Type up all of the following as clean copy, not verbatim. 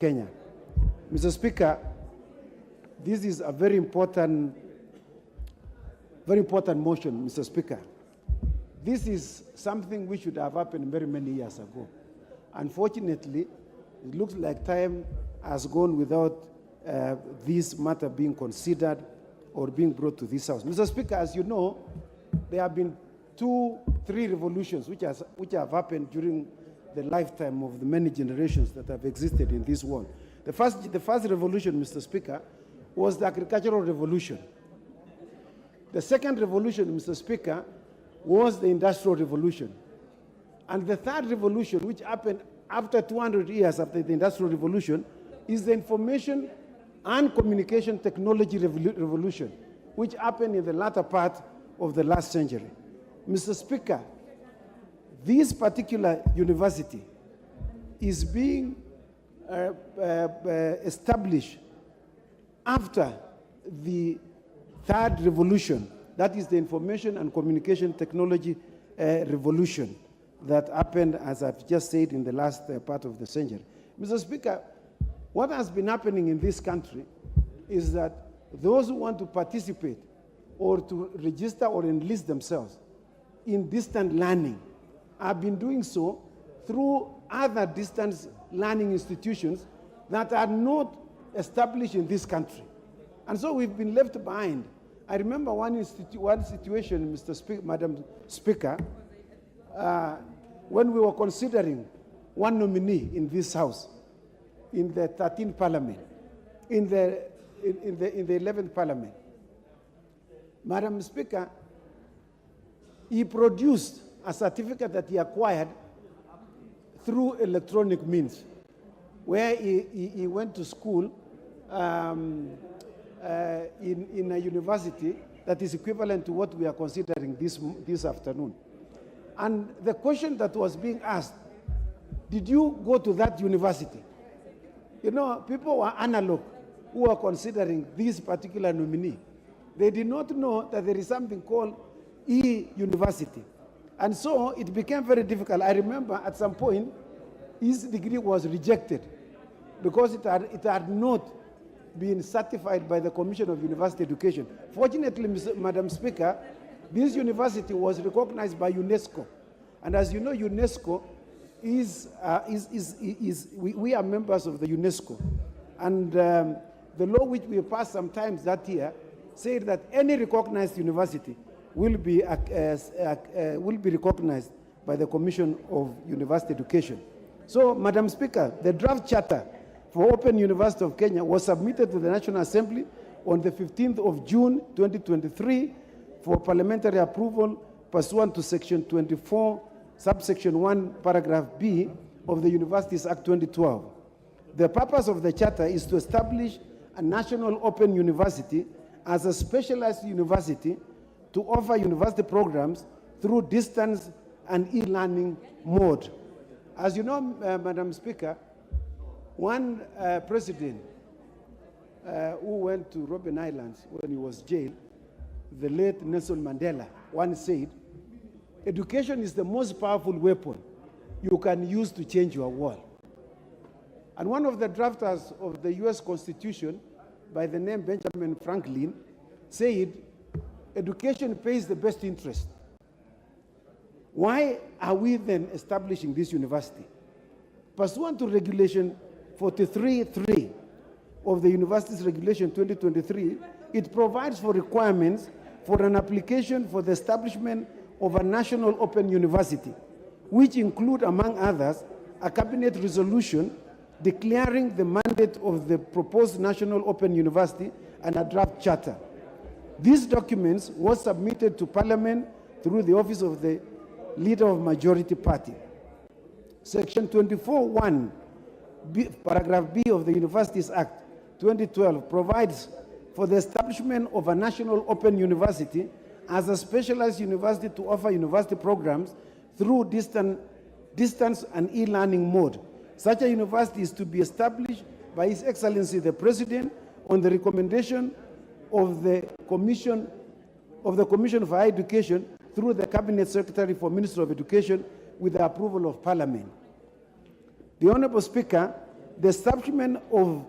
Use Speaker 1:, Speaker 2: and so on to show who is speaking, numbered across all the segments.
Speaker 1: Kenya. Mr. Speaker, this is a very important motion, Mr. Speaker. This is something which should have happened very many years ago. Unfortunately, it looks like time has gone without this matter being considered or being brought to this House. Mr. Speaker, as you know, there have been 2-3 revolutions which have happened during the lifetime of the many generations that have existed in this world. The first revolution, Mr. Speaker, was the agricultural revolution. The second revolution, Mr. Speaker, was the industrial revolution. And the third revolution, which happened after 200 years after the industrial revolution, is the information and communication technology revolution, which happened in the latter part of the last century. Mr. Speaker, this particular university is being established after the third revolution, that is the information and communication technology revolution that happened, as I've just said, in the last part of the century. Mr. Speaker, what has been happening in this country is that those who want to participate or to register or enlist themselves in distant learning have been doing so through other distance learning institutions that are not established in this country. And so we've been left behind. I remember one situation, Mr. Speaker, Madam Speaker, when we were considering one nominee in this House, in the 13th Parliament, in the 11th Parliament. Madam Speaker, he produced a certificate that he acquired through electronic means, where he went to school in a university that is equivalent to what we are considering this afternoon. And the question that was being asked, did you go to that university? You know, people were analog who were considering this particular nominee. They did not know that there is something called e-university. And so it became very difficult. I remember at some point, his degree was rejected because it had not been certified by the Commission of University Education. Fortunately, Madam Speaker, this university was recognized by UNESCO. And as you know, UNESCO we are members of the UNESCO. And the law which we passed sometimes that year said that any recognized university will be recognized by the Commission of University Education. So, Madam Speaker, the draft charter for Open University of Kenya was submitted to the National Assembly on the 15th of June 2023 for parliamentary approval pursuant to Section 24, subsection 1, paragraph B of the Universities Act 2012. The purpose of the charter is to establish a national open university as a specialized university to offer university programs through distance and e-learning mode. As you know, Madam Speaker, one president who went to Robben Islands when he was jailed, the late Nelson Mandela, once said, education is the most powerful weapon you can use to change your world. And one of the drafters of the US Constitution, by the name Benjamin Franklin, said, education pays the best interest. Why are we then establishing this university? Pursuant to Regulation 43.3 of the Universities Regulation 2023, it provides for requirements for an application for the establishment of a national open university, which include, among others, a cabinet resolution declaring the mandate of the proposed national open university and a draft charter. These documents were submitted to Parliament through the office of the Leader of Majority Party. Section 24.1, paragraph B of the Universities Act 2012 provides for the establishment of a national open university as a specialized university to offer university programs through distance and e-learning mode. Such a university is to be established by His Excellency the President on the recommendation of the Commission for Higher Education through the Cabinet Secretary for Ministry of Education with the approval of Parliament. The Honorable Speaker, The establishment of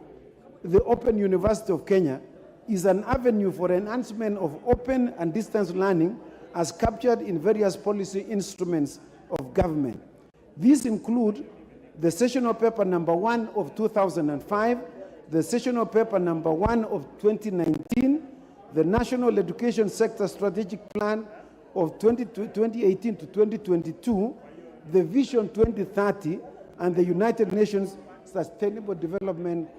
Speaker 1: the Open University of Kenya is an avenue for enhancement of open and distance learning as captured in various policy instruments of government. These include the sessional paper number 1 of 2005, the sessional paper number 1 of 2019, the National Education Sector Strategic Plan of 2018 to 2022, the Vision 2030, and the United Nations Sustainable Development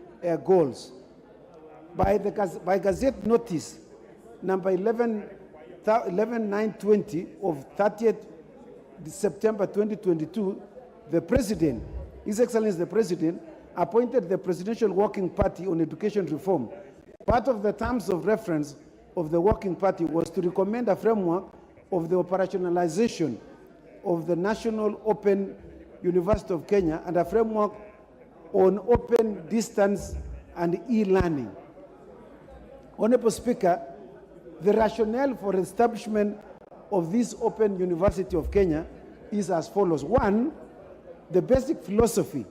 Speaker 1: Goals. By Gazette Notice number 11920 of 30th September 2022, the President, His Excellency the President, appointed the Presidential Working Party on Education Reform. Part of the terms of reference of the Working Party was to recommend a framework of the operationalization of the National Open University of Kenya and a framework on open distance and e-learning. Honorable Speaker, the rationale for establishment of this Open University of Kenya is as follows. One, the basic philosophy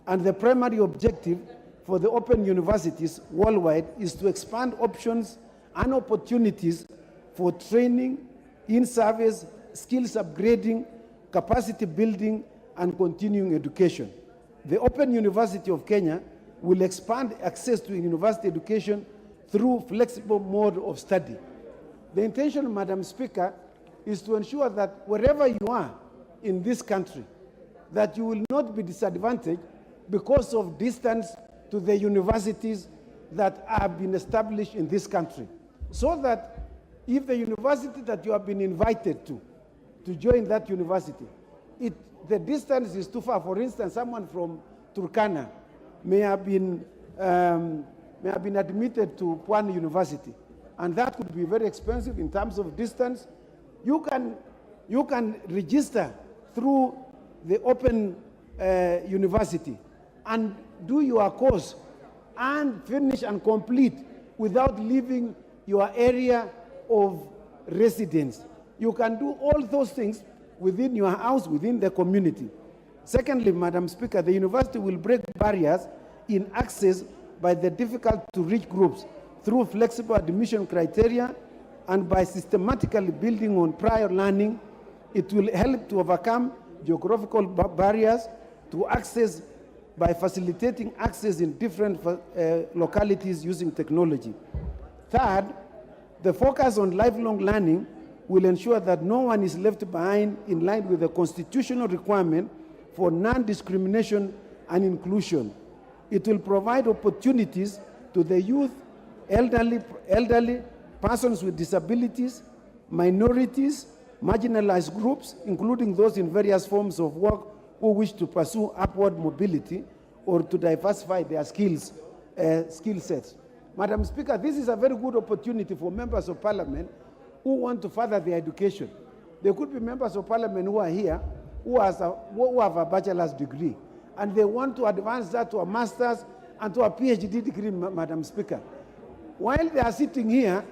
Speaker 1: and the primary objective for the open universities worldwide is to expand options and opportunities for training, in-service, skills upgrading, capacity building, and continuing education. The Open University of Kenya will expand access to university education through flexible mode of study. The intention, Madam Speaker, is to ensure that wherever you are in this country, that you will not be disadvantaged because of distance to the universities that have been established in this country. So that if the university that you have been invited to join that university, the distance is too far. For instance, someone from Turkana may have been admitted to Pwani University, and that could be very expensive in terms of distance. You can register through the Open University and do your course and finish and complete without leaving your area of residence. You can do all those things within your house, within the community. Secondly, Madam Speaker, the university will break barriers in access by the difficult-to-reach groups through flexible admission criteria and by systematically building on prior learning. It will help to overcome geographical barriers to access by facilitating access in different localities using technology. Third, the focus on lifelong learning will ensure that no one is left behind in line with the constitutional requirement for non-discrimination and inclusion. It will provide opportunities to the youth, elderly, persons with disabilities, minorities, marginalized groups, including those in various forms of work who wish to pursue upward mobility or to diversify their skill sets. Madam Speaker, this is a very good opportunity for members of parliament who want to further their education. There could be members of parliament who are here who have a bachelor's degree, and they want to advance that to a master's and to a PhD degree, Madam Speaker. While they are sitting here,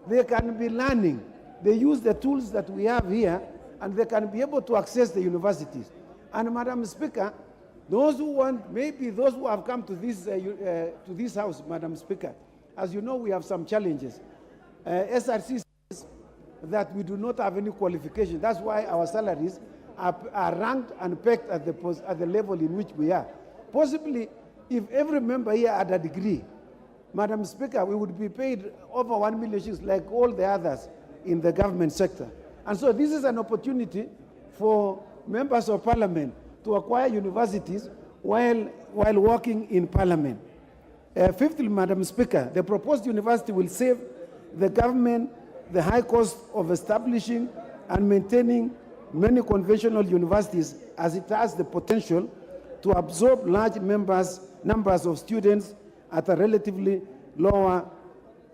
Speaker 1: they can be learning. They use the tools that we have here, and they can be able to access the universities. And Madam Speaker, those who want, maybe those who have come to this house, Madam Speaker, as you know, we have some challenges. SRC says that we do not have any qualification. That's why our salaries are ranked and pegged at the level in which we are. Possibly, if every member here had a degree, Madam Speaker, we would be paid over 1 million shillings like all the others in the government sector. And so this is an opportunity for members of parliament to acquire universities while working in parliament. Fifthly, Madam Speaker, the proposed university will save the government the high cost of establishing and maintaining many conventional universities, as it has the potential to absorb large numbers of students at a relatively lower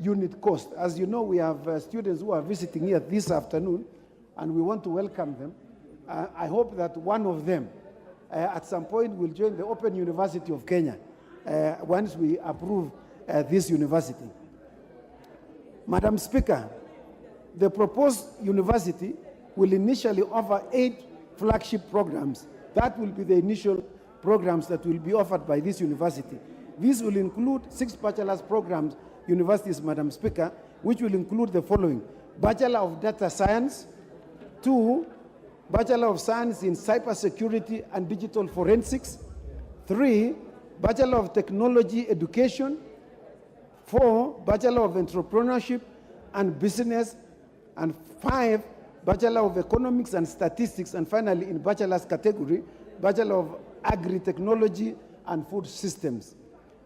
Speaker 1: unit cost. As you know, we have students who are visiting here this afternoon, and we want to welcome them. I hope that one of them at some point will join the Open University of Kenya once we approve this university. Madam Speaker, the proposed university will initially offer 8 flagship programs. That will be the initial programs that will be offered by this university. These will include 6 bachelor's programs, universities, Madam Speaker, which will include the following: Bachelor of Data Science, 2, Bachelor of Science in Cybersecurity and Digital Forensics, 3, Bachelor of Technology Education, 4, Bachelor of Entrepreneurship and Business, and 5, Bachelor of Economics and Statistics, and finally, in bachelor's category, Bachelor of Agri-Technology and Food Systems.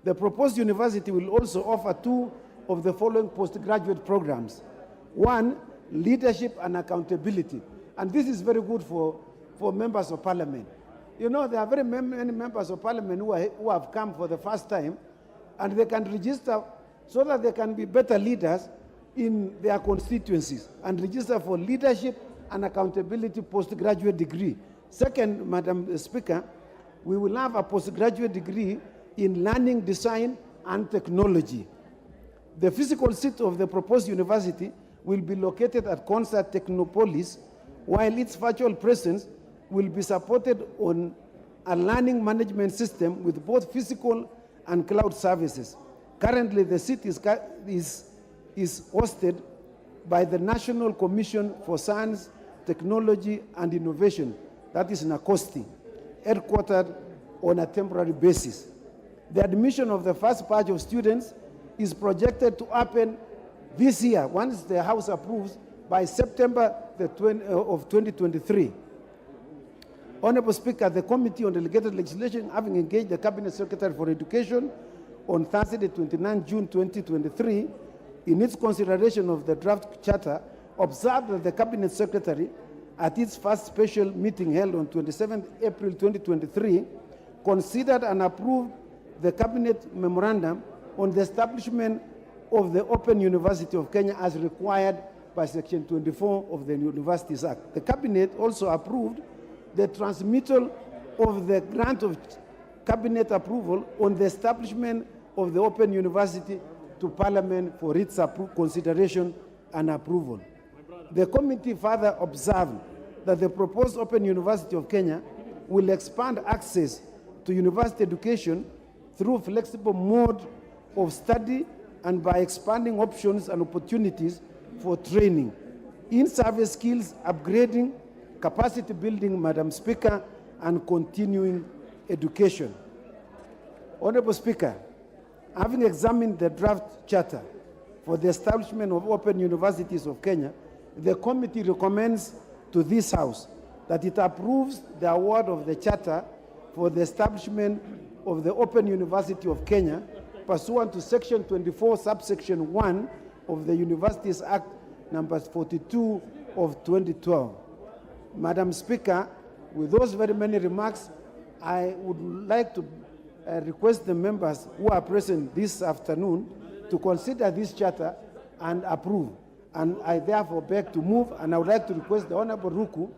Speaker 1: The proposed university will also offer 2 of the following postgraduate programs. 1, Leadership and Accountability. And this is very good for members of parliament. You know, there are very many members of parliament who have come for the first time, and they can register so that they can be better leaders in their constituencies, and register for Leadership and Accountability postgraduate degree. Second, Madam Speaker, we will have a postgraduate degree in Learning, Design and Technology. The physical seat of the proposed university will be located at Concert Technopolis, while its virtual presence will be supported on a learning management system with both physical and cloud services. Currently, the seat is hosted by the National Commission for Science, Technology and Innovation, that is NACOSTI, headquartered on a temporary basis. The admission of the first batch of students is projected to happen this year, once the House approves, by September of 2023. Honorable Speaker, the Committee on Delegated Legislation, having engaged the Cabinet Secretary for Education on Thursday, 29 June 2023, in its consideration of the draft charter, observed that the Cabinet Secretary, at its first special meeting held on 27 April 2023, considered and approved the Cabinet Memorandum on the establishment of the Open University of Kenya as required by Section 24 of the Universities Act. The Cabinet also approved the transmittal of the grant of Cabinet approval on the establishment of the Open University to Parliament for its consideration and approval. The committee further observed that the proposed Open University of Kenya will expand access to university education through flexible mode of study and by expanding options and opportunities for training, in-service skills upgrading, capacity building, Madam Speaker, and continuing education. Honorable Speaker, having examined the draft charter for the establishment of Open Universities of Kenya, the committee recommends to this House that it approves the award of the charter for the establishment of the Open University of Kenya pursuant to Section 24, subsection 1 of the Universities Act number 42 of 2012. Madam Speaker, with those very many remarks, I would like to request the members who are present this afternoon to consider this charter and approve. And I therefore beg to move, and I would like to request the Honorable Ruku,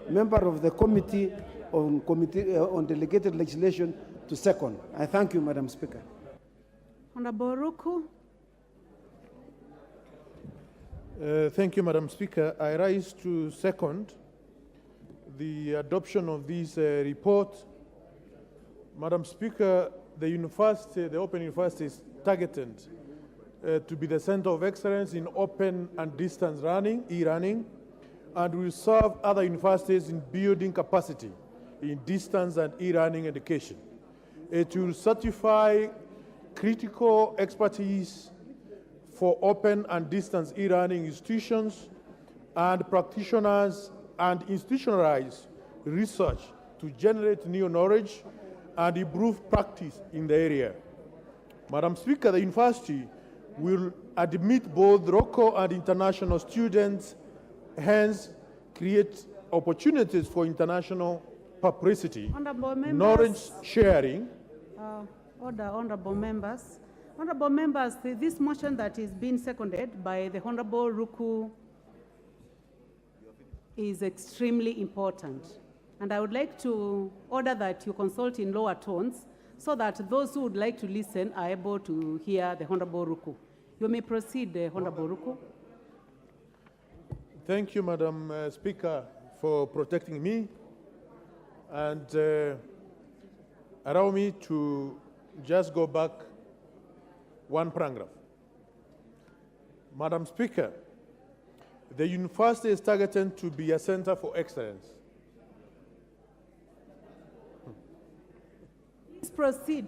Speaker 1: member of the Committee on Delegated Legislation, to second. I thank you, Madam Speaker.
Speaker 2: Honorable Ruku.
Speaker 3: Thank you, Madam Speaker. I rise to second the adoption of this report. Madam Speaker, the Open University is targeted to be the center of excellence in open and distance learning, e-learning, and will serve other universities in building capacity in distance and e-learning education. It will certify critical expertise for open and distance e-learning institutions and practitioners, and institutionalize research to generate new knowledge and improve practice in the area. Madam Speaker, the university will admit both local and international students, hence create opportunities for international publicity, knowledge sharing.
Speaker 2: Order, honorable members. Honorable members, this motion that is being seconded by the Honorable Ruku is extremely important. And I would like to order that you consult in lower tones so that those who would like to listen are able to hear the Honorable Ruku. You may proceed, Honorable Ruku.
Speaker 3: Thank you, Madam Speaker, for protecting me. And Allow me to just go back one paragraph. Madam Speaker, the university is targeted to be a center for excellence.
Speaker 2: Please proceed.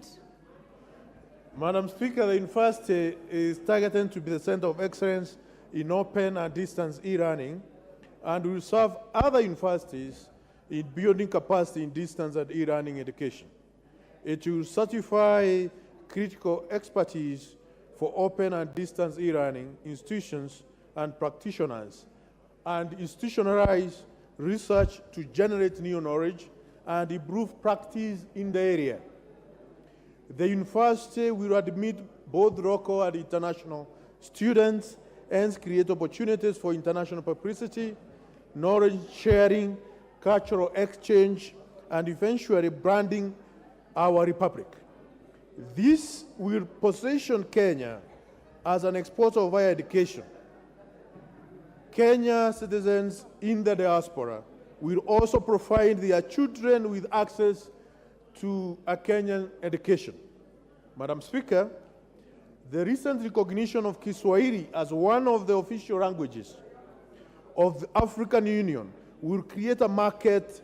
Speaker 3: Madam Speaker, the university is targeted to be the center of excellence in open and distance e-learning and will serve other universities in building capacity in distance and e-learning education. It will certify critical expertise for open and distance e-learning institutions and practitioners and institutionalize research to generate new knowledge and improve practice in the area. The university will admit both local and international students and create opportunities for international publicity, knowledge sharing, cultural exchange, and eventually branding our republic. This will position Kenya as an exporter of higher education. Kenya citizens in the diaspora will also provide their children with access to a Kenyan education. Madam Speaker, the recent recognition of Kiswahili as one of the official languages of the African Union will create a market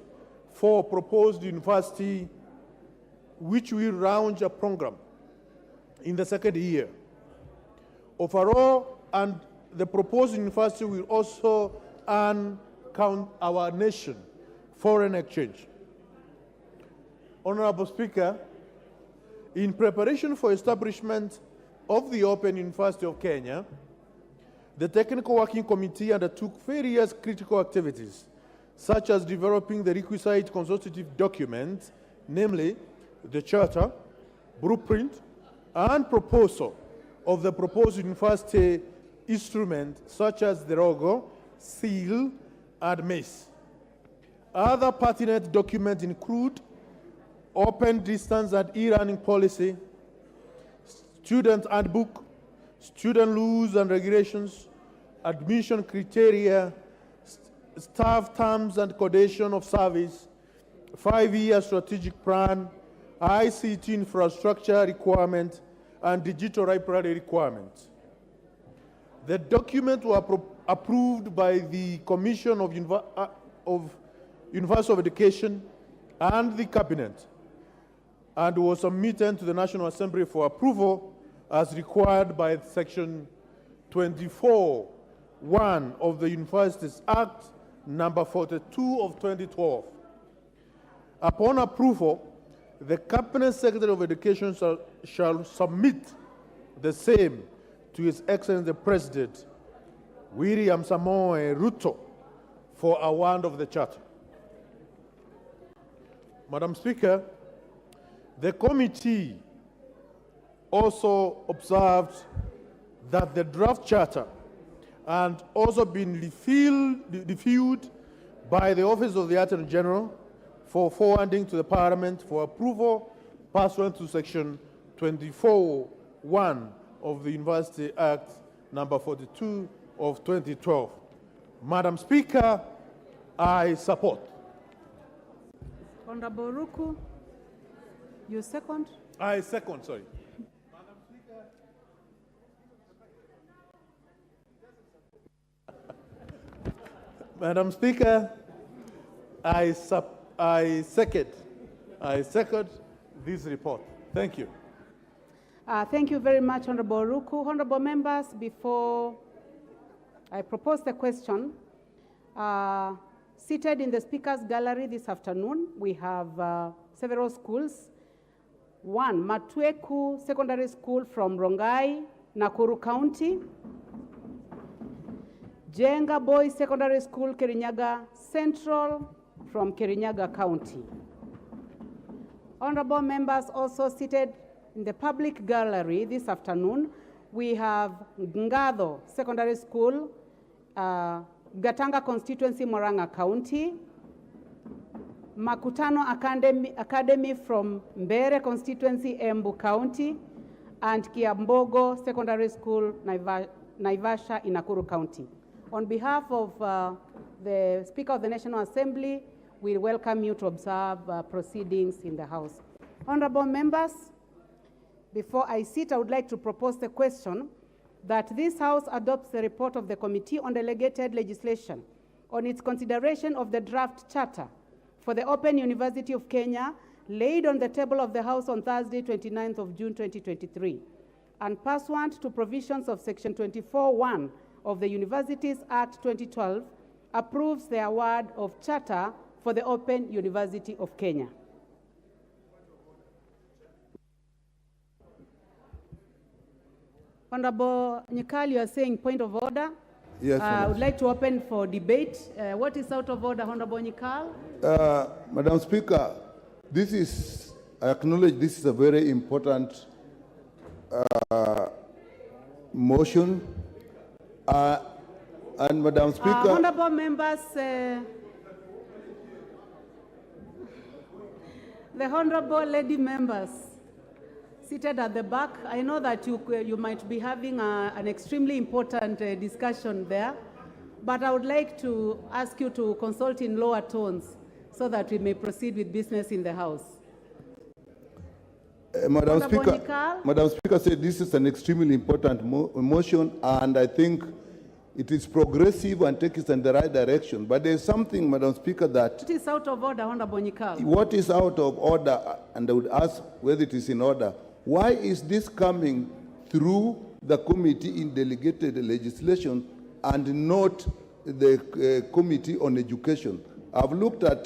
Speaker 3: for proposed university which will launch a program in the second year. Overall, and the proposed university will also earn our nation foreign exchange. Honorable Speaker, in preparation for establishment of the Open University of Kenya, the Technical Working Committee undertook various critical activities, such as developing the requisite consultative document, namely the charter, blueprint, and proposal of the proposed university instrument, such as the logo, seal, and mace. Other pertinent documents include open distance and e-learning policy, student handbook, student rules and regulations, admission criteria, staff terms and condition of service, 5-year strategic plan, ICT infrastructure requirement, and digital library requirements. The document was approved by the Commission of University of Education and the Cabinet, and was submitted to the National Assembly for approval as required by Section 24(1) of the Universities Act number 42 of 2012. Upon approval, the Cabinet Secretary of Education shall submit the same to His Excellency the President, William Samoei Ruto, for award of the Charter. Madam Speaker, the committee also observed that the draft charter and also been reviewed by the Office of the Attorney General for forwarding to the Parliament for approval pursuant to Section 24(1) of the University Act number 42 of 2012. Madam Speaker, I support.
Speaker 2: Honorable Ruku, you second?
Speaker 3: I second, sorry. Madam Speaker, I second this report. Thank you.
Speaker 2: Thank you very much, Honorable Ruku. Honorable members, before I propose the question, seated in the Speaker's Gallery this afternoon, we have several schools. One, Matweku Secondary School from Rongai, Nakuru County. Jenga Boys Secondary School, Kirinyaga Central from Kirinyaga County. Honorable members, also seated in the public gallery this afternoon, we have Ngado Secondary School, Gatanga Constituency, Murang'a County. Makutano Academy from Mbere Constituency, Embu County, and Kiambogo Secondary School, Naivasha in Nakuru County. On behalf of the Speaker of the National Assembly, we welcome you to observe proceedings in the House. Honorable members, before I sit, I would like to propose the question that this House adopts the report of the Committee on Delegated Legislation on its consideration of the draft charter for the Open University of Kenya laid on the table of the House on Thursday, 29th of June 2023, and pursuant to provisions of Section 24(1) of the Universities Act 2012, approves the award of charter for the Open University of Kenya. Honorable Nyikal, you are saying point of order.
Speaker 4: Yes,
Speaker 2: I would like to open for debate. What is out of order, Honorable Nyikal?
Speaker 4: Madam Speaker, I acknowledge this is a very important motion. And Madam Speaker,
Speaker 2: honorable members, the honorable lady members seated at the back, I know that you might be having an extremely important discussion there, but I would like to ask you to consult in lower tones so that we may proceed with business in the House.
Speaker 4: Madam Speaker said this is an extremely important motion, and I think it is progressive and takes us in the right direction. But there is something, Madam Speaker, that...
Speaker 2: It is out of order, Honorable Nyikal.
Speaker 4: What is out of order, and I would ask whether it is in order, why is this coming through the Committee in Delegated Legislation and not the Committee on Education? I've looked at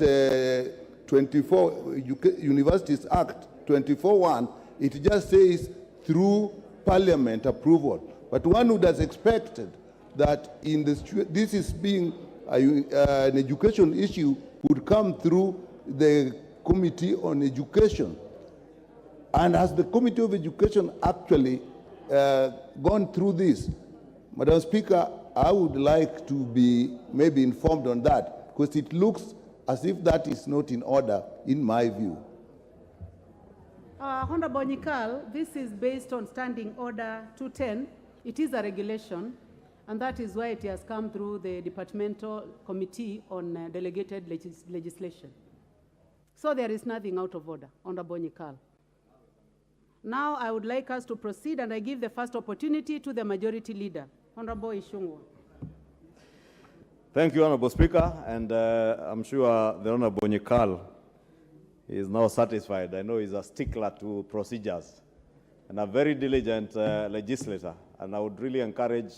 Speaker 4: 24 Universities Act 24(1). It just says through Parliament approval. But one would have expected that in this is being an education issue would come through the Committee on Education. And has the Committee of Education actually gone through this? Madam Speaker, I would like to be maybe informed on that, because it looks as if that is not in order, in my view.
Speaker 2: Honorable Nyikal, this is based on Standing Order 210. It is a regulation, and that is why it has come through the Departmental Committee on Delegated Legislation. So there is nothing out of order, Honorable Nyikal. Now I would like us to proceed, and I give the first opportunity to the Majority Leader, Honorable Ishungwa.
Speaker 5: Thank you, Honorable Speaker, and I'm sure the Honorable Nyikal is now satisfied. I know he's a stickler to procedures and a very diligent legislator, and I would really encourage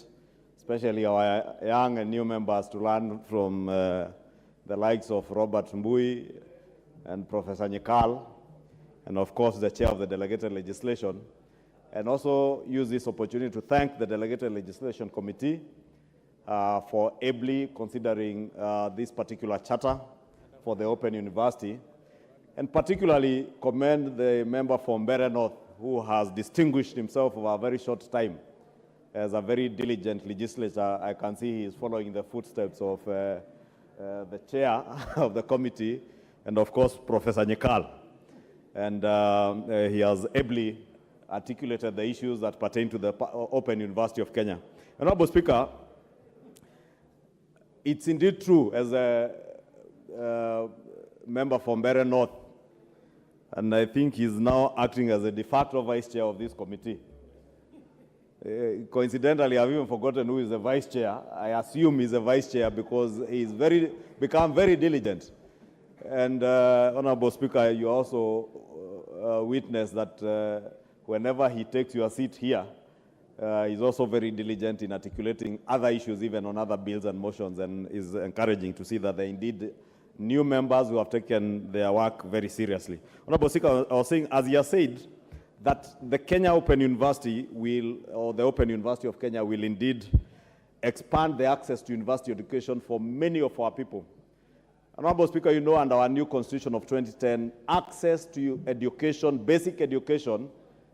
Speaker 5: especially our young and new members to learn from the likes of Robert Mbui and Professor Nyikal, and of course the chair of the Delegated Legislation, and also use this opportunity to thank the Delegated Legislation Committee for ably considering this particular charter for the Open University, and particularly commend the member from Mbeere North, who has distinguished himself over a very short time as a very diligent legislator. I can see he is following the footsteps of the chair of the committee, and of course Professor Nyikal. And he has ably articulated the issues that pertain to the Open University of Kenya. Honorable Speaker, it's indeed true, as a member from Mbeere North, and I think he's now acting as a de facto vice chair of this committee. Coincidentally, I've even forgotten who is the vice chair. I assume he's a vice chair because he's become very diligent. And Honorable Speaker, you also witness that whenever he takes your seat here, he's also very diligent in articulating other issues, even on other bills and motions, and is encouraging to see that there are indeed new members who have taken their work very seriously. Honorable Speaker, I was saying, as you said, that the Kenya Open University will, or the Open University of Kenya will indeed expand the access to university education for many of our people. Honorable Speaker, you know, under our new Constitution of 2010, access to education, basic education,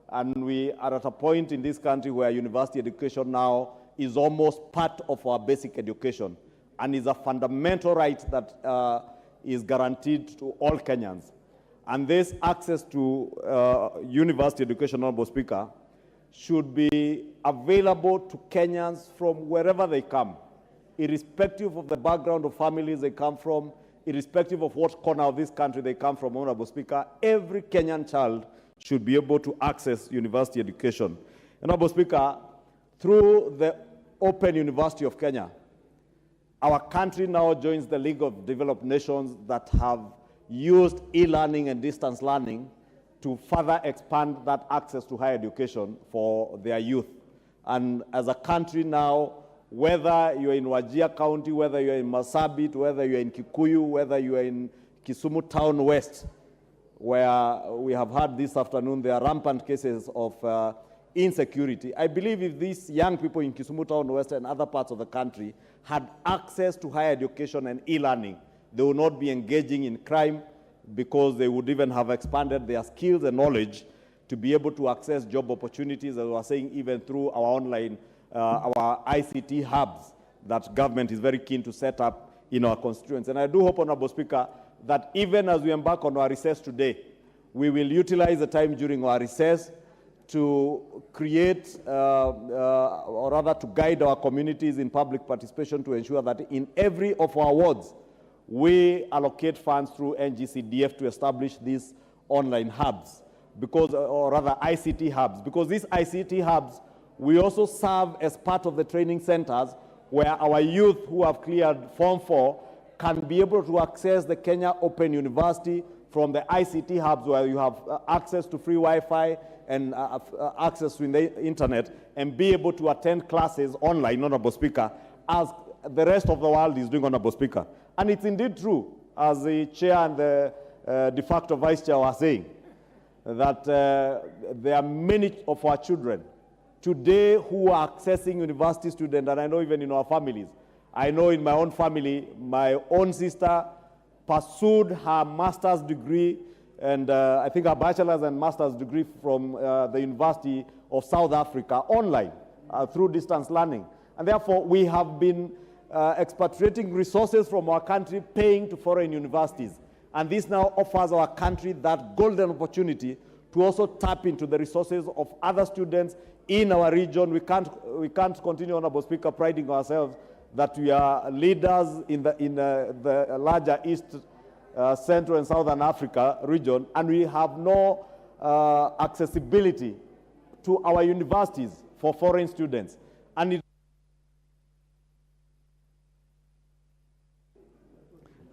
Speaker 5: and we are at a point in this country where university education now is almost part of our basic education and is a fundamental right that is guaranteed to all Kenyans. And this access to university education, Honorable Speaker, should be available to Kenyans from wherever they come, irrespective of the background of families they come from, irrespective of what corner of this country they come from, Honorable Speaker, every Kenyan child should be able to access university education. Honorable Speaker, through the Open University of Kenya, our country now joins the League of Developed Nations that have used e-learning and distance learning to further expand that access to higher education for their youth. And as a country now, whether you're in Wajir County, whether you're in Marsabit, whether you're in Kikuyu, whether you're in Kisumu Town West, where we have had this afternoon, there are rampant cases of insecurity. I believe if these young people in Kisumu Town West and other parts of the country had access to higher education and e-learning, they would not be engaging in crime, because they would even have expanded their skills and knowledge to be able to access job opportunities, as we are saying, even through our online, our ICT hubs that government is very keen to set up in our constituents. And I do hope, Honorable Speaker, that even as we embark on our recess today, we will utilize the time during our recess to create, or rather to guide our communities in public participation to ensure that in every of our wards, we allocate funds through NGCDF to establish these online hubs, because, or rather ICT hubs, because these ICT hubs, we also serve as part of the training centers where our youth who have cleared Form 4 can be able to access the Kenya Open University from the ICT hubs, where you have access to free Wi-Fi and access to the internet, and be able to attend classes online, Honorable Speaker, as the rest of the world is doing, Honorable Speaker. And it's indeed true, as the chair and the de facto vice chair were saying, that there are many of our children today who are accessing university students, and I know even in our families. I know in my own family, my own sister pursued her master's degree and I think a bachelor's and master's degree from the University of South Africa online through distance learning. And therefore, we have been expatriating resources from our country, paying to foreign universities. And this now offers our country that golden opportunity to also tap into the resources of other students in our region. We can't continue, Honorable Speaker, priding ourselves that we are leaders in the larger East, Central and Southern Africa region, and we have no accessibility to our universities for foreign students. And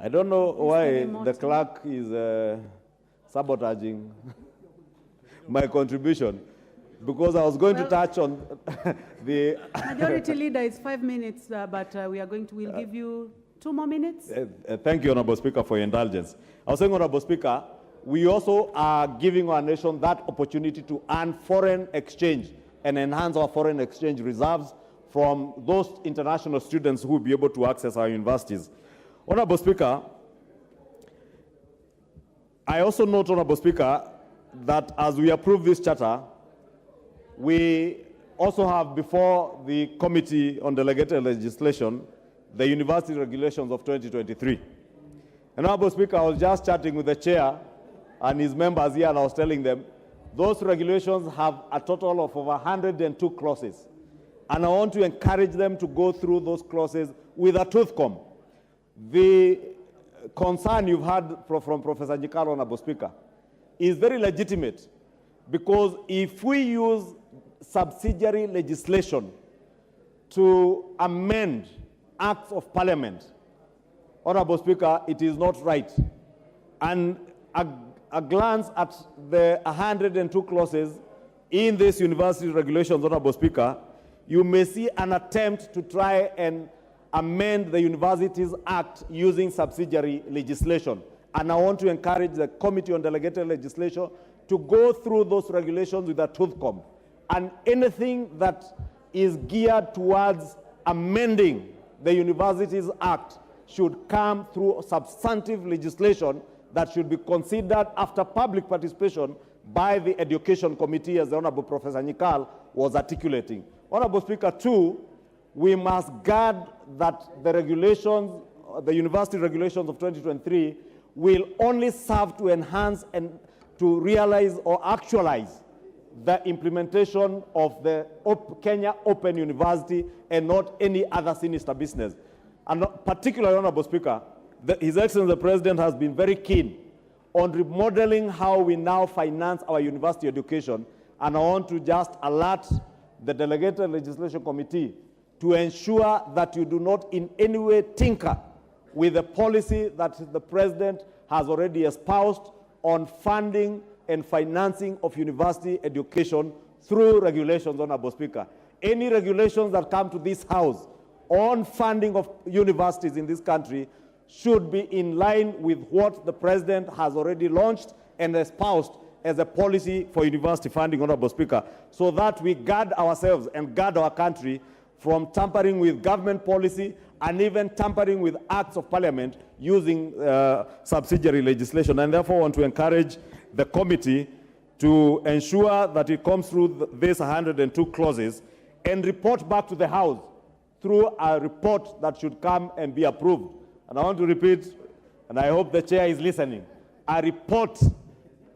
Speaker 5: I don't know why the clerk is sabotaging my contribution, because I was going to touch on the...
Speaker 2: Majority Leader is 5 minutes, but we'll give you 2 more minutes.
Speaker 5: Thank you, Honorable Speaker, for your indulgence. I was saying, Honorable Speaker, we also are giving our nation that opportunity to earn foreign exchange and enhance our foreign exchange reserves from those international students who will be able to access our universities. Honorable Speaker, I also note, Honorable Speaker, that as we approve this charter, we also have before the Committee on Delegated Legislation the University Regulations of 2023. And Honorable Speaker, I was just chatting with the chair and his members here, and I was telling them those regulations have a total of over 102 clauses. And I want to encourage them to go through those clauses with a tooth comb. The concern you've had from Professor Nyikalo, Honorable Speaker, is very legitimate, because if we use subsidiary legislation to amend acts of parliament, Honorable Speaker, it is not right. And a glance at the 102 clauses in this university regulations, Honorable Speaker, you may see an attempt to try and amend the Universities Act using subsidiary legislation. And I want to encourage the Committee on Delegated Legislation to go through those regulations with a tooth comb. And anything that is geared towards amending the Universities Act should come through substantive legislation that should be considered after public participation by the Education Committee, as the Honorable Professor Nyikal was articulating. Honorable Speaker, too, we must guard that the regulations, the university regulations of 2023, will only serve to enhance and to realize or actualize the implementation of the Kenya Open University and not any other sinister business. And particularly, Honorable Speaker, His Excellency the President has been very keen on remodeling how we now finance our university education, and I want to just alert the Delegated Legislation Committee to ensure that you do not in any way tinker with the policy that the President has already espoused on funding and financing of university education through regulations, Honorable Speaker. Any regulations that come to this House on funding of universities in this country should be in line with what the President has already launched and espoused as a policy for university funding, Honorable Speaker, so that we guard ourselves and guard our country from tampering with government policy and even tampering with acts of parliament using subsidiary legislation. And therefore, I want to encourage the committee to ensure that it comes through these 102 clauses and report back to the House through a report that should come and be approved. And I want to repeat, and I hope the chair is listening, a report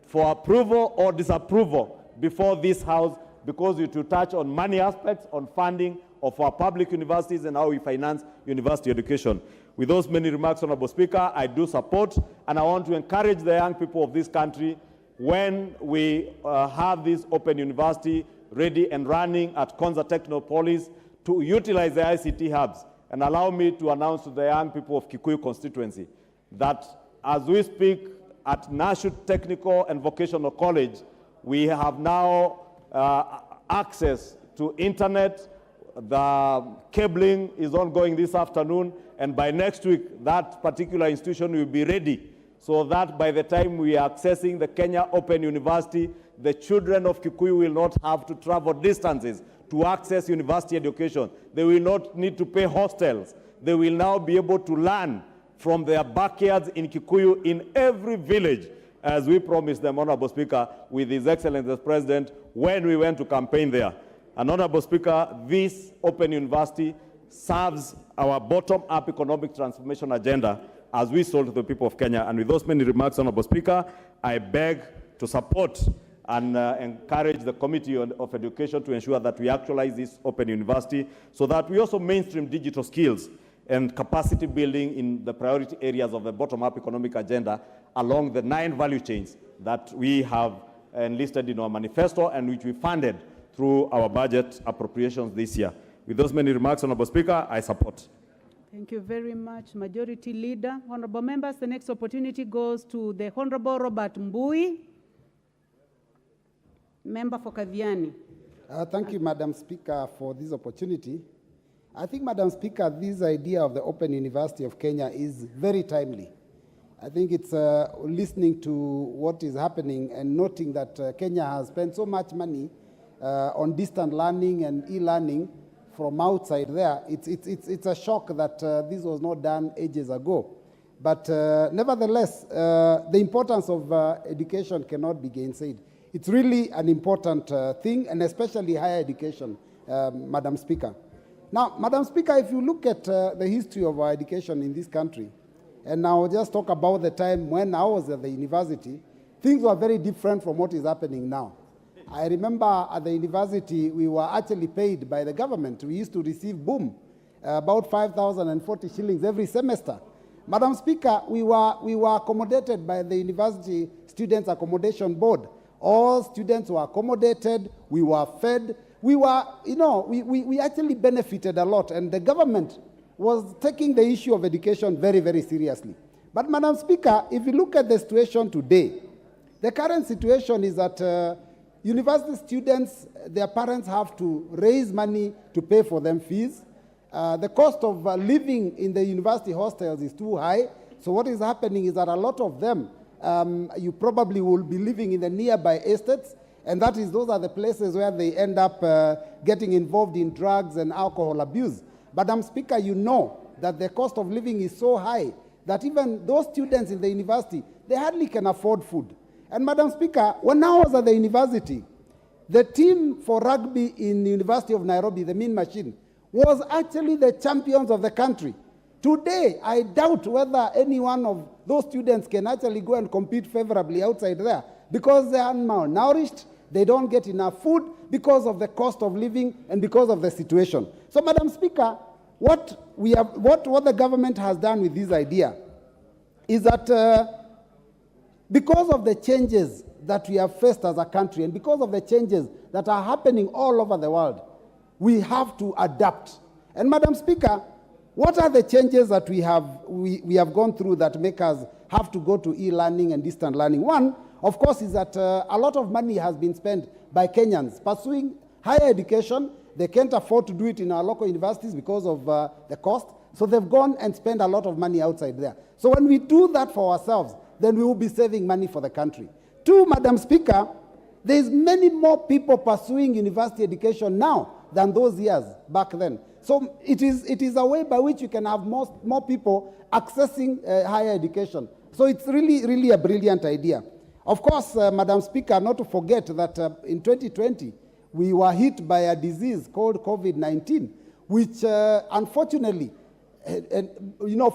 Speaker 5: for approval or disapproval before this House, because it will touch on many aspects on funding of our public universities and how we finance university education. With those many remarks, Honorable Speaker, I do support, and I want to encourage the young people of this country, when we have this open university ready and running at Konza Technopolis, to utilize the ICT hubs. And allow me to announce to the young people of Kikuyu constituency that as we speak at Nashut Technical and Vocational College, we have now access to internet. The cabling is ongoing this afternoon, and by next week, that particular institution will be ready, so that by the time we are accessing the Kenya Open University, the children of Kikuyu will not have to travel distances to access university education. They will not need to pay hostels. They will now be able to learn from their backyards in Kikuyu in every village, as we promised them, Honorable Speaker, with His Excellency the President when we went to campaign there. And Honorable Speaker, this open university serves our bottom-up economic transformation agenda as we sold to the people of Kenya. And with those many remarks, Honorable Speaker, I beg to support and encourage the Committee of Education to ensure that we actualize this open university, so that we also mainstream digital skills and capacity building in the priority areas of the bottom-up economic agenda along the 9 value chains that we have enlisted in our manifesto and which we funded through our budget appropriations this year. With those many remarks, Honorable Speaker, I support.
Speaker 2: Thank you very much, Majority Leader. Honorable members, the next opportunity goes to the Honorable Robert Mbui, member for Kadhiani.
Speaker 1: Thank you, Madam Speaker, for this opportunity. I think, Madam Speaker, this idea of the Open University of Kenya is very timely. I think it's listening to what is happening and noting that Kenya has spent so much money on distant learning and e-learning from outside there. It's a shock that this was not done ages ago. But nevertheless, the importance of education cannot be gainsaid. It's really an important thing, and especially higher education, Madam Speaker. Now, Madam Speaker, if you look at the history of our education in this country, and I'll just talk about the time when I was at the university, things were very different from what is happening now. I remember at the university, we were actually paid by the government. We used to receive, about 5,040 shillings every semester. Madam Speaker, we were accommodated by the University Students' Accommodation Board. All students were accommodated, we were fed, we actually benefited a lot, and the government was taking the issue of education very, very seriously. But Madam Speaker, if you look at the situation today, the current situation is that university students, their parents have to raise money to pay for them fees. The cost of living in the university hostels is too high. So what is happening is that a lot of them, you probably will be living in the nearby estates, and those are the places where they end up getting involved in drugs and alcohol abuse. Madam Speaker, you know that the cost of living is so high that even those students in the university, they hardly can afford food. And Madam Speaker, when I was at the university, the team for rugby in the University of Nairobi, the Mean Machine, was actually the champions of the country. Today, I doubt whether any one of those students can actually go and compete favorably outside there, because they are malnourished, they don't get enough food because of the cost of living and because of the situation. So, Madam Speaker, what the government has done with this idea is that because of the changes that we have faced as a country and because of the changes that are happening all over the world, we have to adapt. And Madam Speaker, what are the changes that we have gone through that make us have to go to e-learning and distant learning? One, of course, is that a lot of money has been spent by Kenyans pursuing higher education. They can't afford to do it in our local universities because of the cost. So they've gone and spent a lot of money outside there. So when we do that for ourselves, then we will be saving money for the country. Two, Madam Speaker, there's many more people pursuing university education now than those years back then. So it is a way by which you can have more people accessing higher education. So it's really a brilliant idea. Of course, Madam Speaker, not to forget that in 2020, we were hit by a disease called COVID-19, which unfortunately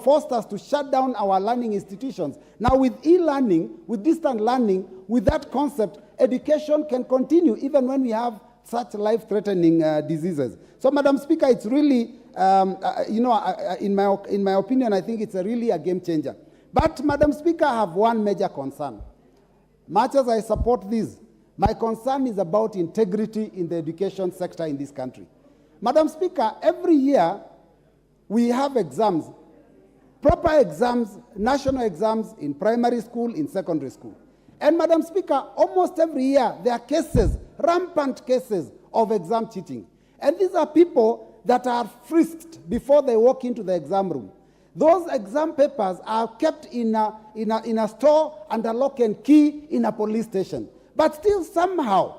Speaker 1: forced us to shut down our learning institutions. Now with e-learning, with distant learning, with that concept, education can continue even when we have such life-threatening diseases. So, Madam Speaker, it's really, in my opinion, I think it's really a game changer. But, Madam Speaker, I have one major concern. Much as I support this, my concern is about integrity in the education sector in this country. Madam Speaker, every year we have exams, proper exams, national exams in primary school, in secondary school. And Madam Speaker, almost every year there are cases, rampant cases of exam cheating. And these are people that are frisked before they walk into the exam room. Those exam papers are kept in a store under lock and key in a police station. But still somehow,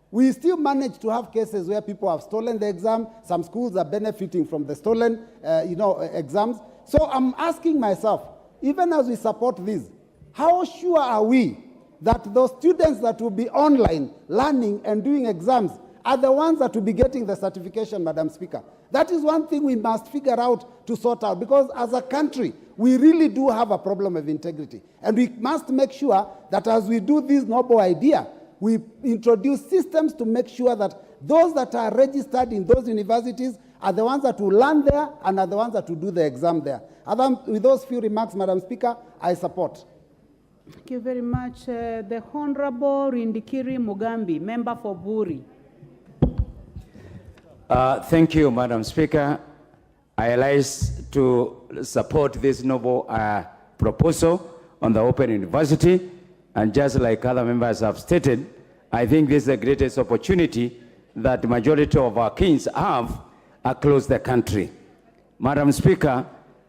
Speaker 1: we still manage to have cases where people have stolen the exam. Some schools are benefiting from the stolen exams. So I'm asking myself, even as we support this, how sure are we that those students that will be online learning and doing exams are the ones that will be getting the certification, Madam Speaker? That is one thing we must figure out to sort out, because as a country, we really do have a problem of integrity. And we must make sure that as we do this noble idea, we introduce systems to make sure that those that are registered in those universities are the ones that will learn there and are the ones that will do the exam there. With those few remarks, Madam Speaker, I support.
Speaker 2: Thank you very much. The Honorable Rindikiri Mugambi, member for Buri.
Speaker 6: Thank you, Madam Speaker. I rise to support this noble proposal on the Open University. And just like other members have stated, I think this is the greatest opportunity that the majority of our kings have across the country. Madam Speaker,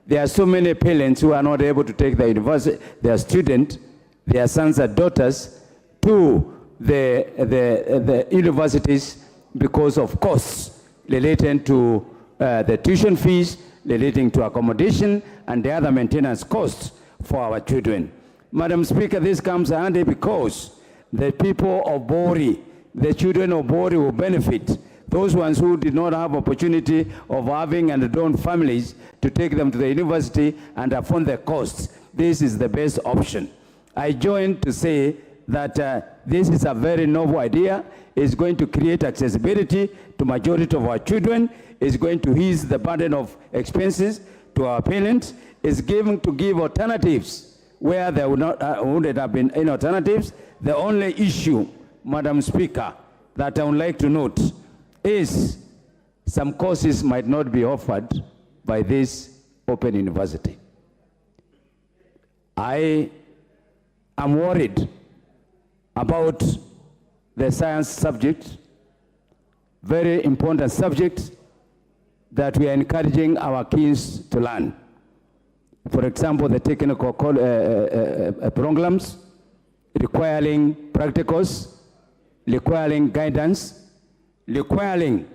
Speaker 6: there are so many parents who are not able to take their student, their sons and daughters, to the universities because of costs relating to the tuition fees, relating to accommodation, and the other maintenance costs for our children. Madam Speaker, this comes handy because the people of Bori, the children of Bori will benefit. Those ones who did not have opportunity of having and adorned families to take them to the university and afford the costs, this is the best option. I join to say that this is a very novel idea. It's going to create accessibility to majority of our children. It's going to ease the burden of expenses to our parents. It's given to give alternatives where there wouldn't have been any alternatives. The only issue, Madam Speaker, that I would like to note is some courses might not be offered by this Open University. I am worried about the science subject, very important subject that we are encouraging our kids to learn. For example, the technical programs requiring practicals, requiring guidance, requiring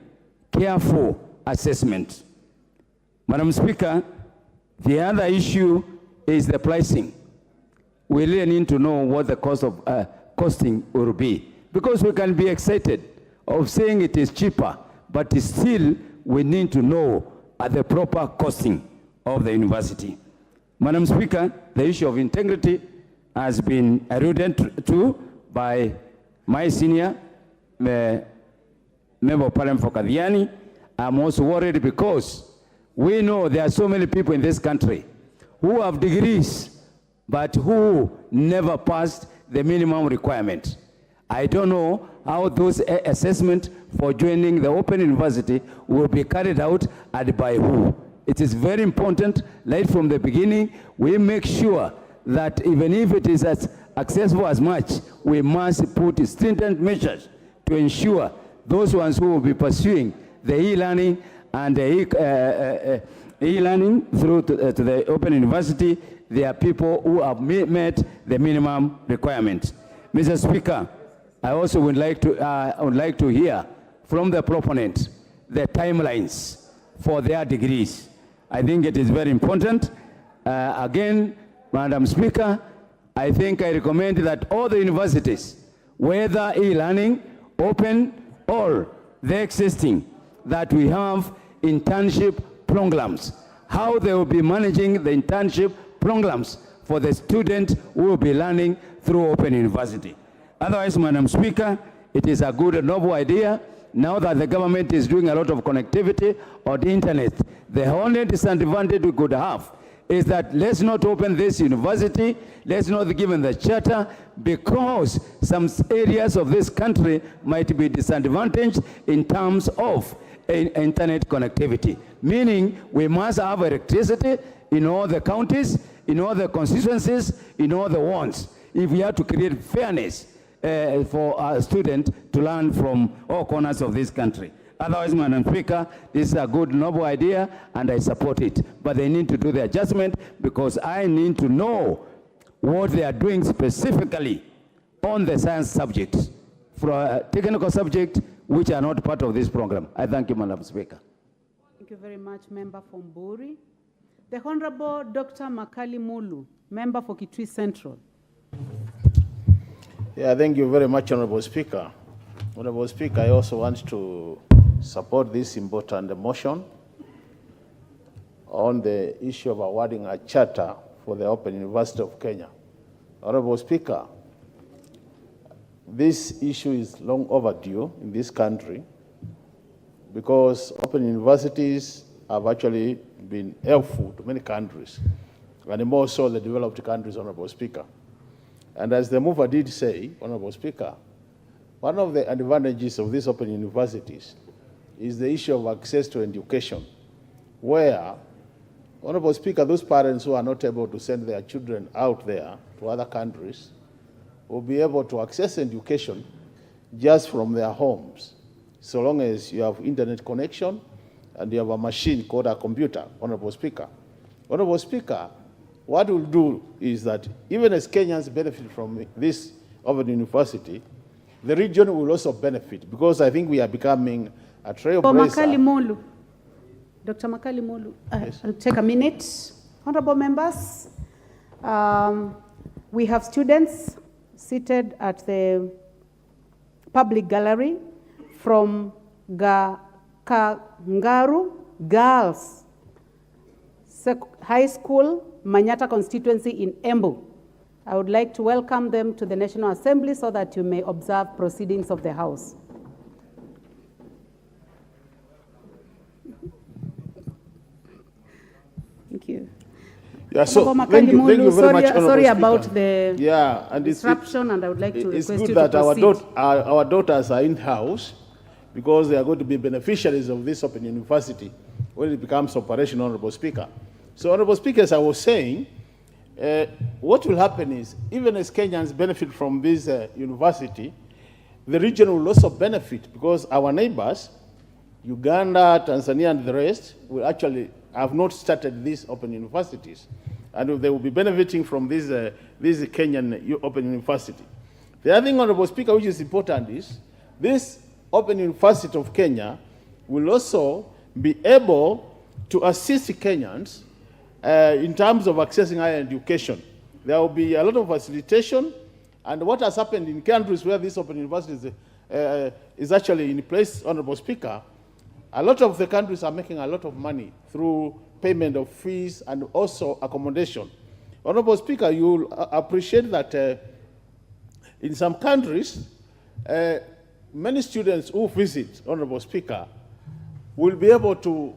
Speaker 6: careful assessment. Madam Speaker, the other issue is the pricing. We really need to know what the cost of costing will be, because we can be excited of saying it is cheaper, but still we need to know at the proper costing of the university. Madam Speaker, the issue of integrity has been alluded to by my senior member of Parliament for Kadiani. I'm also worried because we know there are so many people in this country who have degrees but who never passed the minimum requirement. I don't know how those assessment for joining the Open University will be carried out and by who. It is very important, right from the beginning, we make sure that even if it is as accessible as much, we must put stringent measures to ensure those ones who will be pursuing the e-learning and the e-learning through to the Open University, they are people who have met the minimum requirement. Mr. Speaker, I also would like to hear from the proponent the timelines for their degrees. I think it is very important. Again, Madam Speaker, I think I recommend that all the universities, whether e-learning, open, or the existing, that we have internship programs, how they will be managing the internship programs for the students who will be learning through Open University. Otherwise, Madam Speaker, it is a good and noble idea. Now that the government is doing a lot of connectivity on the internet, the only disadvantage we could have is that let's not open this university, let's not give them the charter, because some areas of this country might be disadvantaged in terms of internet connectivity. Meaning we must have electricity in all the counties, in all the constituencies, in all the wards, if we have to create fairness for our students to learn from all corners of this country. Otherwise, Madam Speaker, this is a good, noble idea, and I support it. But they need to do the adjustment, because I need to know what they are doing specifically on the science subjects, for a technical subject which are not part of this program. I thank you, Madam Speaker.
Speaker 2: Thank you very much, Member from Buri. The Honorable Dr. Makali Mulu, Member for Kitui Central.
Speaker 7: Yeah, thank you very much, Honorable Speaker. Honorable Speaker, I also want to support this important motion on the issue of awarding a charter for the Open University of Kenya. Honorable Speaker, this issue is long overdue in this country, because open universities have actually been helpful to many countries, and more so the developed countries, Honorable Speaker. And as the mover did say, Honorable Speaker, one of the advantages of these open universities is the issue of access to education, where, Honorable Speaker, those parents who are not able to send their children out there to other countries will be able to access education just from their homes, so long as you have internet connection and you have a machine called a computer, Honorable Speaker. Honorable Speaker, what we'll do is that even as Kenyans benefit from this open university, the region will also benefit, because I think we are becoming a trailblazer.
Speaker 2: Dr. Makali Molu, yes. I'll take a minute. Honorable members, we have students seated at the public gallery from Kangaru Girls High School, Manyata constituency in Embu. I would like to welcome them to the National Assembly so that you may observe proceedings of the House. Thank you.
Speaker 7: Yeah, so thank you very much,
Speaker 2: sorry
Speaker 7: Speaker.
Speaker 2: About the disruption, and I would like to request you to proceed.
Speaker 7: It's good that our daughters are in-house, because they are going to be beneficiaries of this Open University when it becomes operational, Honorable Speaker. So, Honorable Speaker, as I was saying, what will happen is, even as Kenyans benefit from this university, the region will also benefit, because our neighbors, Uganda, Tanzania, and the rest, will actually have not started these open universities, and they will be benefiting from this Kenyan Open University. The other thing, Honorable Speaker, which is important is, this Open University of Kenya will also be able to assist Kenyans in terms of accessing higher education. There will be a lot of facilitation, and what has happened in countries where this Open University is actually in place, Honorable Speaker, a lot of the countries are making a lot of money through payment of fees and also accommodation. Honorable Speaker, you'll appreciate that in some countries, many students who visit, Honorable Speaker, will be able to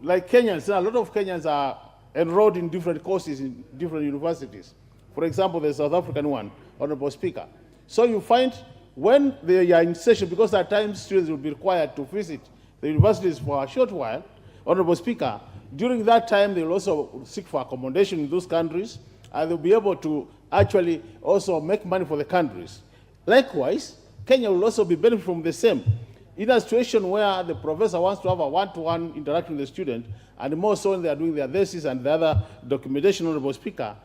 Speaker 7: like Kenyans, a lot of Kenyans are enrolled in different courses in different universities. For example, the South African one, Honorable Speaker. So you find when they are in session, because at times students will be required to visit the universities for a short while, Honorable Speaker, during that time they will also seek for accommodation in those countries, and they'll be able to actually also make money for the countries. Likewise, Kenya will also be benefiting from the same. In a situation where the professor wants to have a one-to-one interaction with the student, and more so when they are doing their thesis and the other documentation, Honorable Speaker,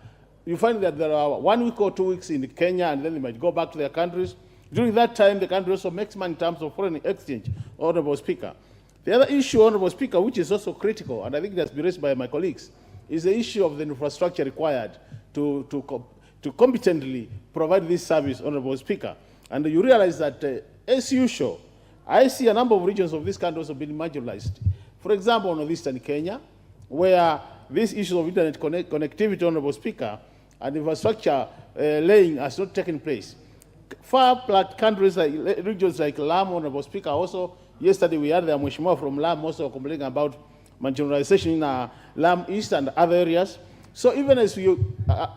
Speaker 7: you find that there are 1 week or 2 weeks in Kenya, and then they might go back to their countries. During that time, the country also makes money in terms of foreign exchange, Honorable Speaker. The other issue, Honorable Speaker, which is also critical, and I think it has been raised by my colleagues, is the issue of the infrastructure required to competently provide this service, Honorable Speaker. And you realize that, as usual, I see a number of regions of this country also being marginalized. For example, on Eastern Kenya, where these issues of internet connectivity, Honorable Speaker, and infrastructure laying has not taken place. Far-flung countries, like regions like Lamu, Honorable Speaker, also yesterday we had the Mheshimiwa from Lamu also complaining about marginalization in Lamu East and other areas. So even as we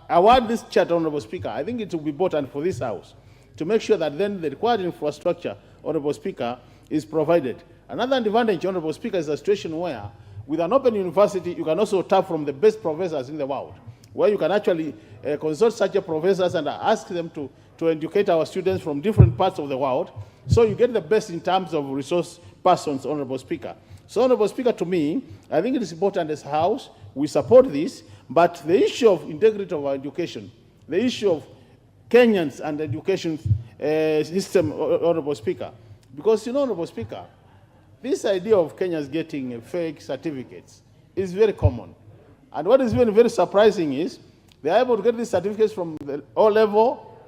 Speaker 7: award this charter, Honorable Speaker, I think it will be important for this House to make sure that then the required infrastructure, Honorable Speaker, is provided. Another advantage, Honorable Speaker, is a situation where with an open university, you can also tap from the best professors in the world, where you can actually consult such professors and ask them to educate our students from different parts of the world. So you get the best in terms of resource persons, Honorable Speaker. So, Honorable Speaker, to me, I think it is important as a House, we support this, but the issue of integrity of our education, the issue of Kenyans and education system, Honorable Speaker, because, Honorable Speaker, this idea of Kenyans getting fake certificates is very common. And what is very, very surprising is they are able to get these certificates from the O-level,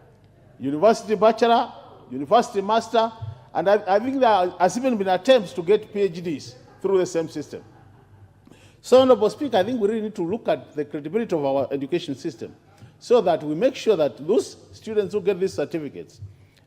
Speaker 7: university bachelor, university master, and I think there has even been attempts to get PhDs through the same system. So, Honorable Speaker, I think we really need to look at the credibility of our education system so that we make sure that those students who get these certificates,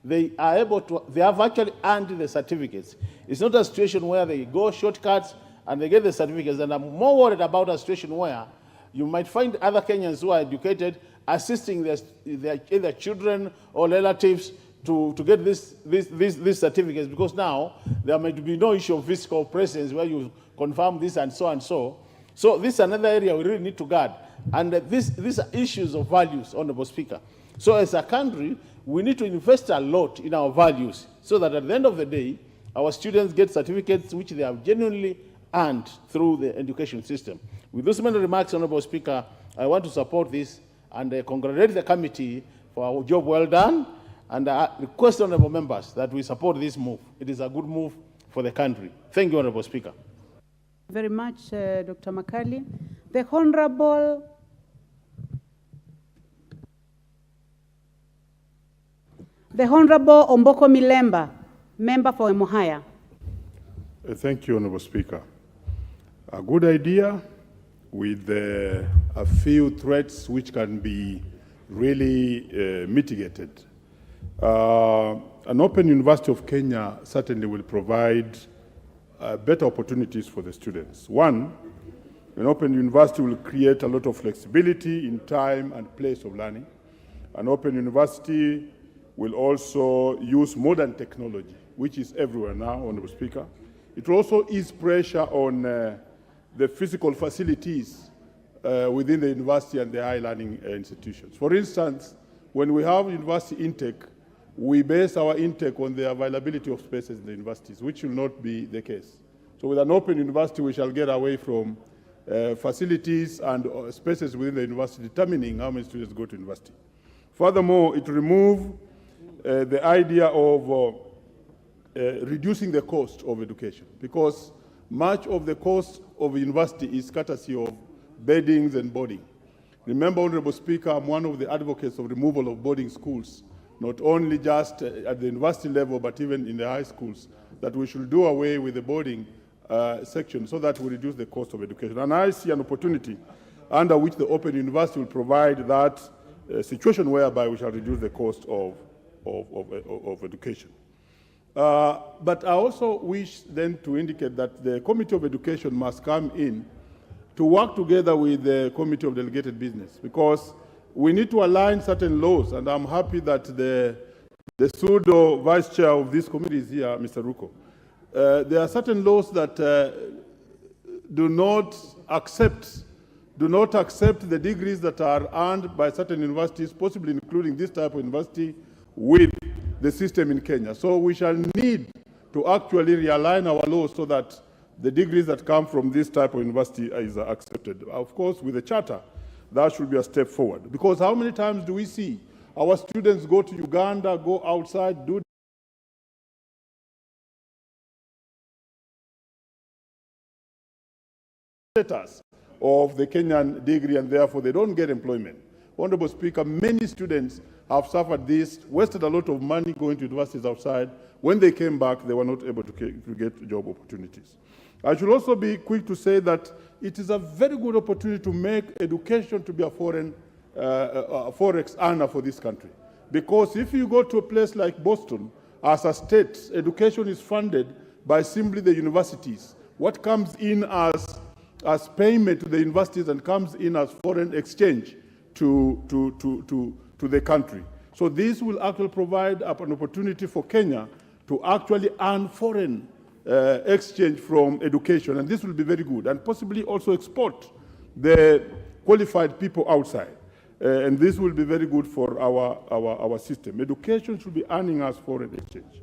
Speaker 7: they have actually earned the certificates. It's not a situation where they go shortcuts and they get the certificates. And I'm more worried about a situation where you might find other Kenyans who are educated assisting their either children or relatives to get these certificates, because now there might be no issue of physical presence where you confirm this and so and so. So this is another area we really need to guard. And these are issues of values, Honorable Speaker. So as a country, we need to invest a lot in our values so that at the end of the day, our students get certificates which they have genuinely earned through the education system. With those many remarks, Honorable Speaker, I want to support this and congratulate the committee for our job well done, and request honorable members that we support this move. It is a good move for the country. Thank you, Honorable Speaker.
Speaker 2: Very much, Dr. Makali. The Honorable Omboko Milemba, member for Emuhaya.
Speaker 8: Thank you, Honorable Speaker. A good idea with a few threats which can be really mitigated. An open University of Kenya certainly will provide better opportunities for the students. One, an open university will create a lot of flexibility in time and place of learning. An open university will also use modern technology, which is everywhere now, Honorable Speaker. It will also ease pressure on the physical facilities within the university and the high learning institutions. For instance, when we have university intake, we base our intake on the availability of spaces in the universities, which will not be the case. So with an open university, we shall get away from facilities and spaces within the university determining how many students go to university. Furthermore, it removes the idea of reducing the cost of education, because much of the cost of a university is courtesy of beddings and boarding. Remember, Honorable Speaker, I'm one of the advocates of removal of boarding schools, not only just at the university level, but even in the high schools, that we should do away with the boarding section so that we reduce the cost of education. And I see an opportunity under which the Open University will provide that situation whereby we shall reduce the cost of education. But I also wish then to indicate that the Committee of Education must come in to work together with the Committee of Delegated Business, because we need to align certain laws, and I'm happy that the pseudo vice chair of this committee is here, Mr. Ruko. There are certain laws that do not accept the degrees that are earned by certain universities, possibly including this type of university, with the system in Kenya. So we shall need to actually realign our laws so that the degrees that come from this type of university is accepted. Of course, with the charter, that should be a step forward. Because how many times do we see our students go to Uganda, go outside, do status of the Kenyan degree, and therefore they don't get employment. Honorable Speaker, many students have suffered this, wasted a lot of money going to universities outside. When they came back, they were not able to get job opportunities. I should also be quick to say that it is a very good opportunity to make education to be a forex earner for this country. Because if you go to a place like Boston, as a state, education is funded by simply the universities. What comes in as payment to the universities and comes in as foreign exchange to the country. So this will actually provide an opportunity for Kenya to actually earn foreign exchange from education, and this will be very good, and possibly also export the qualified people outside. And this will be very good for our system. Education should be earning us foreign exchange.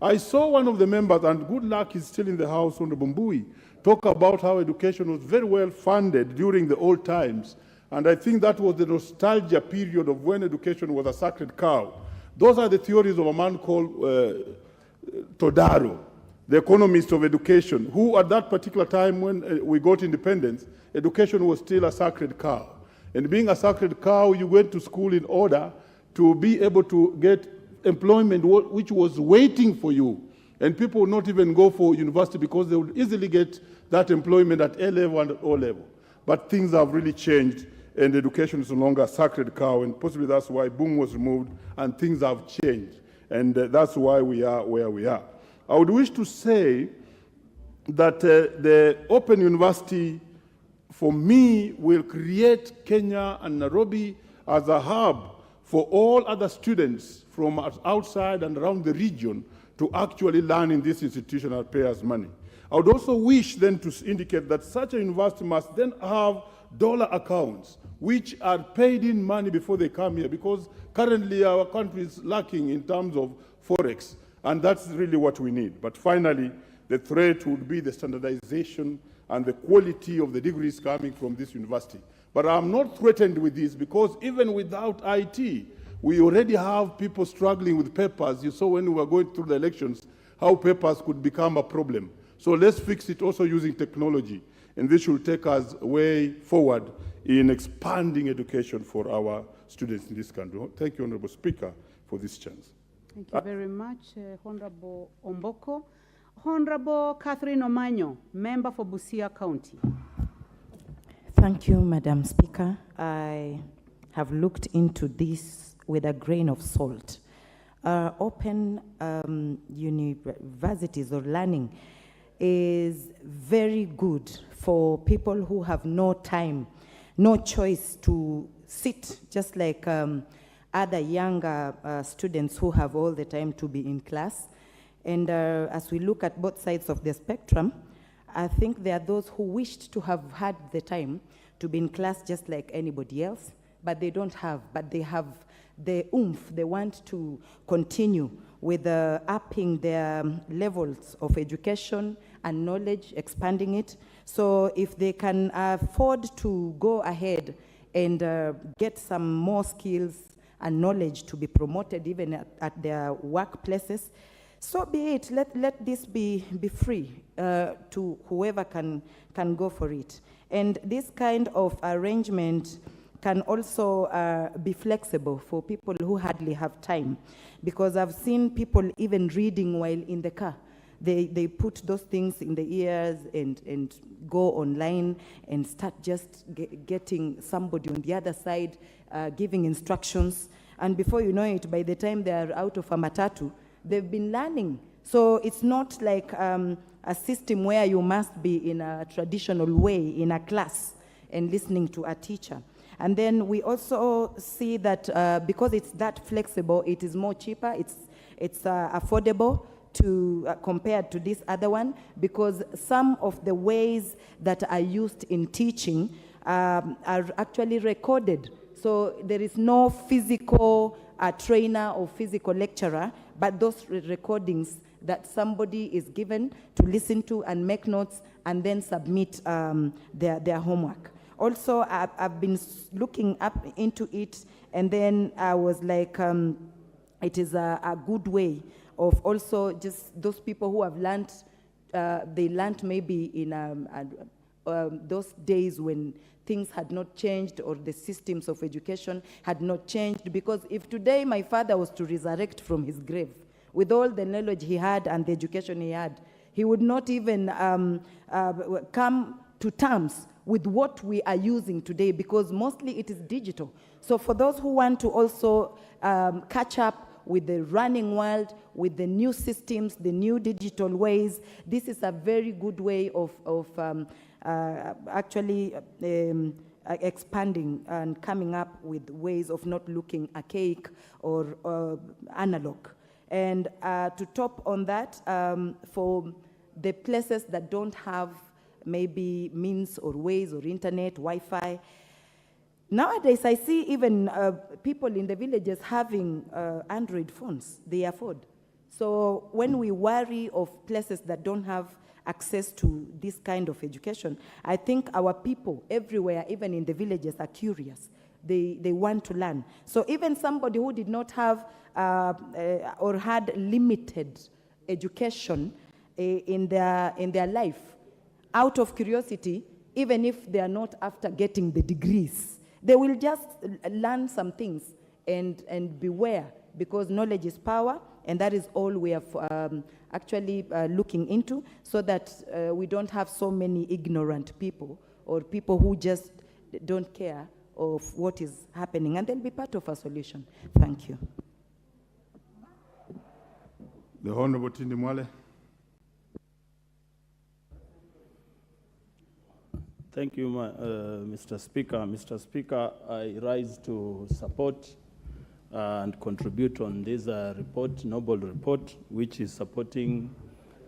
Speaker 8: I saw one of the members, and good luck is still in the House, Honorable Mbui, talk about how education was very well funded during the old times. And I think that was the nostalgia period of when education was a sacred cow. Those are the theories of a man called Todaro, the economist of education, who at that particular time when we got independence, education was still a sacred cow. And being a sacred cow, you went to school in order to be able to get employment which was waiting for you. And people would not even go for university because they would easily get that employment at A level and at O level. But things have really changed, and education is no longer a sacred cow, and possibly that's why boom was removed and things have changed. And that's why we are where we are. I would wish to say that the Open University, for me, will create Kenya and Nairobi as a hub for all other students from outside and around the region to actually learn in this institution and pay us money. I would also wish then to indicate that such a university must then have dollar accounts which are paid in money before they come here, because currently our country is lacking in terms of forex, and that's really what we need. But finally, the threat would be the standardization and the quality of the degrees coming from this university. But I'm not threatened with this, because even without IT, we already have people struggling with papers. You saw when we were going through the elections how papers could become a problem. So let's fix it also using technology, and this should take us way forward in expanding education for our students in this country. Thank you, Honorable Speaker, for this chance.
Speaker 2: Thank you very much, Honorable Omboko. Honorable Catherine Omanyo, member for Busia County.
Speaker 9: Thank you, Madam Speaker. I have looked into this with a grain of salt. Open universities or learning is very good for people who have no time, no choice to sit, just like other younger students who have all the time to be in class. And as we look at both sides of the spectrum, I think there are those who wished to have had the time to be in class just like anybody else, but they don't have, but they have the oomph. They want to continue with upping their levels of education and knowledge, expanding it. So if they can afford to go ahead and get some more skills and knowledge to be promoted even at their workplaces, so be it. Let this be free to whoever can go for it. And this kind of arrangement can also be flexible for people who hardly have time, because I've seen people even reading while in the car. They put those things in the ears and go online and start just getting somebody on the other side giving instructions. And before you know it, by the time they are out of a matatu, they've been learning So it's not like a system where you must be in a traditional way in a class and listening to a teacher. And then we also see that because it's that flexible, it is more cheaper, it's affordable to compared to this other one, because some of the ways that are used in teaching are actually recorded. So there is no physical trainer or physical lecturer, but those recordings that somebody is given to listen to and make notes and then submit their homework. Also, I've been looking up into it, and then I was like, it is a good way of also just those people who have learned, they learned maybe in those days when things had not changed or the systems of education had not changed. Because if today my father was to resurrect from his grave with all the knowledge he had and the education he had, he would not even come to terms with what we are using today, because mostly it is digital. So for those who want to also catch up with the running world, with the new systems, the new digital ways, this is a very good way of actually expanding and coming up with ways of not looking archaic or analog. And to top on that, for the places that don't have maybe means or ways or internet, Wi-Fi, nowadays I see even people in the villages having Android phones they afford. So when we worry of places that don't have access to this kind of education, I think our people everywhere, even in the villages, are curious. They want to learn. So even somebody who did not have or had limited education in their life, out of curiosity, even if they are not after getting the degrees, they will just learn some things and beware, because knowledge is power, and that is all we are actually looking into, so that we don't have so many ignorant people or people who just don't care of what is happening, and they'll be part of a solution. Thank you.
Speaker 8: The Honorable Tindi Mwale.
Speaker 10: Thank you, Mr. Speaker. Mr. Speaker, I rise to support and contribute on this report, noble report, which is supporting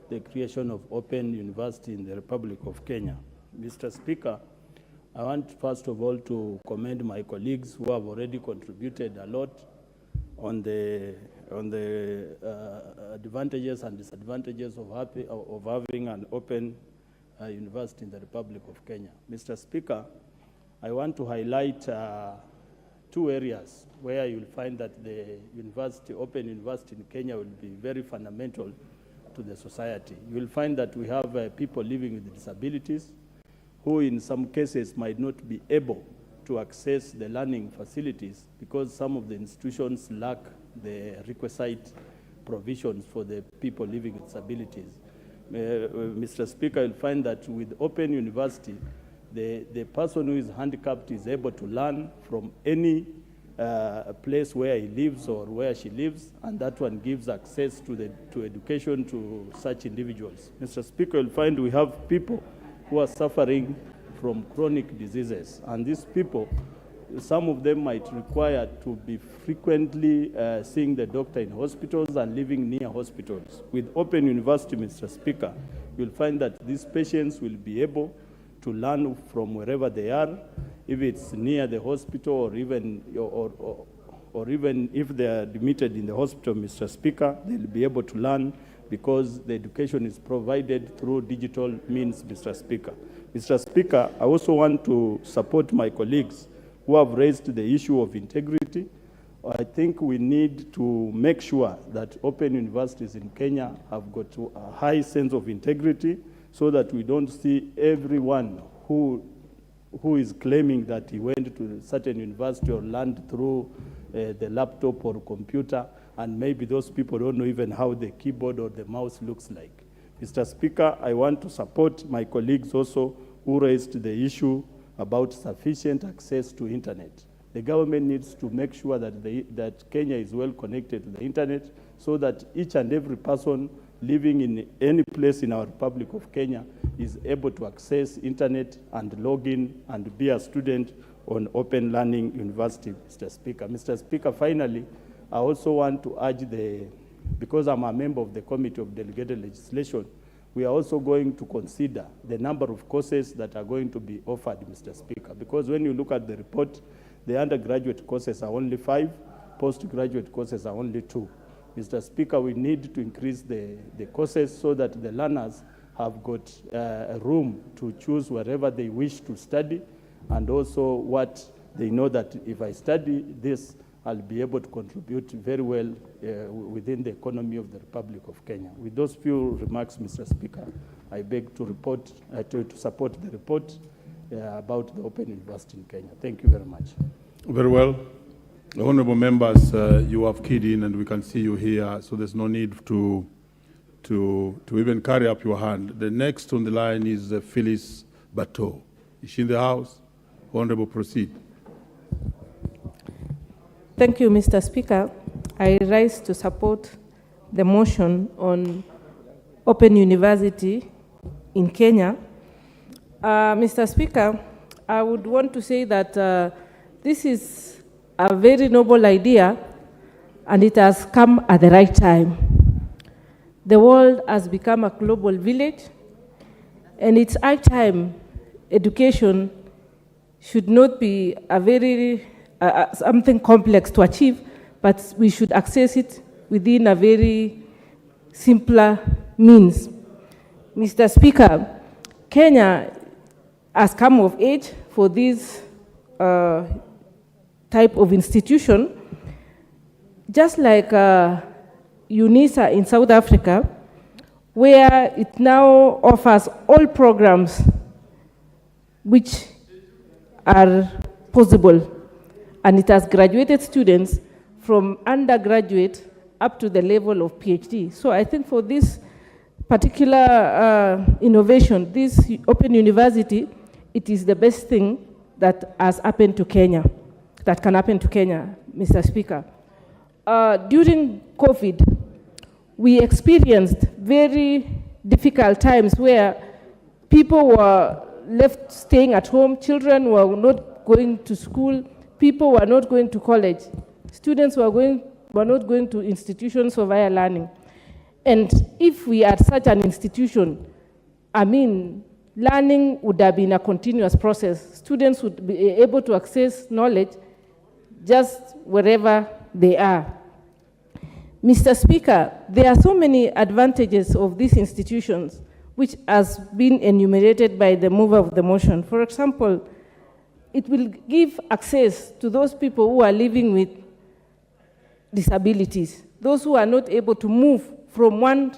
Speaker 10: the creation of open university in the Republic of Kenya. Mr. Speaker, I want first of all to commend my colleagues who have already contributed a lot on the advantages and disadvantages of having an open university in the Republic of Kenya. Mr. Speaker, I want to highlight two areas where you'll find that the university, open university in Kenya, will be very fundamental to the society. You will find that we have people living with disabilities who in some cases might not be able to access the learning facilities because some of the institutions lack the requisite provisions for the people living with disabilities. Mr. Speaker, you'll find that with open university, the person who is handicapped is able to learn from any place where he lives or where she lives, and that one gives access to education to such individuals. Mr. Speaker, you'll find we have people who are suffering from chronic diseases, and these people, some of them might require to be frequently seeing the doctor in hospitals and living near hospitals. With open university, Mr. Speaker, you'll find that these patients will be able to learn from wherever they are, if it's near the hospital or even if they are admitted in the hospital, Mr. Speaker, they'll be able to learn because the education is provided through digital means, Mr. Speaker. Mr. Speaker, I also want to support my colleagues who have raised the issue of integrity. I think we need to make sure that open universities in Kenya have got a high sense of integrity so that we don't see everyone who is claiming that he went to a certain university or learned through the laptop or computer, and maybe those people don't know even how the keyboard or the mouse looks like. Mr. Speaker, I want to support my colleagues also who raised the issue about sufficient access to internet. The government needs to make sure that Kenya is well connected to the internet so that each and every person living in any place in our Republic of Kenya is able to access internet and log in and be a student on Open Learning University, Mr. Speaker. Mr. Speaker, finally, I also want to urge because I'm a member of the Committee of Delegated Legislation, we are also going to consider the number of courses that are going to be offered, Mr. Speaker, because when you look at the report, the undergraduate courses are only 5, postgraduate courses are only 2. Mr. Speaker, we need to increase the courses so that the learners have got a room to choose wherever they wish to study, and also what they know that if I study this, I'll be able to contribute very well within the economy of the Republic of Kenya. With those few remarks, Mr. Speaker, I beg to support the report about the Open University in Kenya. Thank you very much.
Speaker 8: Very well. Honorable members, you have keyed in and we can see you here, so there's no need to even carry up your hand. The next on the line is Phyllis Bateau. Is she in the house? Honorable, proceed.
Speaker 11: Thank you, Mr. Speaker. I rise to support the motion on Open University in Kenya. Mr. Speaker, I would want to say that this is a very noble idea and it has come at the right time. The world has become a global village and it's high time education should not be a very something complex to achieve, but we should access it within a very simpler means. Mr. Speaker, Kenya has come of age for this type of institution, just like UNISA in South Africa, where it now offers all programs which are possible. And it has graduated students from undergraduate up to the level of PhD. So I think for this particular innovation, this Open University, it is the best thing that has happened to Kenya, that can happen to Kenya, Mr. Speaker. During COVID, we experienced very difficult times where people were left staying at home, children were not going to school, people were not going to college. Students were not going to institutions of higher learning. And if we had such an institution, I mean, learning would have been a continuous process. Students would be able to access knowledge just wherever they are. Mr. Speaker, there are so many advantages of these institutions which has been enumerated by the mover of the motion. For example, it will give access to those people who are living with disabilities, those who are not able to move from one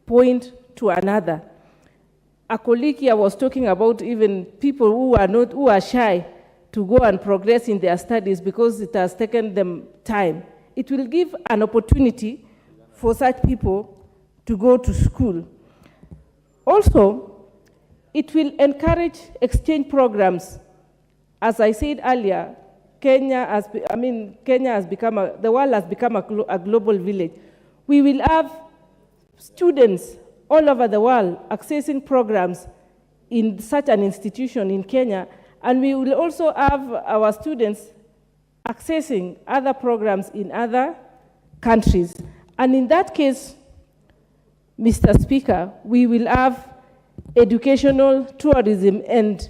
Speaker 11: point to another. A colleague here was talking about even people who are shy to go and progress in their studies because it has taken them time. It will give an opportunity for such people to go to school. Also, it will encourage exchange programs. As I said earlier, the world has become a global village. We will have students all over the world accessing programs in such an institution in Kenya, and we will also have our students accessing other programs in other countries. And in that case, Mr. Speaker, we will have educational tourism and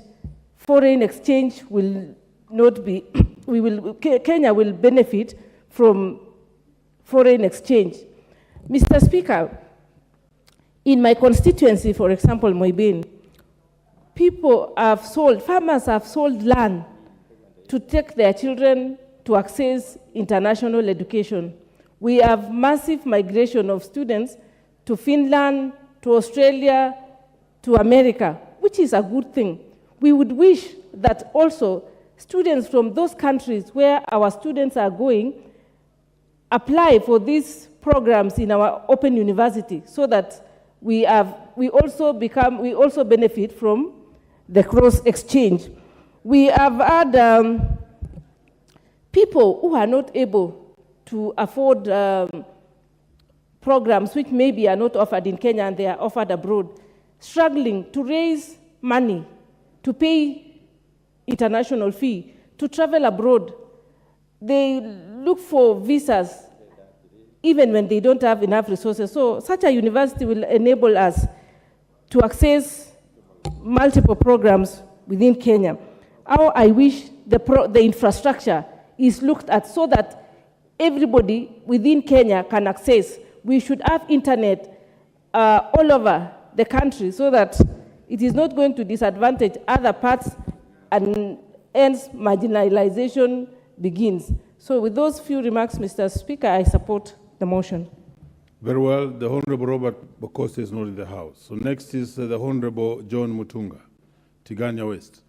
Speaker 11: foreign exchange will not be, Kenya will benefit from foreign exchange. Mr. Speaker, in my constituency, for example, Moibin, farmers have sold land to take their children to access international education. We have massive migration of students to Finland, to Australia, to America, which is a good thing. We would wish that also students from those countries where our students are going apply for these programs in our Open University so that we also benefit from the cross exchange. We have had people who are not able to afford programs which maybe are not offered in Kenya and they are offered abroad, struggling to raise money, to pay international fee, to travel abroad. They look for visas even when they don't have enough resources. So such a university will enable us to access multiple programs within Kenya. How I wish the infrastructure is looked at so that everybody within Kenya can access. We should have internet all over the country so that it is not going to disadvantage other parts and hence marginalization begins. So with those few remarks, Mr. Speaker, I support the motion.
Speaker 8: Very well. The Honorable Robert Bokosi is not in the House. So next is the Honorable John Mutunga, Tigania West.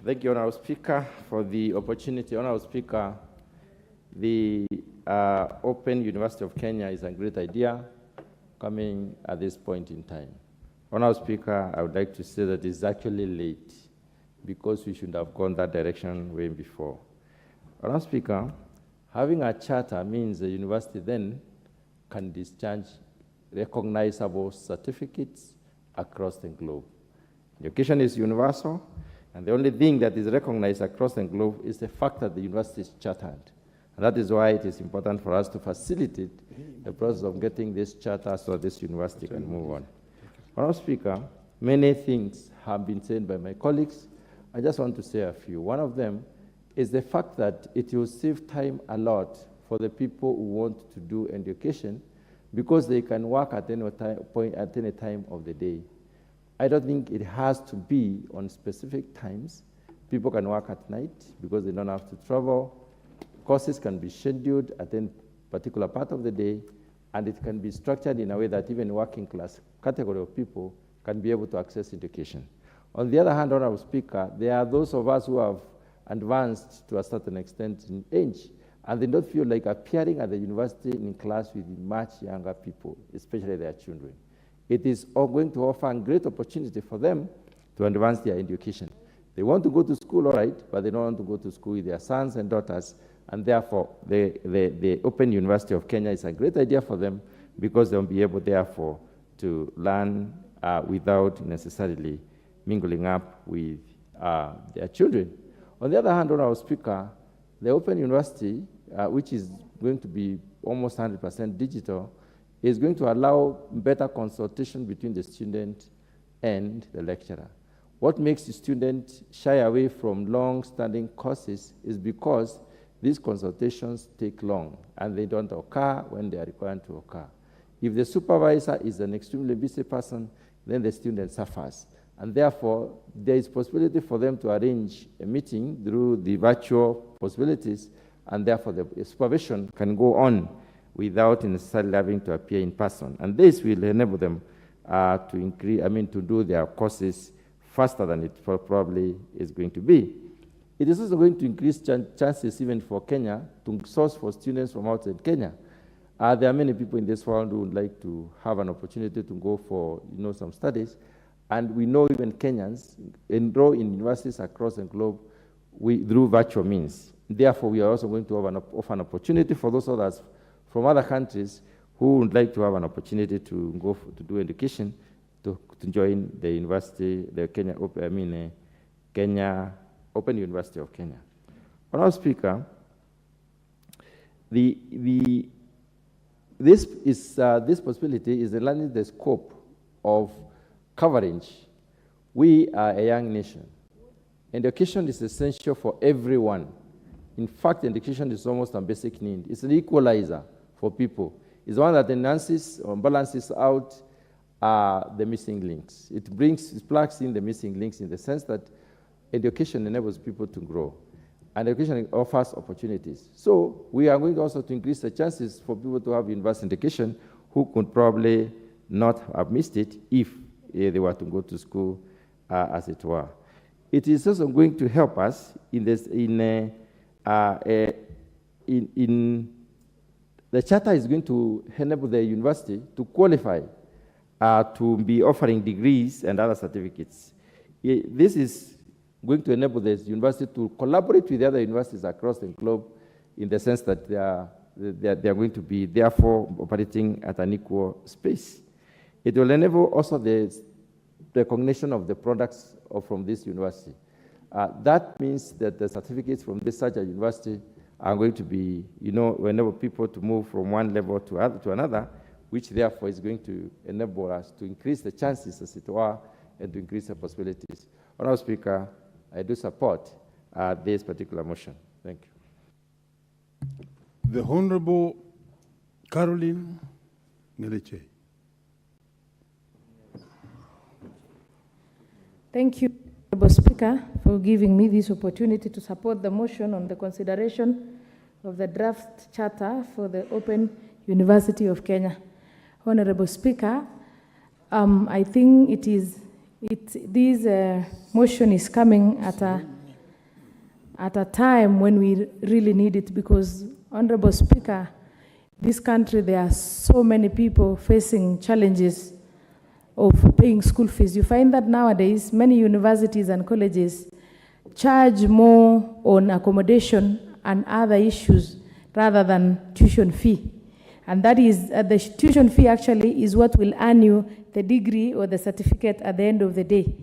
Speaker 12: Thank you, Honorable Speaker, for the opportunity. Honorable Speaker, the Open University of Kenya is a great idea coming at this point in time. Honorable Speaker, I would like to say that it's actually late because we should have gone that direction way before. Honorable Speaker, having a charter means the university then can discharge recognizable certificates across the globe. Education is universal, and the only thing that is recognized across the globe is the fact that the university is chartered. And that is why it is important for us to facilitate the process of getting this charter so that this university can move on. Honorable Speaker, many things have been said by my colleagues. I just want to say a few. One of them is the fact that it will save time a lot for the people who want to do education because they can work at any time of the day. I don't think it has to be on specific times. People can work at night because they don't have to travel. Courses can be scheduled at any particular part of the day, and it can be structured in a way that even working class category of people can be able to access education. On the other hand, Honorable Speaker, there are those of us who have advanced to a certain extent in age, and they don't feel like appearing at the university in class with much younger people, especially their children. It is going to offer a great opportunity for them to advance their education. They want to go to school, all right, but they don't want to go to school with their sons and daughters, and therefore the Open University of Kenya is a great idea for them because they'll be able, therefore, to learn without necessarily mingling up with their children. On the other hand, Honorable Speaker, the Open University, which is going to be almost 100% digital, is going to allow better consultation between the student and the lecturer. What makes the student shy away from long-standing courses is because these consultations take long and they don't occur when they are required to occur. If the supervisor is an extremely busy person, then the student suffers. And therefore, there is possibility for them to arrange a meeting through the virtual possibilities, and therefore the supervision can go on without necessarily having to appear in person. And this will enable them to do their courses faster than it probably is going to be. It is also going to increase chances even for Kenya to source for students from outside Kenya. There are many people in this world who would like to have an opportunity to go for some studies, and we know even Kenyans enroll in universities across the globe through virtual means. Therefore, we are also going to offer an opportunity for those others from other countries who would like to have an opportunity to go to do education to join the university, the Kenya Open University of Kenya. Honorable Speaker, this possibility is enlarging the scope of coverage. We are a young nation. Education is essential for everyone. In fact, education is almost a basic need. It's an equalizer for people. It's one that enhances or balances out the missing links. It plugs in the missing links in the sense that education enables people to grow, and education offers opportunities. So we are going also to increase the chances for people to have university education who could probably not have missed it if they were to go to school, as it were. It is also going to help us in the charter is going to enable the university to qualify to be offering degrees and other certificates. This is going to enable the university to collaborate with the other universities across the globe in the sense that they are going to be therefore operating at an equal space. It will enable also the recognition of the products from this university. That means that the certificates from this such a university are going to be, enable people to move from one level to another, which therefore is going to enable us to increase the chances, as it were, and to increase the possibilities. Honourable Speaker, I do support this particular motion. Thank you.
Speaker 8: The Honourable Caroline Ngeleche.
Speaker 11: Thank you, Honourable Speaker, for giving me this opportunity to support the motion on the consideration of the draft charter for the Open University of Kenya. Honourable Speaker, I think this motion is coming at a time when we really need it, because, Honourable Speaker, this country, there are so many people facing challenges of paying school fees. You find that nowadays many universities and colleges charge more on accommodation and other issues rather than tuition fee. And that is, the tuition fee actually is what will earn you the degree or the certificate at the end of the day.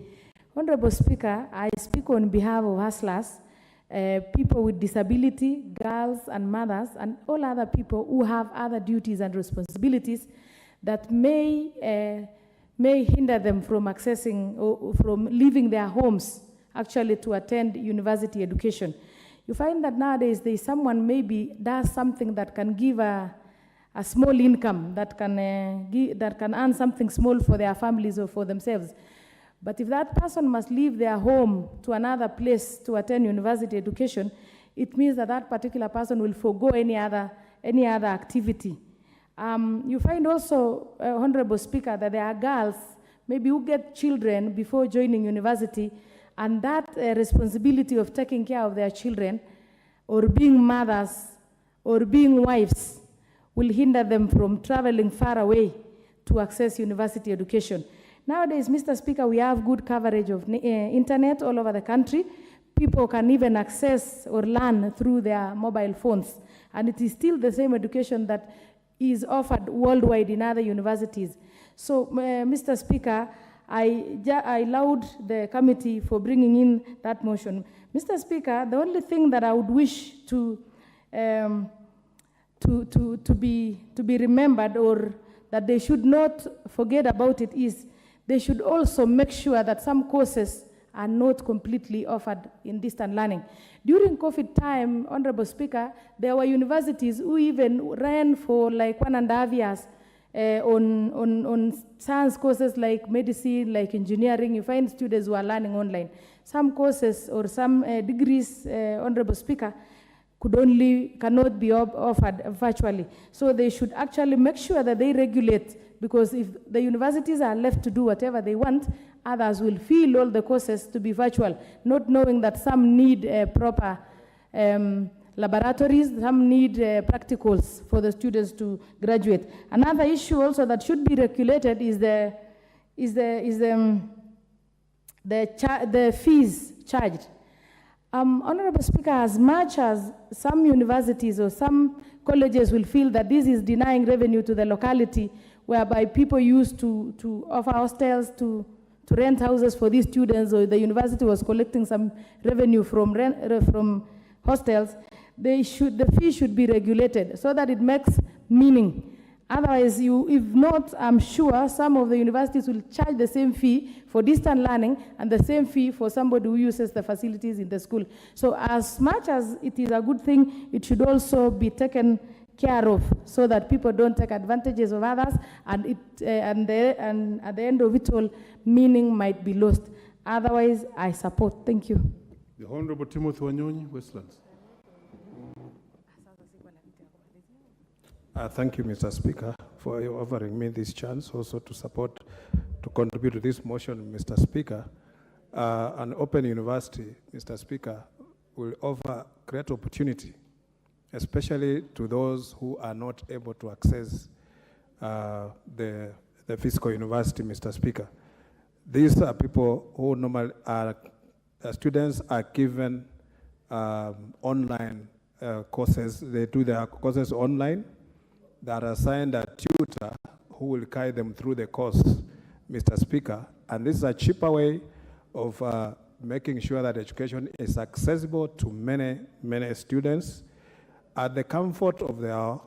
Speaker 11: Honourable Speaker, I speak on behalf of hustlers, people with disability, girls and mothers, and all other people who have other duties and responsibilities that may hinder them from accessing or from leaving their homes actually to attend university education. You find that nowadays there is someone maybe does something that can give a small income, that can earn something small for their families or for themselves. But if that person must leave their home to another place to attend university education, it means that that particular person will forego any other activity. You find also, Honourable Speaker, that there are girls maybe who get children before joining university, and that responsibility of taking care of their children or being mothers or being wives will hinder them from traveling far away to access university education. Nowadays, Mr. Speaker, we have good coverage of internet all over the country. People can even access or learn through their mobile phones. And it is still the same education that is offered worldwide in other universities. So, Mr. Speaker, I laud the committee for bringing in that motion. Mr. Speaker, the only thing that I would wish to be remembered, or that they should not forget about it, is they should also make sure that some courses are not completely offered in distant learning. During COVID time, Honourable Speaker, there were universities who even ran for like 1.5 years on science courses like medicine, like engineering. You find students who are learning online. Some courses or some degrees, Honourable Speaker, cannot be offered virtually. So they should actually make sure that they regulate, because if the universities are left to do whatever they want, others will feel all the courses to be virtual, not knowing that some need proper laboratories, some need practicals for the students to graduate. Another issue also that should be regulated is the fees charged. Honourable Speaker, as much as some universities or some colleges will feel that this is denying revenue to the locality, whereby people used to offer hostels to rent houses for these students, or the university was collecting some revenue from hostels, the fee should be regulated so that it makes meaning. Otherwise, if not, I'm sure some of the universities will charge the same fee for distant learning and the same fee for somebody who uses the facilities in the school. So as much as it is a good thing, it should also be taken care of so that people don't take advantages of others, and at the end of it all, meaning might be lost. Otherwise, I support. Thank you.
Speaker 8: The Honourable Timothy Wanyonyi, Westlands.
Speaker 1: Thank you, Mr. Speaker, for offering me this chance also to contribute to this motion, Mr. Speaker. An open university, Mr. Speaker, will offer great opportunity, especially to those who are not able to access the physical university, Mr. Speaker. These are people who normally students are given online
Speaker 13: courses. They do their courses online. They are assigned a tutor who will guide them through the course, Mr. Speaker. And this is a cheaper way of making sure that education is accessible to many, many students at the comfort of their,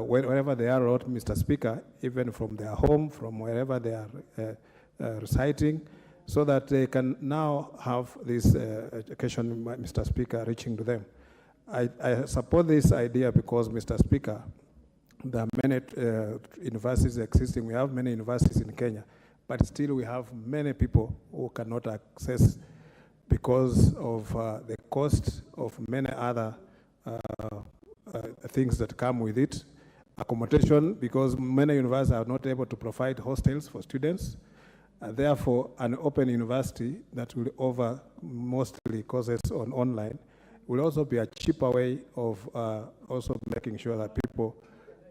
Speaker 13: wherever they are, Mr. Speaker, even from their home, from wherever they are residing, so that they can now have this education, Mr. Speaker, reaching to them. I support this idea because, Mr. Speaker, there are many universities existing. We have many universities in Kenya, but still we have many people who cannot access because of the cost of many other things that come with it. Accommodation, because many universities are not able to provide hostels for students. Therefore, an open university that will offer mostly courses online will also be a cheaper way of also making sure that people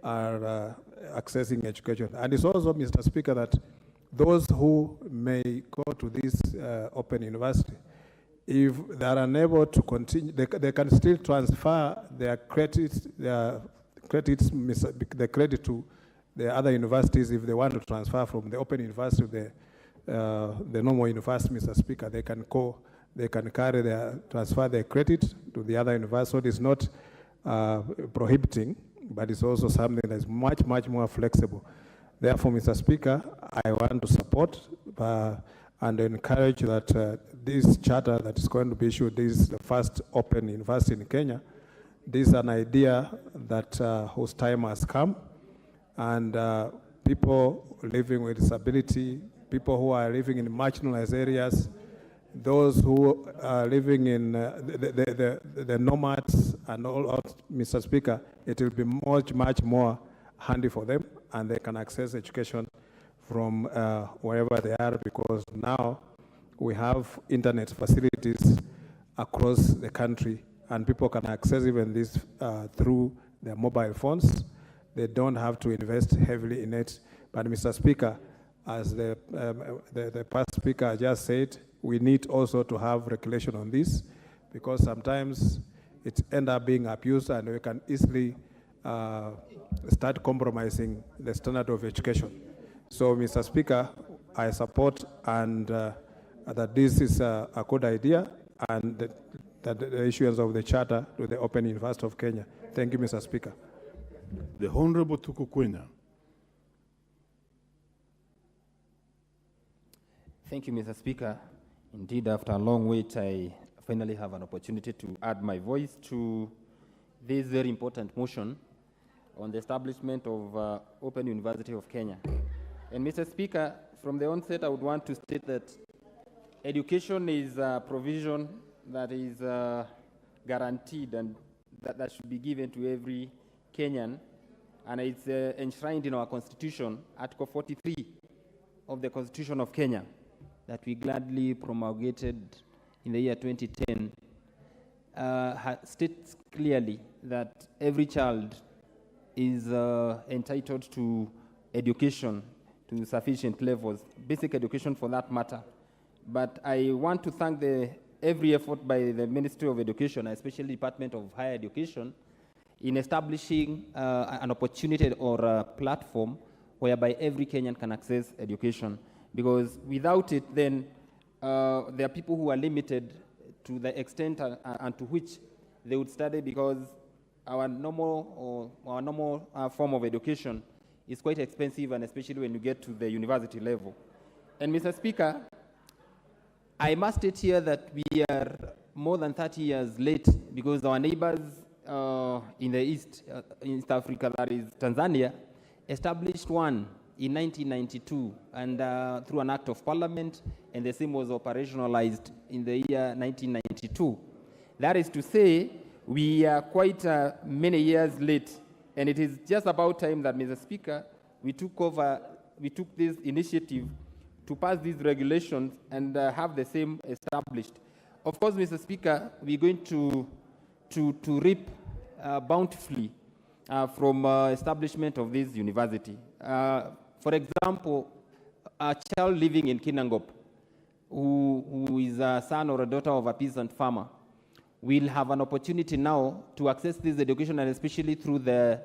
Speaker 13: are accessing education. And it's also, Mr. Speaker, that those who may go to this open university, if they are unable to continue, they can still transfer their credits, the credit to the other universities. If they want to transfer from the open university to the normal university, Mr. Speaker, they can transfer their credit to the other university. So it is not prohibiting, but it's also something that is much, much more flexible. Therefore, Mr. Speaker, I want to support and encourage that this charter that is going to be issued, this is the first open university in Kenya. This is an idea that whose time has come, and people living with disability, people who are living in marginalized areas, those who are living in the nomads and all, Mr. Speaker, it will be much, much more handy for them, and they can access education from wherever they are, because now we have internet facilities across the country, and people can access even this through their mobile phones. They don't have to invest heavily in it. But Mr. Speaker, as the past speaker just said, we need also to have regulation on this, because sometimes it ends up being abused, and we can easily start compromising the standard of education. So, Mr. Speaker, I support and that this is a good idea, and that the issuance of the charter to the Open University of Kenya. Thank you, Mr. Speaker.
Speaker 8: The Honorable Tuku Kwenya.
Speaker 14: Thank you, Mr. Speaker. Indeed, after a long wait, I finally have an opportunity to add my voice to this very important motion on the establishment of Open University of Kenya. And Mr. Speaker, from the onset, I would want to state that education is a provision that is guaranteed and that should be given to every Kenyan, and it's enshrined in our Constitution, Article 43 of the Constitution of Kenya, that we gladly promulgated in the year 2010, states clearly that every child is entitled to education to sufficient levels, basic education for that matter. But I want to thank every effort by the Ministry of Education, especially Department of Higher Education, in establishing an opportunity or a platform whereby every Kenyan can access education. Because without it, then there are people who are limited to the extent and to which they would study, because our normal form of education is quite expensive, and especially when you get to the university level. And Mr. Speaker, I must state here that we are more than 30 years late, because our neighbors in the East Africa, that is Tanzania, established one in 1992, and through an act of parliament, and the same was operationalized in the year 1992. That is to say, we are quite many years late, and it is just about time that, Mr. Speaker, we took this initiative to pass these regulations and have the same established. Of course, Mr. Speaker, we're going to reap bountifully from establishment of this university. For example, a child living in Kinangop, who is a son or a daughter of a peasant farmer, will have an opportunity now to access this education, and especially through the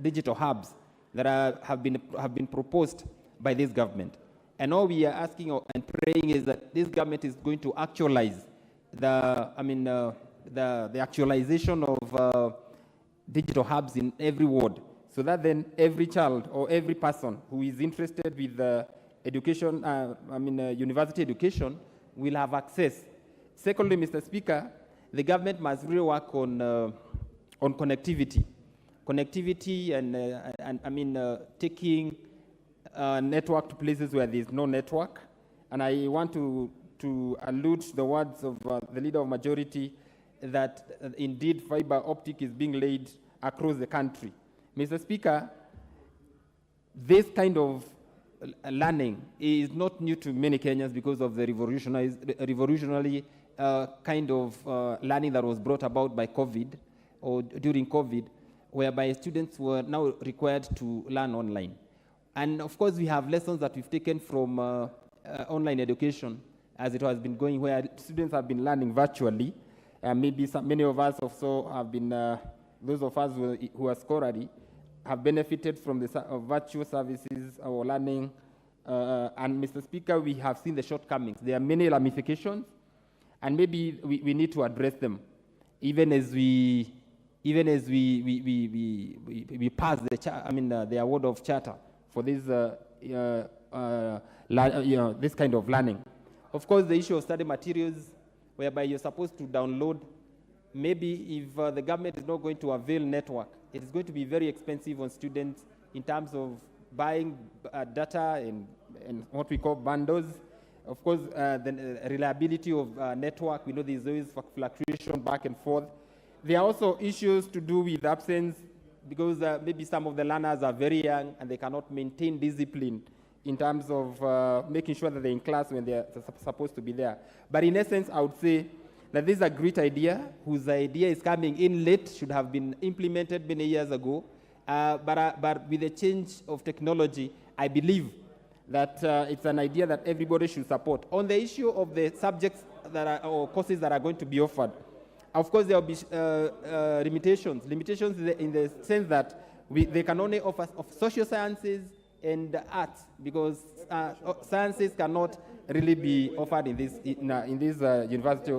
Speaker 14: digital hubs that have been proposed by this government. And all we are asking and praying is that this government is going to actualize the actualization of digital hubs in every ward, so that then every child or every person who is interested with education, university education, will have access. Secondly, Mr. Speaker, the government must really work on connectivity. Connectivity and taking network to places where there is no network. And I want to allude to the words of the Leader of Majority that indeed fiber optic is being laid across the country. Mr. Speaker, this kind of learning is not new to many Kenyans because of the revolutionary kind of learning that was brought about by COVID or during COVID, whereby students were now required to learn online. And of course, we have lessons that we've taken from online education as it has been going, where students have been learning virtually. Many of us also have been, those of us who are scholarly, have benefited from the virtual services or learning. And Mr. Speaker, we have seen the shortcomings. There are many ramifications, and maybe we need to address them, even as we pass the award of charter for this this kind of learning. Of course, the issue of study materials, whereby you're supposed to download. Maybe if the government is not going to avail network, it is going to be very expensive on students in terms of buying data and what we call bundles. Of course, the reliability of network, we know there's always fluctuation back and forth. There are also issues to do with absence, because maybe some of the learners are very young and they cannot maintain discipline in terms of making sure that they're in class when they're supposed to be there. But in essence, I would say that this is a great idea, whose idea is coming in late, should have been implemented many years ago. But with the change of technology, I believe that it's an idea that everybody should support. On the issue of the subjects that are, or courses that are going to be offered, of course, there will be limitations in the sense that they can only offer of social sciences and arts, because sciences cannot really be offered in this university.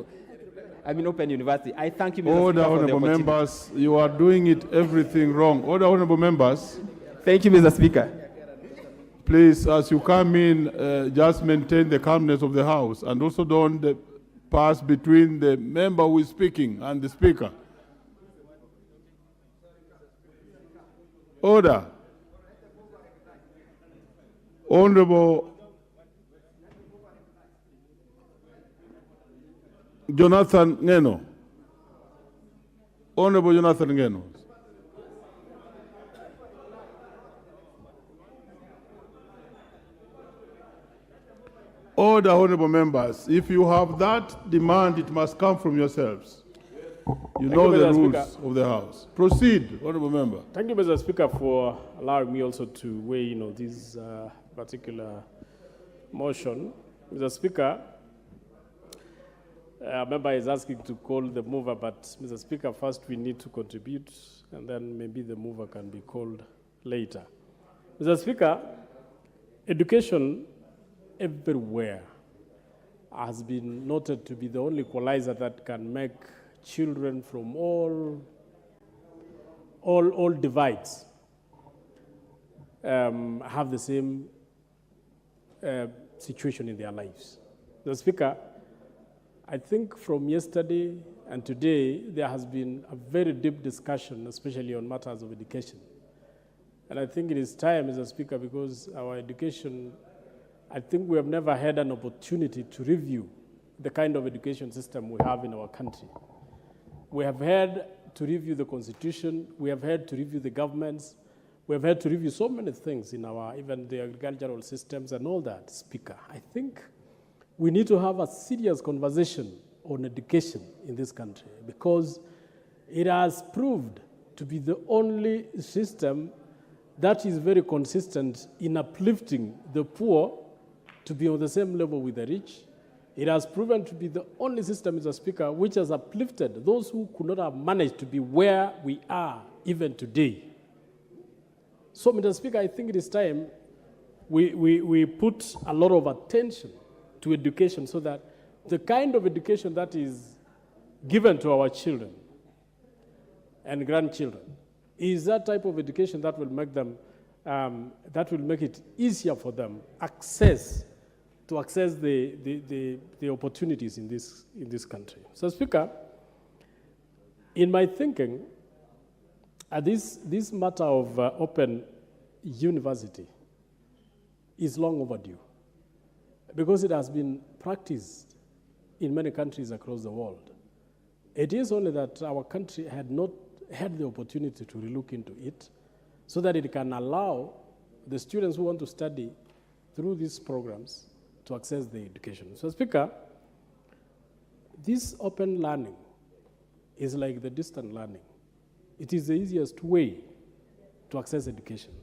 Speaker 14: Open university. I thank you, Mr.
Speaker 8: Order,
Speaker 14: Speaker, for the
Speaker 8: honourable
Speaker 14: opportunity.
Speaker 8: members. You are doing it everything wrong. Order, honourable members.
Speaker 14: Thank you, Mr. Speaker.
Speaker 8: Please, as you come in, just maintain the calmness of the House, and also don't pass between the member who is speaking and the Speaker. Order. Honourable Jonathan Ngeno. Honourable Jonathan Ngeno. Order, honourable members. If you have that demand, it must come from yourselves. You know the rules of the House. Proceed, honourable member.
Speaker 15: Thank you, Mr. Speaker, for allowing me also to weigh in on this particular motion. Mr. Speaker, a member is asking to call the mover, but Mr. Speaker, first we need to contribute, and then maybe the mover can be called later. Mr. Speaker, education everywhere has been noted to be the only equalizer that can make children from all divides have the same situation in their lives. Mr. Speaker, I think from yesterday and today, there has been a very deep discussion, especially on matters of education. And I think it is time, Mr. Speaker, because our education, I think we have never had an opportunity to review the kind of education system we have in our country. We have had to review the Constitution, we have had to review the governments, we have had to review so many things in our, even the agricultural systems and all that, Speaker. I think we need to have a serious conversation on education in this country, because it has proved to be the only system that is very consistent in uplifting the poor to be on the same level with the rich, It has proven to be the only system, Mr. Speaker, which has uplifted those who could not have managed to be where we are even today. So, Mr. Speaker, I think it is time we put a lot of attention to education so that the kind of education that is given to our children and grandchildren is that type of education that will make them, that will make it easier for them to access the opportunities in this country. So, Speaker, in my thinking, this matter of open university is long overdue because it has been practiced in many countries across the world. It is only that our country had not had the opportunity to relook into it so that it can allow the students who want to study through these programs to access the education. So, Speaker, this open learning is like the distant learning. It is the easiest way to access education.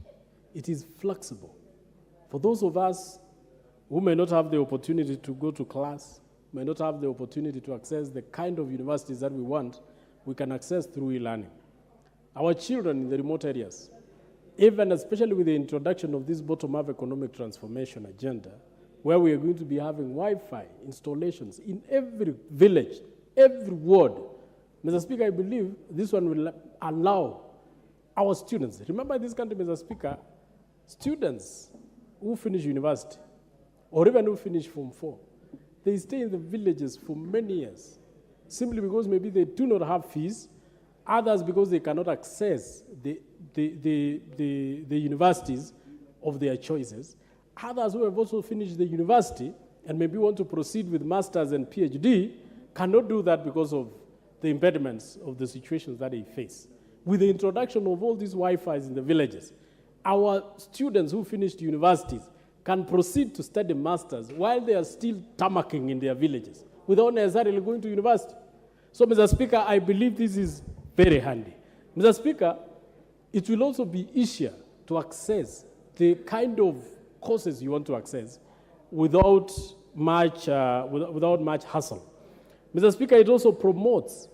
Speaker 15: It is flexible. For those of us who may not have the opportunity to go to class, may not have the opportunity to access the kind of universities that we want, we can access through e-learning. Our children in the remote areas, even especially with the introduction of this bottom-up economic transformation agenda, where we are going to be having Wi-Fi installations in every village, every ward. Mr. Speaker, I believe this one will allow our students. Remember in this country, Mr. Speaker, students who finish university or even who finish Form 4, they stay in the villages for many years simply because maybe they do not have fees, others because they cannot access the universities of their choices, others who have also finished the university and maybe want to proceed with masters and PhD cannot do that because of the impediments of the situations that they face. With the introduction of all these Wi-Fis in the villages, our students who finished universities can proceed to study masters while they are still tammacking in their villages without necessarily going to university. So, Mr. Speaker, I believe this is very handy. Mr. Speaker, it will also be easier to access the kind of courses you want to access without much hassle. Mr. Speaker, it also promotes,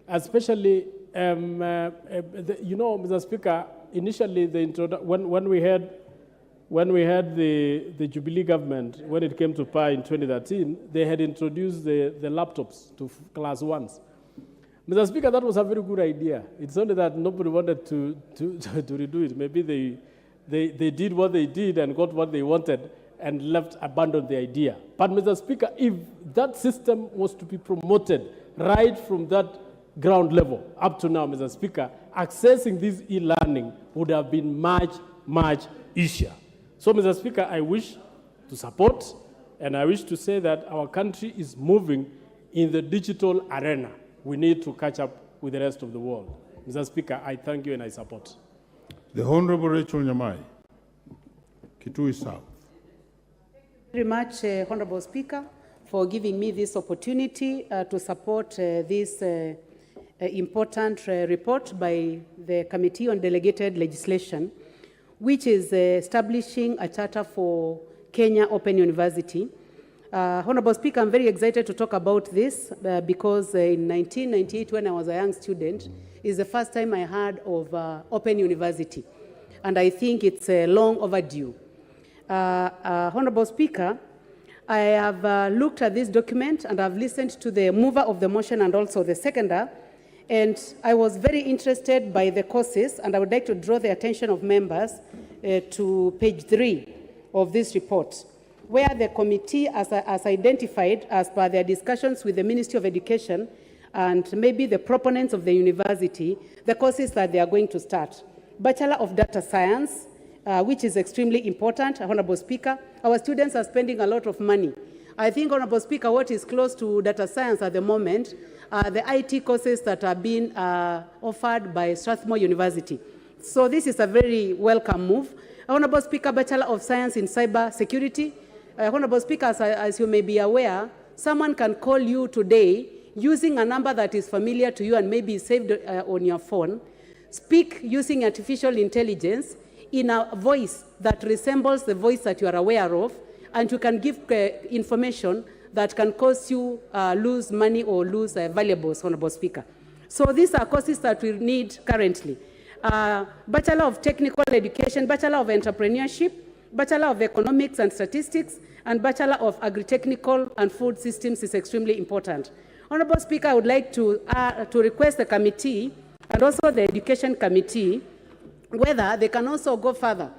Speaker 15: especially, Mr. Speaker, initially when we had the Jubilee government, when it came to power in 2013, they had introduced the laptops to class 1s. Mr. Speaker, that was a very good idea. It's only that nobody wanted to redo it. Maybe they did what they did and got what they wanted and abandoned the idea. But Mr. Speaker, if that system was to be promoted right from that ground level up to now, Mr. Speaker, accessing this e-learning would have been much, much easier. So, Mr. Speaker, I wish to support and I wish to say that our country is moving in the digital arena. We need to catch up with the rest of the world. Mr. Speaker, I thank you and I support.
Speaker 8: The Honorable Rachel Nyamai, Kitui South.
Speaker 2: Thank you very much, Honorable Speaker, for giving me this opportunity to support this important report by the Committee on Delegated Legislation, which is establishing a charter for Kenya Open University. Honorable Speaker, I'm very excited to talk about this because in 1998, when I was a young student, is the first time I heard of Open University. And I think it's long overdue. Honorable Speaker, I have looked at this document and I've listened to the mover of the motion and also the seconder, and I was very interested by the courses, and I would like to draw the attention of members to page 3 of this report, where the committee has identified, as per their discussions with the Ministry of Education and maybe the proponents of the university, the courses that they are going to start. Bachelor of Data Science, which is extremely important, Honorable Speaker. Our students are spending a lot of money. I think, Honorable Speaker, what is close to data science at the moment are the IT courses that are being offered by Strathmore University. So this is a very welcome move. Honorable Speaker, Bachelor of Science in Cyber Security. Honorable Speaker, as you may be aware, someone can call you today using a number that is familiar to you and maybe saved on your phone, speak using artificial intelligence in a voice that resembles the voice that you are aware of, and you can give information that can cause you lose money or lose valuables, Honorable Speaker. So these are courses that we need currently. Bachelor of Technical Education, Bachelor of Entrepreneurship, Bachelor of Economics and Statistics, and Bachelor of Agri-Technical and Food Systems is extremely important. Honorable Speaker, I would like to request the committee and also the Education Committee whether they can also go further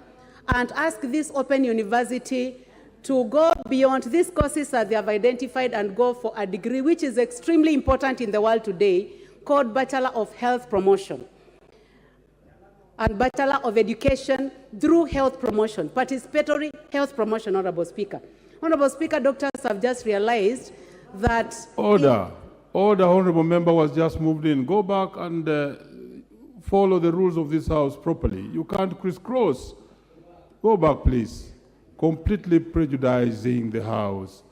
Speaker 2: and ask this Open University to go beyond these courses that they have identified and go for a degree which is extremely important in the world today, called Bachelor of Health Promotion and Bachelor of Education through Health Promotion, participatory health promotion, Honorable Speaker. Honorable Speaker, doctors have just realized that...
Speaker 8: Order. Order, Honorable Member was just moved in. Go back and follow the rules of this House properly. You can't crisscross. Go back, please. Completely prejudicing the House.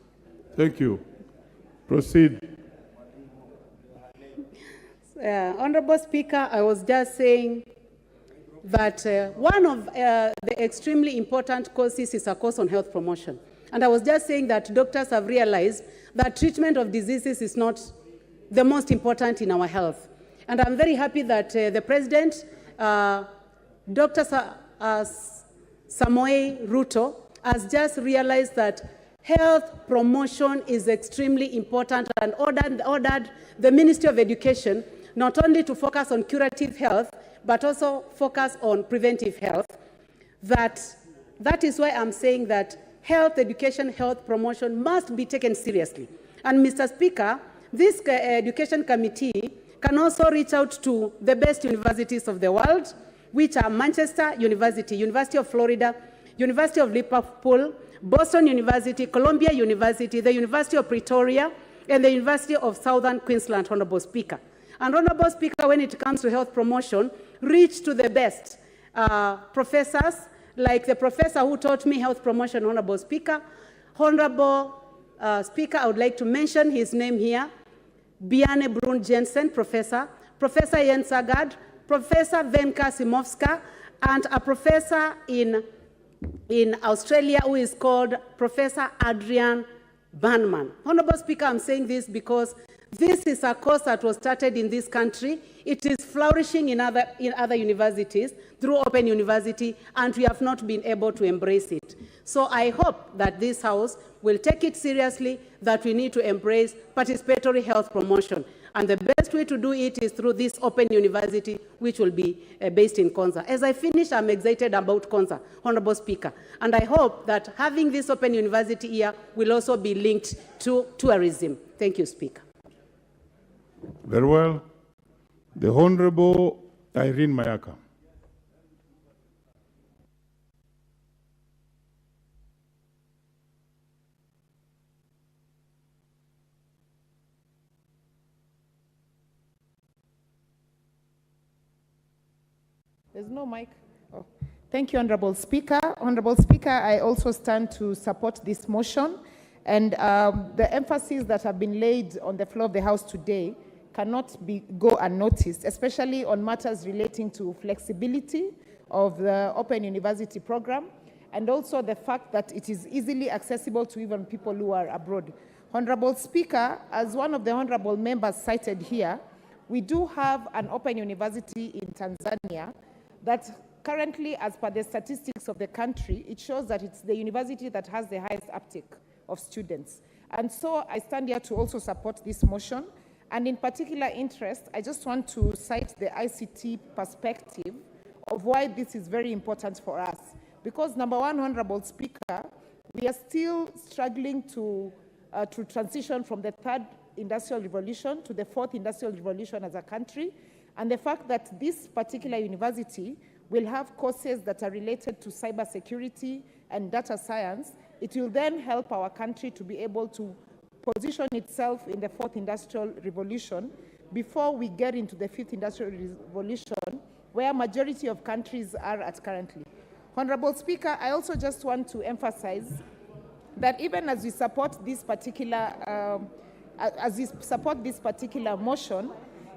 Speaker 8: Thank you. Proceed.
Speaker 2: Honorable Speaker, I was just saying that one of the extremely important courses is a course on health promotion. And I was just saying that doctors have realized that treatment of diseases is not the most important in our health. And I'm very happy that the President, Dr. Samoei Ruto, has just realized that health promotion is extremely important and ordered the Ministry of Education not only to focus on curative health, but also focus on preventive health. That is why I'm saying that health education, health promotion must be taken seriously. And Mr. Speaker, this Education Committee can also reach out to the best universities of the world, which are Manchester University, University of Florida, University of Liverpool, Boston University, Columbia University, the University of Pretoria, and the University of Southern Queensland, Honorable Speaker. And Honorable Speaker, when it comes to health promotion, reach to the best professors, like the professor who taught me health promotion, Honorable Speaker. Honorable Speaker, I would like to mention his name here, Biane Brun Jensen, Professor, Professor Jens Sagard, Professor Venka Simovska, and a professor in Australia who is called Professor Adrian Banman. Honorable Speaker, I'm saying this because this is a course that was started in this country. It is flourishing in other universities through Open University, and we have not been able to embrace it. So I hope that this House will take it seriously, that we need to embrace participatory health promotion. And the best way to do it is through this Open University, which will be based in Konza. As I finish, I'm excited about Konza, Honorable Speaker. And I hope that having this Open University here will also be linked to tourism. Thank you, Speaker.
Speaker 8: Very well. The Honorable Irene Mayaka.
Speaker 16: There's no mic. Oh. Thank you, Honorable Speaker. Honorable Speaker, I also stand to support this motion. And the emphasis that have been laid on the floor of the House today cannot go unnoticed, especially on matters relating to flexibility of the Open University program, and also the fact that it is easily accessible to even people who are abroad. Honorable Speaker, as one of the honorable members cited here, we do have an Open University in Tanzania that currently, as per the statistics of the country, it shows that it's the university that has the highest uptake of students. And so I stand here to also support this motion. And in particular interest, I just want to cite the ICT perspective of why this is very important for us. Because number one, Honorable Speaker, we are still struggling to transition from the third industrial revolution to the fourth industrial revolution as a country. And the fact that this particular university will have courses that are related to cybersecurity and data science, it will then help our country to be able to position itself in the fourth industrial revolution before we get into the fifth industrial revolution, where majority of countries are at currently. Honorable Speaker, I also just want to emphasize that even as we support this particular motion,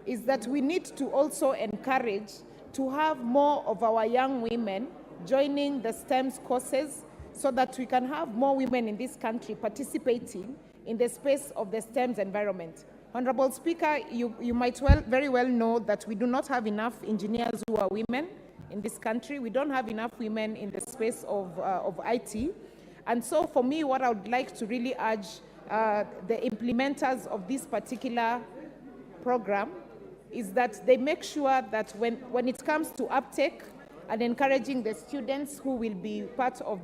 Speaker 16: is that we need to also encourage to have more of our young women joining the STEM courses so that we can have more women in this country participating in the space of the STEMS environment. Honorable Speaker, you might very well know that we do not have enough engineers who are women in this country. We don't have enough women in the space of IT. And so for me, what I would like to really urge the implementers of this particular program is that they make sure that when it comes to uptake and encouraging the students who will be part of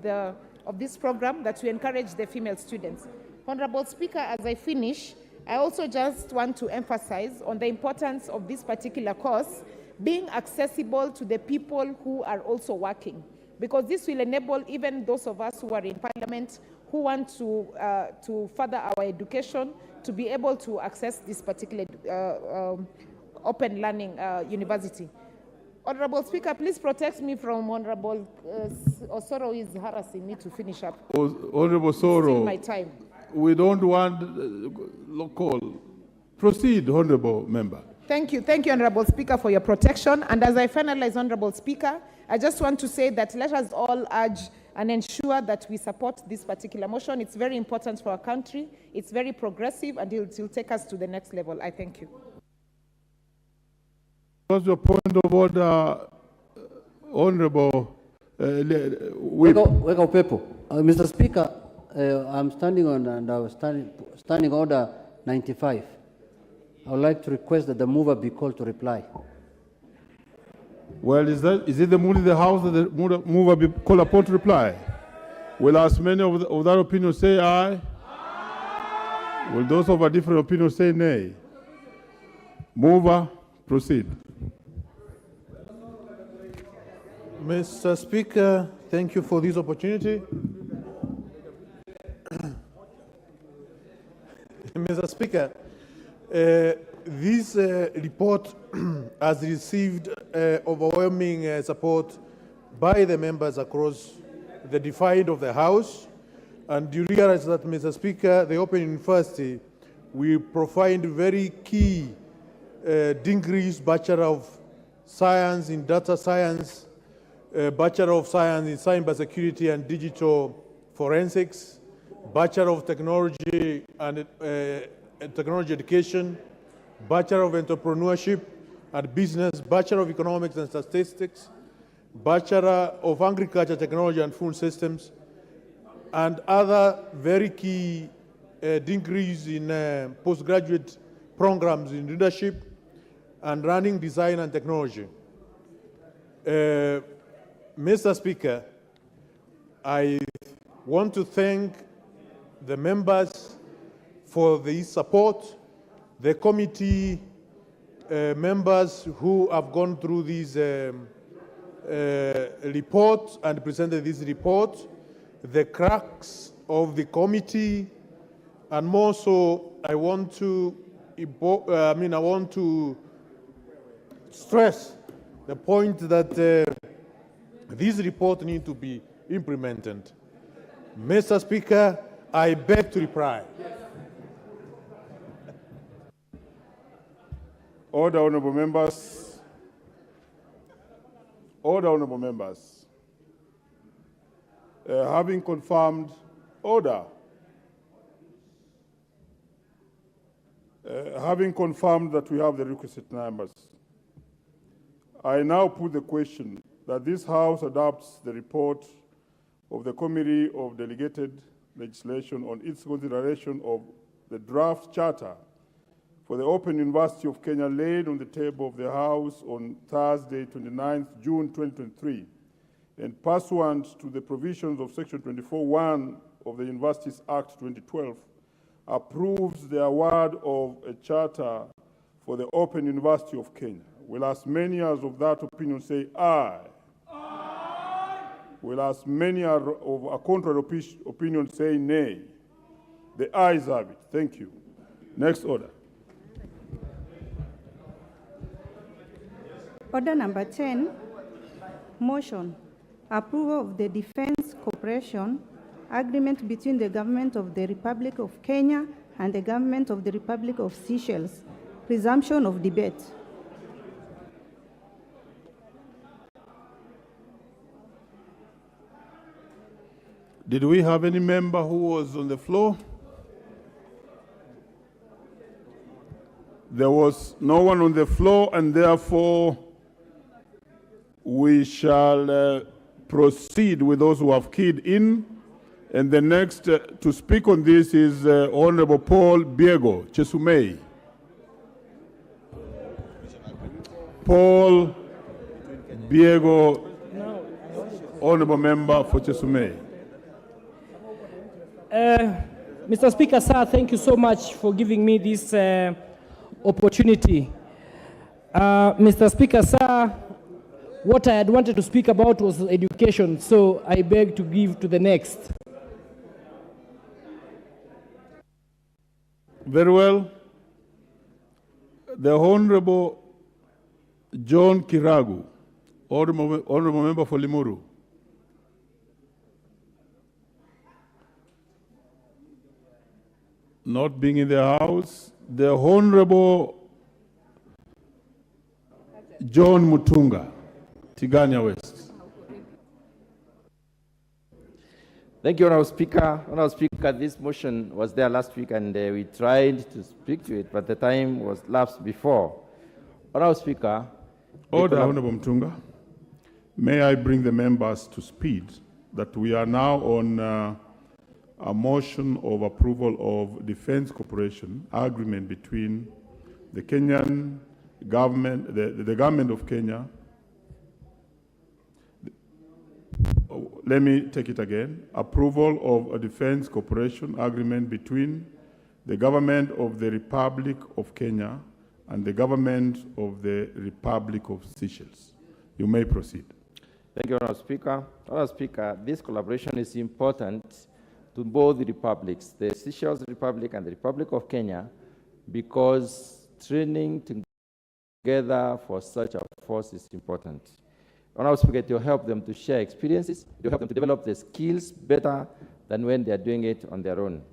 Speaker 16: this program, that we encourage the female students. Honorable Speaker, as I finish, I also just want to emphasize on the importance of this particular course being accessible to the people who are also working, because this will enable even those of us who are in Parliament who want to further our education to be able to access this particular open learning university. Honorable Speaker, please protect me from Honorable Osoro, who is harassing me to finish up.
Speaker 8: Honorable Soro,
Speaker 16: Still my time.
Speaker 8: we don't want local. Proceed, Honorable Member.
Speaker 16: Thank you, Honorable Speaker, for your protection. And as I finalize, Honorable Speaker, I just want to say that let us all urge and ensure that we support this particular motion. It's very important for our country. It's very progressive, and it will take us to the next level. I thank you.
Speaker 8: What's your point of order, Honorable Whip?
Speaker 17: Weka upepo. Mr. Speaker, I'm standing on and I was standing order 95. I would like to request that the mover be called to reply.
Speaker 8: Well, is it the mood in the House that the mover be called upon to reply? Will as many of that opinion say aye? Aye? Will those of a different opinion say nay? Mover, proceed.
Speaker 3: Mr. Speaker, thank you for this opportunity. Mr. Speaker, this report has received overwhelming support by the members across the divide of the House. And you realize that, Mr. Speaker, the Open University will provide very key degrees, Bachelor of Science in Data Science, Bachelor of Science in Cybersecurity and Digital Forensics, Bachelor of Technology and Technology Education, Bachelor of Entrepreneurship and Business, Bachelor of Economics and Statistics, Bachelor of Agriculture, Technology and Food Systems, and other very key degrees in postgraduate programs in leadership and running design and technology. Mr. Speaker, I want to thank the members for the support, the committee members who have gone through this report and presented this report, the cracks of the committee, and more so, I want to stress the point that this report needs to be implemented. Mr. Speaker, I beg to reply.
Speaker 8: Order, honorable members. Order, honorable members. Having confirmed order, having confirmed that we have the requisite numbers, I now put the question that this House adopts the report of the Committee of Delegated Legislation on its consideration of the draft charter for the Open University of Kenya laid on the table of the House on Thursday, 29th June 2023, and pursuant to the provisions of Section 24(1) of the Universities Act 2012, approves the award of a charter for the Open University of Kenya. Will as many as of that opinion say aye? Aye. Will as many as of a contrary opinion say nay? The ayes have it. Thank you. Next order.
Speaker 18: Order number 10, motion, approval of the Defense Cooperation Agreement between the Government of the Republic of Kenya and the Government of the Republic of Seychelles. Resumption of debate.
Speaker 8: Did we have any member who was on the floor? There was no one on the floor, and therefore we shall proceed with those who have keyed in. And the next to speak on this is Honorable Paul Biego Chesumei. Paul Biego, Honorable Member for Chesumei.
Speaker 19: Mr. Speaker, sir, thank you so much for giving me this opportunity. Mr. Speaker, sir, what I had wanted to speak about was education, so I beg to give to the next.
Speaker 8: Very well. The Honorable John Kiragu, Honorable Member for Limuru. Not being in the House. The Honorable John Mutunga, Tigania West.
Speaker 12: Thank you, Honorable Speaker. Honorable Speaker, this motion was there last week and we tried to speak to it, but the time was lapsed before. Honorable Speaker.
Speaker 8: Order, Honorable Mutunga. May I bring the members to speed that we are now on a motion of approval of Defense Cooperation Agreement between the Kenyan government, the government of Kenya. Let me take it again. Approval of a Defense Cooperation Agreement between the government of the Republic of Kenya and the government of the Republic of Seychelles. You may proceed.
Speaker 12: Thank you, Honorable Speaker. Honorable Speaker, this collaboration is important to both the republics, the Seychelles Republic and the Republic of Kenya, because training together for such a force is important. Honorable Speaker, to help them to share experiences, to help them to develop their skills better than when they are doing it on their own.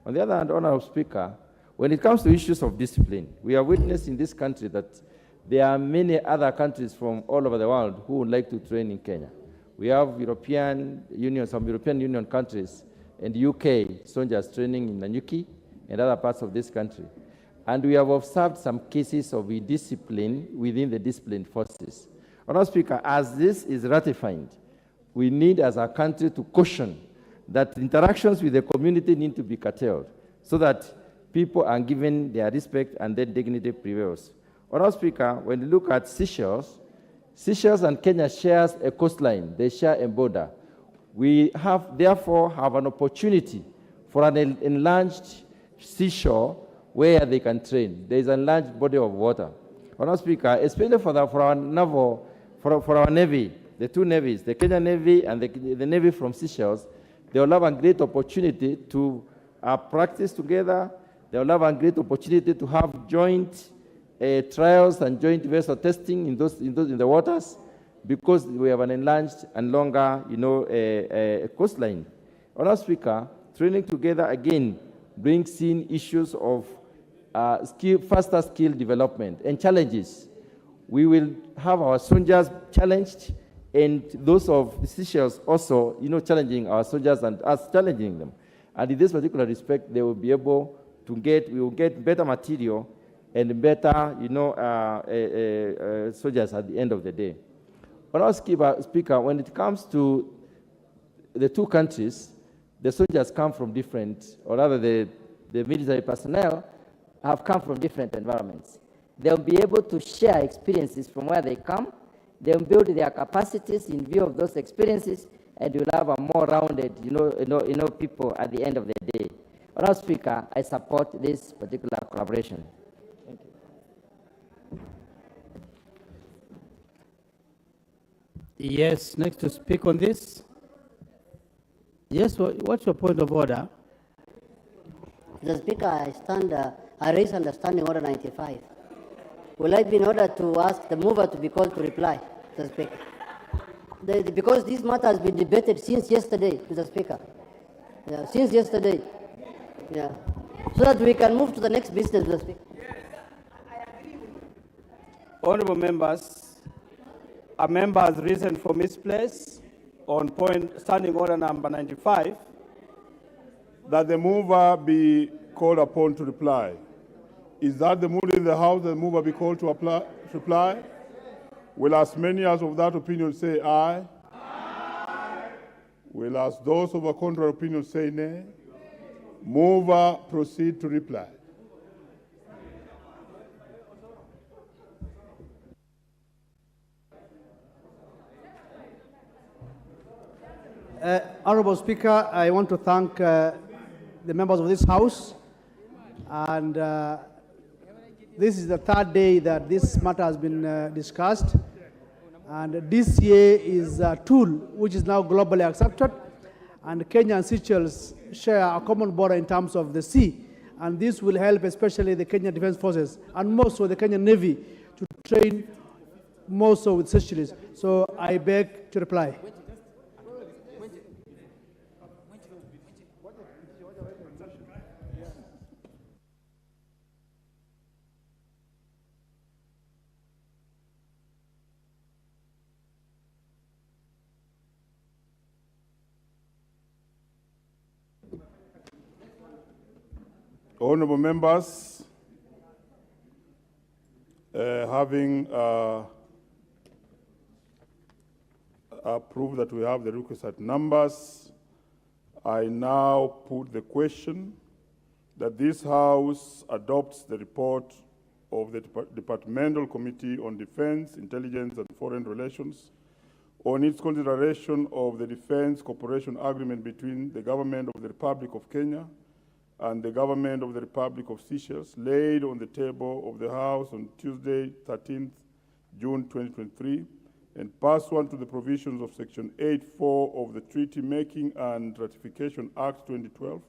Speaker 12: On the other hand, Honorable Speaker, when it comes to issues of discipline, we are witnessing in this country that there are many other countries from all over the world who would like to train in Kenya. We have European Union, some European Union countries, and UK soldiers training in Nanyuki and other parts of this country. And we have observed some cases of indiscipline within the disciplined forces. Honorable Speaker, as this is ratified, we need as a country to caution that interactions with the community need to be curtailed so that people are given their respect and their dignity prevails. Honorable Speaker, when you look at Seychelles, Seychelles and Kenya shares a coastline, they share a border. We therefore have an opportunity for an enlarged seashore where they can train. There is an enlarged body of water. Honorable Speaker, especially for our Navy, the two navies, the Kenyan Navy and the Navy from Seychelles, they will have a great opportunity to practice together. They will have a great opportunity to have joint trials and joint vessel testing in the waters, because we have an enlarged and longer, coastline. Honorable Speaker, training together again brings in issues of faster skill development and challenges. We will have our soldiers challenged, and those of the Seychelles also, challenging our soldiers and us challenging them. And in this particular respect, they will be able to we will get better material and better, soldiers at the end of the day. Honorable Speaker, when it comes to the two countries, the soldiers come from different, or rather the military personnel have come from different environments. They'll be able to share experiences from where they come. They'll build their capacities in view of those experiences, and you'll have a more rounded, people at the end of the day. Honorable Speaker, I support this particular collaboration. Thank you.
Speaker 17: Yes, next to speak on this. Yes, what's your point of order?
Speaker 20: Mr. Speaker, I raise understanding order 95. Will I be in order to ask the mover to be called to reply, Mr. Speaker? Because this matter has been debated since yesterday, Mr. Speaker. Yeah, since yesterday. Yeah. So that we can move to the next business, Mr. Speaker.
Speaker 10: Honorable members, a member has risen from his place on point standing order number 95.
Speaker 8: That the mover be called upon to reply. Is that the mood in the House that the mover be called to reply? Will as many as of that opinion say aye? Aye. Will as those of a contrary opinion say nay? Mover proceed to reply.
Speaker 21: Honorable Speaker, I want to thank the members of this House, and this is the third day that this matter has been discussed, and this year is a tool which is now globally accepted, and Kenya and Seychelles share a common border in terms of the sea, and this will help especially the Kenyan Defense Forces and more so the Kenyan Navy to train more so with Seychelles. So I beg to reply.
Speaker 8: Honorable members, having approved that we have the requisite numbers, I now put the question that this House adopts the report of the Departmental Committee on Defense, Intelligence and Foreign Relations on its consideration of the Defense Cooperation Agreement between the Government of the Republic of Kenya and the Government of the Republic of Seychelles, laid on the table of the House on Tuesday, 13th June 2023, and pursuant to the provisions of Section 8.4 of the Treaty Making and Ratification Act 2012,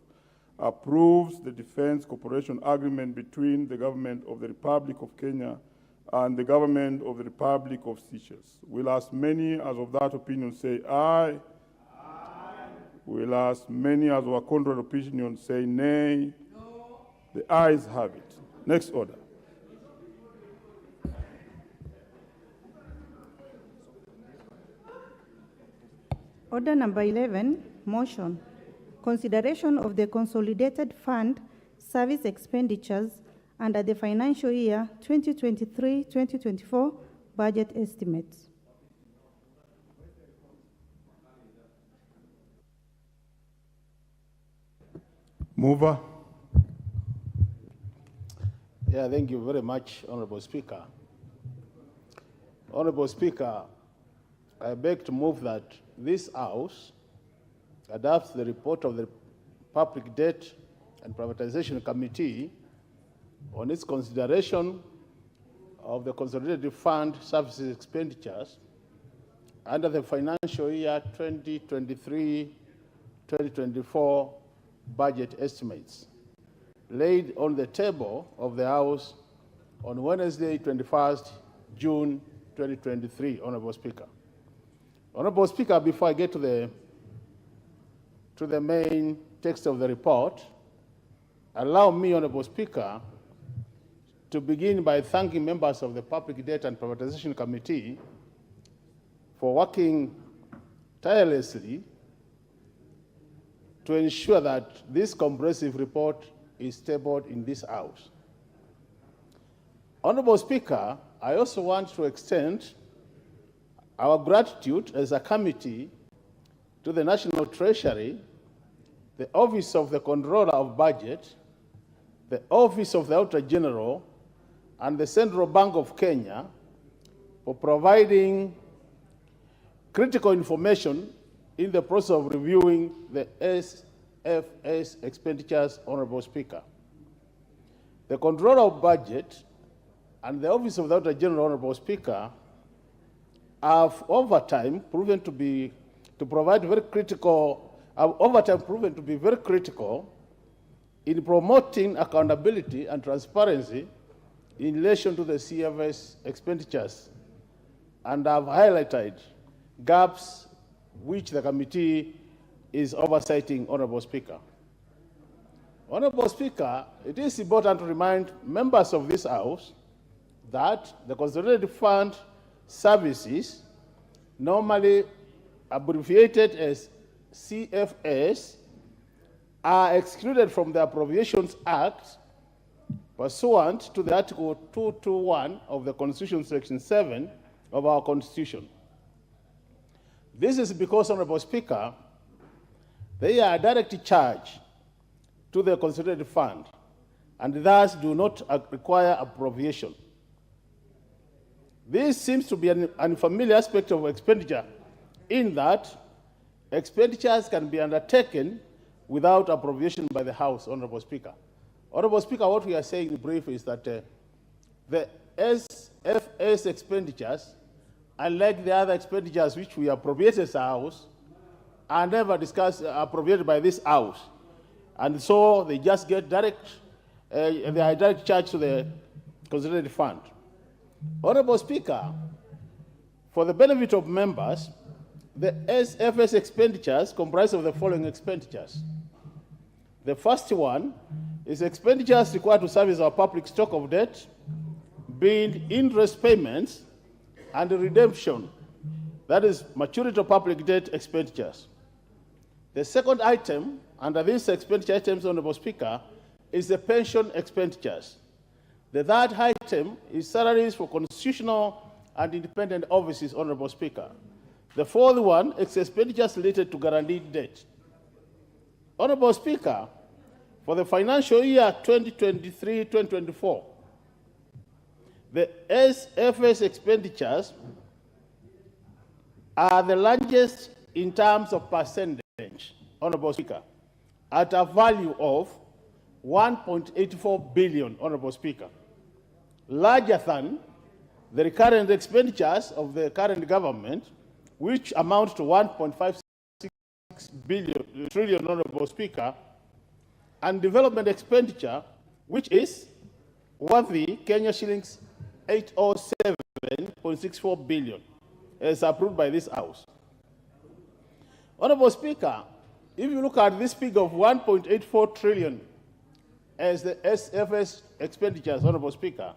Speaker 8: approves the Defense Cooperation Agreement between the Government of the Republic of Kenya and the Government of the Republic of Seychelles. Will as many as of that opinion say aye? Will as many as our contrary opinion say nay? No. The ayes have it. Next order.
Speaker 18: Order number 11, motion. Consideration of the Consolidated Fund Service Expenditures under the financial year 2023-2024 budget estimates.
Speaker 8: Mover.
Speaker 7: Yeah, thank you very much, Honorable Speaker. Honorable Speaker, I beg to move that this House adopts the report of the Public Debt and Privatization Committee on its consideration of the Consolidated Fund Services Expenditures under the financial year 2023-2024 budget estimates, laid on the table of the House on Wednesday, 21st June 2023, Honorable Speaker. Honorable Speaker, before I get to the main text of the report, allow me, Honorable Speaker, to begin by thanking members of the Public Debt and Privatization Committee for working tirelessly to ensure that this comprehensive report is tabled in this House. Honorable Speaker, I also want to extend our gratitude as a committee to the National Treasury, the Office of the Controller of Budget, the Office of the Auditor General, and the Central Bank of Kenya for providing critical information in the process of reviewing the SFS expenditures, Honorable Speaker. The Controller of Budget and the Office of the Auditor General, Honorable Speaker, have over time proven to be very critical in promoting accountability and transparency in relation to the CFS expenditures, and have highlighted gaps which the committee is oversighting, Honorable Speaker. Honorable Speaker, it is important to remind members of this House that the Consolidated Fund Services, normally abbreviated as CFS, are excluded from the Appropriations Act pursuant to the Article 221 of the Constitution, Section 7 of our Constitution. This is because, Honorable Speaker, they are a direct charge to the Consolidated Fund and thus do not require appropriation. This seems to be an unfamiliar aspect of expenditure in that expenditures can be undertaken without appropriation by the House, Honorable Speaker. Honorable Speaker, what we are saying in brief is that the SFS expenditures, unlike the other expenditures which we appropriate as a House, are never appropriated by this House. And so they just get they are direct charge to the Consolidated Fund. Honorable Speaker, for the benefit of members, the SFS expenditures comprise of the following expenditures. The first one is expenditures required to service our public stock of debt, being interest payments and redemption, that is maturity of public debt expenditures. The second item under these expenditure items, Honorable Speaker, is the pension expenditures. The third item is salaries for constitutional and independent offices, Honorable Speaker. The fourth one is expenditures related to guaranteed debt. Honorable Speaker, for the financial year 2023-2024, the SFS expenditures are the largest in terms of percentage, Honorable Speaker, at a value of 1.84 billion, Honorable Speaker, larger than the recurrent expenditures of the current government, which amount to 1.56 trillion, Honorable Speaker, and development expenditure, which is worthy Kenya shillings 807.64 billion, as approved by this House. Honorable Speaker, if you look at this figure of 1.84 trillion as the SFS expenditures, Honorable Speaker,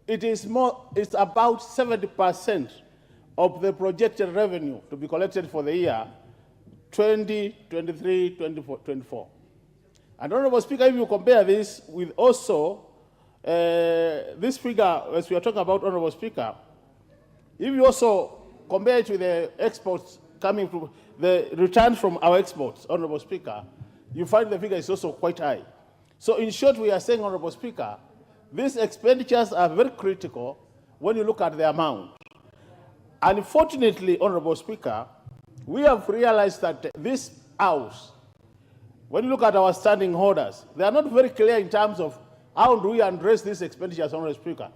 Speaker 7: it's about 70% of the projected revenue to be collected for the year 2023-24. And Honorable Speaker, if you compare this with also this figure, as we are talking about, Honorable Speaker, if you also compare it with the exports coming from the returns from our exports, Honorable Speaker, you find the figure is also quite high. So in short, we are saying, Honorable Speaker, these expenditures are very critical when you look at the amount. Unfortunately, Honorable Speaker, we have realized that this House, when you look at our standing orders, they are not very clear in terms of how do we address these expenditures, Honorable Speaker.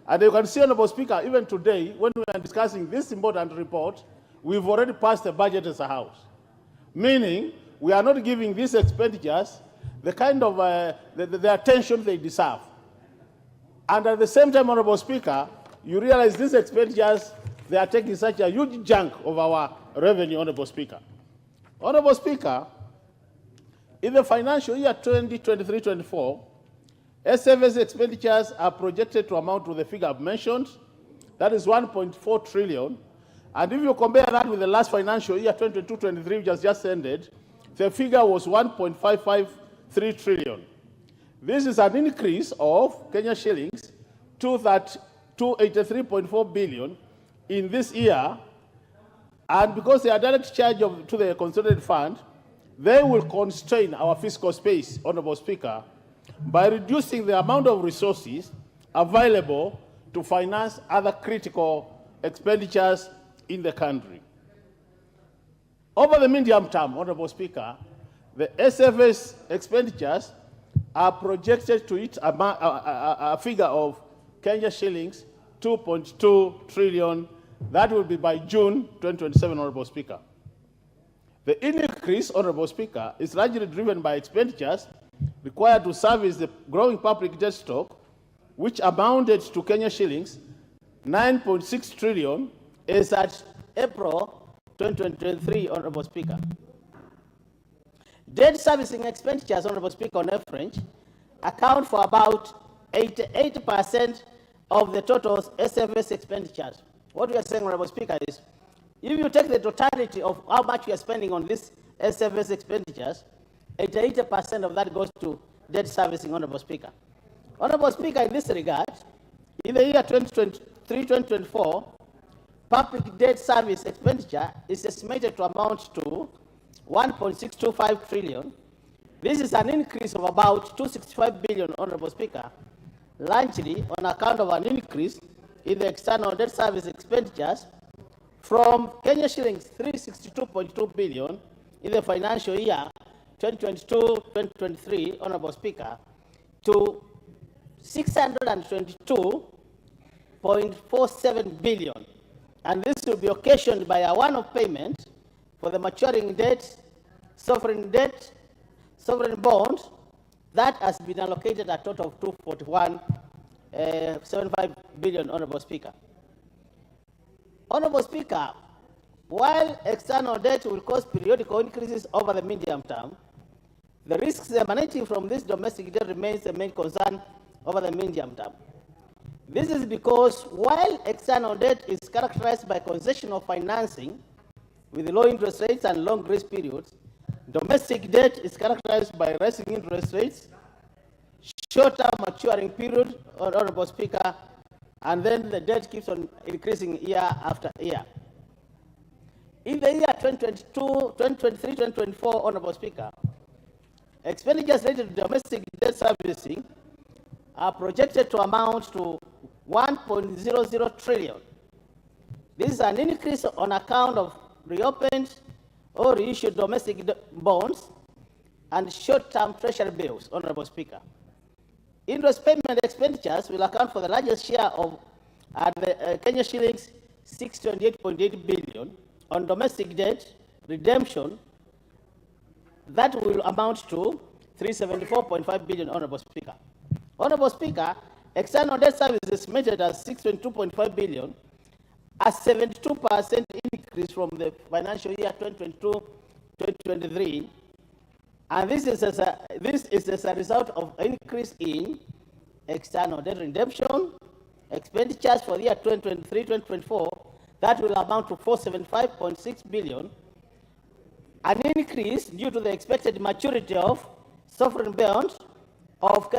Speaker 7: And you can see, Honorable Speaker, even today, when we are discussing this important report, we've already passed the budget as a House, meaning we are not giving these expenditures the kind of the attention they deserve. And at the same time, Honorable Speaker, you realize these expenditures, they are taking such a huge chunk of our revenue, Honorable Speaker. Honorable Speaker, in the financial year 2023-24, SFS expenditures are projected to amount to the figure I've mentioned, that is 1.4 trillion. And if you compare that with the last financial year, 2022-23, which has just ended, the figure was 1.553 trillion. This is an increase of Kenya shillings to 83.4 billion in this year. And because they are direct charge to the Consolidated Fund, they will constrain our fiscal space, Honorable Speaker, by reducing the amount of resources available to finance other critical expenditures in the country. Over the medium term, Honorable Speaker, the SFS expenditures are projected to hit a figure of Kenya shillings 2.2 trillion. That will be by June 2027, Honorable Speaker. The increase, Honorable Speaker, is largely driven by expenditures required to service the growing public debt stock, which amounted to Kenya shillings 9.6 trillion as at April 2023, Honorable Speaker. Debt servicing expenditures, Honorable Speaker, on average, account for about 88% of the total SFS expenditures. What we are saying, Honorable Speaker, is if you take the totality of how much we are spending on these SFS expenditures, 88% of that goes to debt servicing, Honorable Speaker.
Speaker 4: Honorable Speaker, in this regard, in the year 2023-2024, public debt service expenditure is estimated to amount to 1.625 trillion. This is an increase of about 265 billion, Honorable Speaker, largely on account of an increase in the external debt service expenditures from Kenya shillings 362.2 billion in the financial year 2022-2023, Honorable Speaker, to 622.47 billion. And this will be occasioned by a one-off payment for the maturing debt, sovereign bond, that has been allocated a total of 241.75 billion, Honorable Speaker. Honorable Speaker, while external debt will cause periodical increases over the medium term, the risks emanating from this domestic debt remains the main concern over the medium term. This is because while external debt is characterized by concessional financing with low interest rates and long grace periods, domestic debt is characterized by rising interest rates, shorter maturing period, Honorable Speaker, and then the debt keeps on increasing year after year. In the year 2023-2024, Honorable Speaker, expenditures related to domestic debt servicing are projected to amount to 1.00 trillion. This is an increase on account of reopened or reissued domestic bonds and short-term treasury bills, Honorable Speaker. Interest payment expenditures will account for the largest share of the Kenya shillings 628.8 billion on domestic debt redemption. That will amount to 374.5 billion, Honorable Speaker. Honorable Speaker, external debt service is estimated as 622.5 billion, a 72% increase from the financial year 2022-2023, and this is as a result of an increase in external debt redemption expenditures for the year 2023-2024 that will amount to 475.6 billion, an increase due to the expected maturity of sovereign bonds of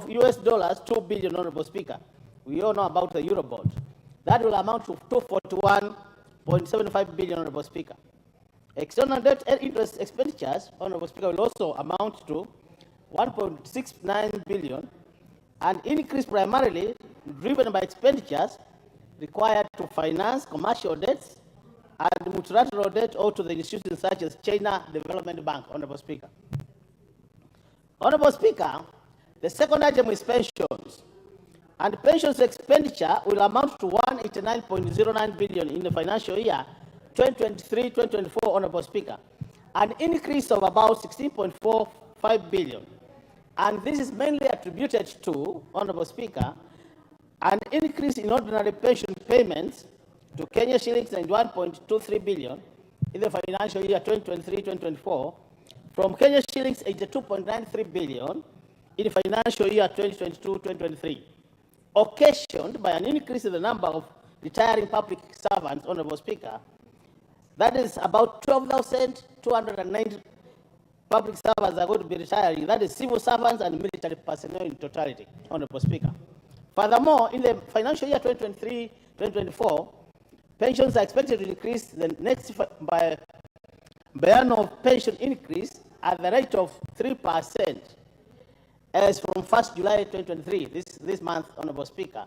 Speaker 4: US dollars 2 billion, Honorable Speaker. We all know about the Euro bond. That will amount to 241.75 billion, Honorable Speaker. External debt and interest expenditures, Honorable Speaker, will also amount to 1.69 billion, an increase primarily driven by expenditures required to finance commercial debts and multilateral debt owed to the institutions such as China Development Bank, Honorable Speaker. Honorable Speaker, the second item is pensions. And pensions expenditure will amount to 189.09 billion in the financial year 2023-2024, Honorable Speaker, an increase of about 16.45 billion. And this is mainly attributed to, Honorable Speaker, an increase in ordinary pension payments to Kenya shillings 91.23 billion in the financial year 2023-2024 from Kenya shillings 82.93 billion in the financial year 2022-2023, occasioned by an increase in the number of retiring public servants, Honorable Speaker. That is about 12,290 public servants are going to be retiring. That is civil servants and military personnel in totality, Honorable Speaker. Furthermore, in the financial year 2023-2024, pensions are expected to increase the next by annual pension increase at the rate of 3% as from 1st July 2023, this month, Honorable Speaker.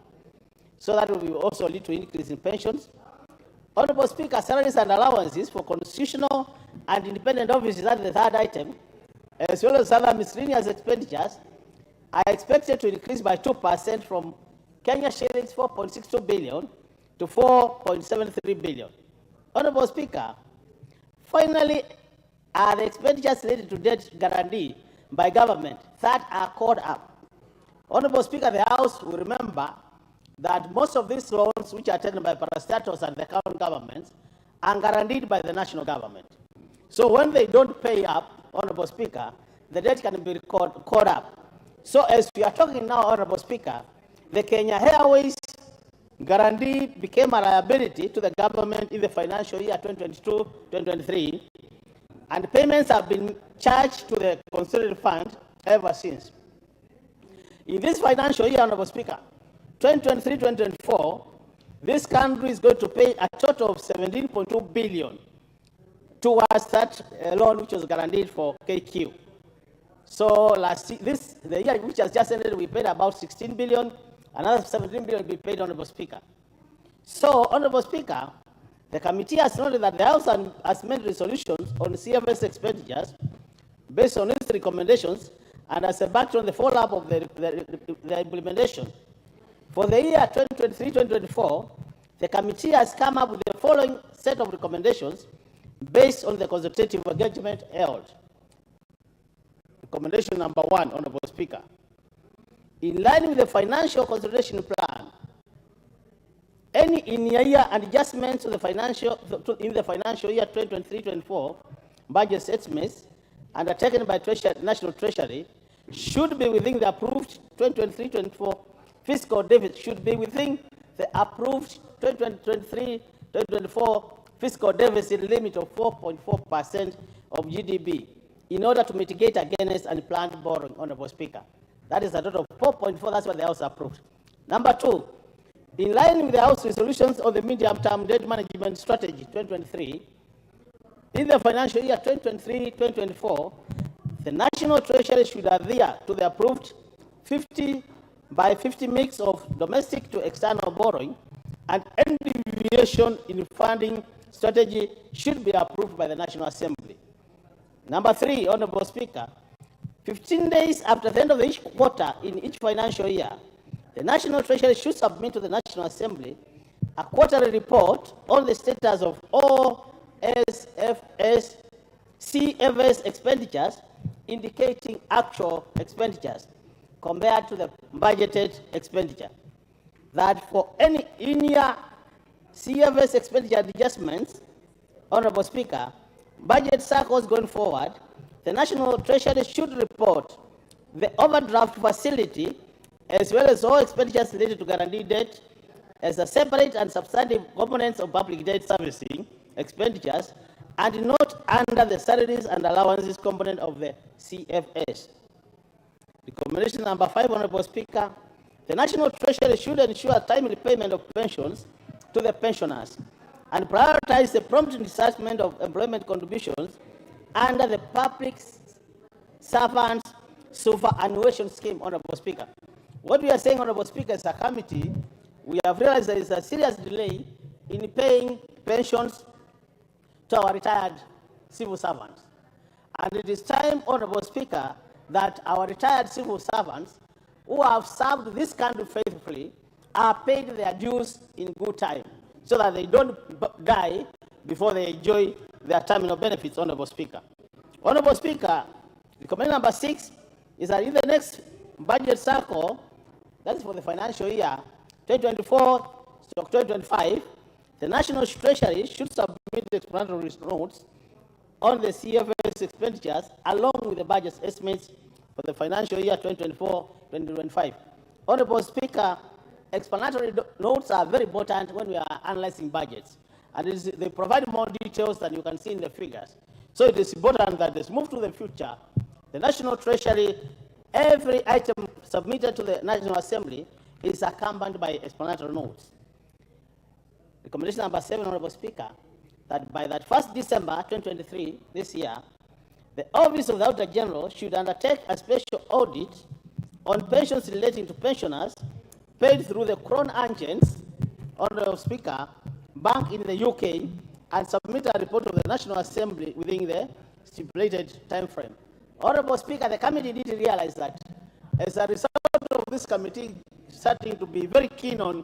Speaker 4: So that will also lead to increase in pensions. Honorable Speaker, salaries and allowances for constitutional and independent offices, that is the third item, as well as other miscellaneous expenditures, are expected to increase by 2% from Kenya shillings 4.62 billion to 4.73 billion. Honorable Speaker, finally, are the expenditures related to debt guarantee by government that are caught up. Honorable Speaker, the House will remember that most of these loans which are taken by parastatals and the county governments are guaranteed by the national government. So when they don't pay up, Honorable Speaker, the debt can be caught up. So as we are talking now, Honorable Speaker, the Kenya Airways guarantee became a liability to the government in the financial year 2022-2023, and payments have been charged to the consolidated fund ever since. In this financial year, Honorable Speaker, 2023-2024, this country is going to pay a total of 17.2 billion towards that loan which was guaranteed for KQ. So the year which has just ended, we paid about 16 billion, another 17 billion will be paid, Honorable Speaker. So, Honorable Speaker, the committee has noted that the House has made resolutions on CFS expenditures based on its recommendations and has backed on the follow-up of the implementation. For the year 2023-2024, the committee has come up with the following set of recommendations based on the consultative engagement held. Recommendation number 1, Honorable Speaker. In line with the financial consolidation plan, any in-year adjustments to the in the financial year 2023-24 budget estimates undertaken by National Treasury should be within the approved 2023-24 fiscal deficit, should be within the approved 2023-2024 fiscal deficit limit of 4.4% of GDP in order to mitigate against unplanned borrowing, Honorable Speaker. That is a total of 4.4, that's what the House approved. Number 2, in line with the House resolutions on the medium-term debt management strategy 2023, in the financial year 2023-2024, the National Treasury should adhere to the approved 50-by-50 mix of domestic to external borrowing, and any deviation in funding strategy should be approved by the National Assembly. Number 3, Honorable Speaker, 15 days after the end of each quarter in each financial year, the National Treasury should submit to the National Assembly a quarterly report on the status of all CFS expenditures, indicating actual expenditures compared to the budgeted expenditure. That for any in-year CFS expenditure adjustments, Honorable Speaker, budget cycles going forward, the National Treasury should report the overdraft facility as well as all expenditures related to guaranteed debt as a separate and substantive components of public debt servicing expenditures and not under the salaries and allowances component of the CFS. Recommendation number 5, Honorable Speaker, the National Treasury should ensure timely payment of pensions to the pensioners and prioritize the prompt disbursement of employment contributions under the Public Servants Superannuation Scheme, Honorable Speaker. What we are saying, Honorable Speaker, as a committee, we have realized there is a serious delay in paying pensions to our retired civil servants. And it is time, Honorable Speaker, that our retired civil servants who have served this country faithfully are paid their dues in good time so that they don't die before they enjoy their terminal benefits, Honorable Speaker. Honorable Speaker, recommendation number 6 is that in the next budget cycle, that is for the financial year 2024-2025, the National Treasury should submit explanatory notes on the CFS expenditures along with the budget estimates for the financial year 2024-2025. Honorable Speaker, explanatory notes are very important when we are analyzing budgets, and they provide more details than you can see in the figures. So it is important that as move to the future, the National Treasury, every item submitted to the National Assembly is accompanied by explanatory notes. Recommendation number 7, Honorable Speaker, that by that 1st December 2023, this year, the Office of the Auditor General should undertake a special audit on pensions relating to pensioners paid through the Crown Agents, Honorable Speaker, bank in the UK, and submit a report to the National Assembly within the stipulated time frame. Honorable Speaker, the committee did realize that as a result of this committee starting to be very keen on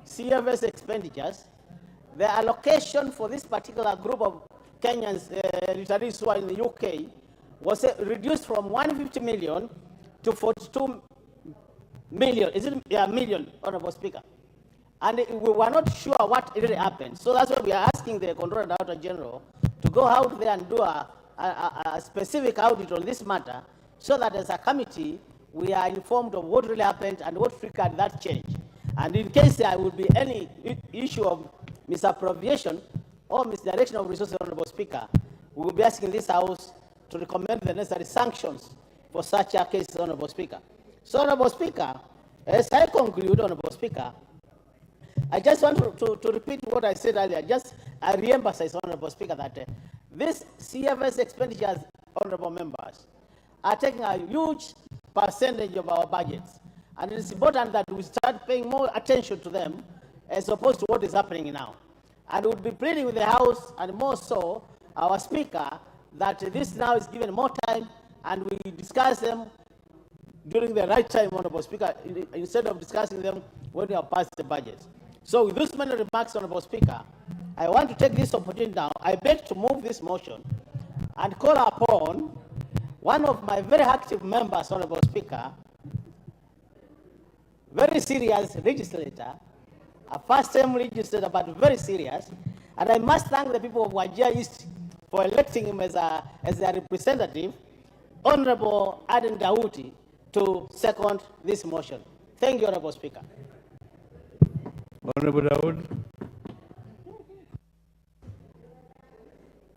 Speaker 4: CFS expenditures, the allocation for this particular group of Kenyans, retirees who are in the UK, was reduced from 150 million to 42 million. Is it million, Honorable Speaker? And we were not sure what really happened. So that's why we are asking the Controller and Auditor General to go out there and do a specific audit on this matter so that as a committee, we are informed of what really happened and what triggered that change. And in case there would be any issue of misappropriation or misdirection of resources, Honorable Speaker, we will be asking this House to recommend the necessary sanctions for such a case, Honorable Speaker. So, Honorable Speaker, as I conclude, Honorable Speaker, I just want to repeat what I said earlier. I re-emphasize, Honorable Speaker, that these CFS expenditures, Honorable members, are taking a huge percentage of our budgets. And it is important that we start paying more attention to them as opposed to what is happening now. And we'll be pleading with the House, and more so our Speaker, that this now is given more time and we discuss them during the right time, Honorable Speaker, instead of discussing them when we have passed the budget. So with those many remarks, Honorable Speaker, I want to take this opportunity now. I beg to move this motion and call upon one of my very active members, Honorable Speaker, very serious legislator, a first-time legislator, but very serious. And I must thank the people of Wajir East for electing him as their representative, Honorable Aden Dawuti, to second this motion. Thank you, Honorable Speaker.
Speaker 5: Honorable Dawood.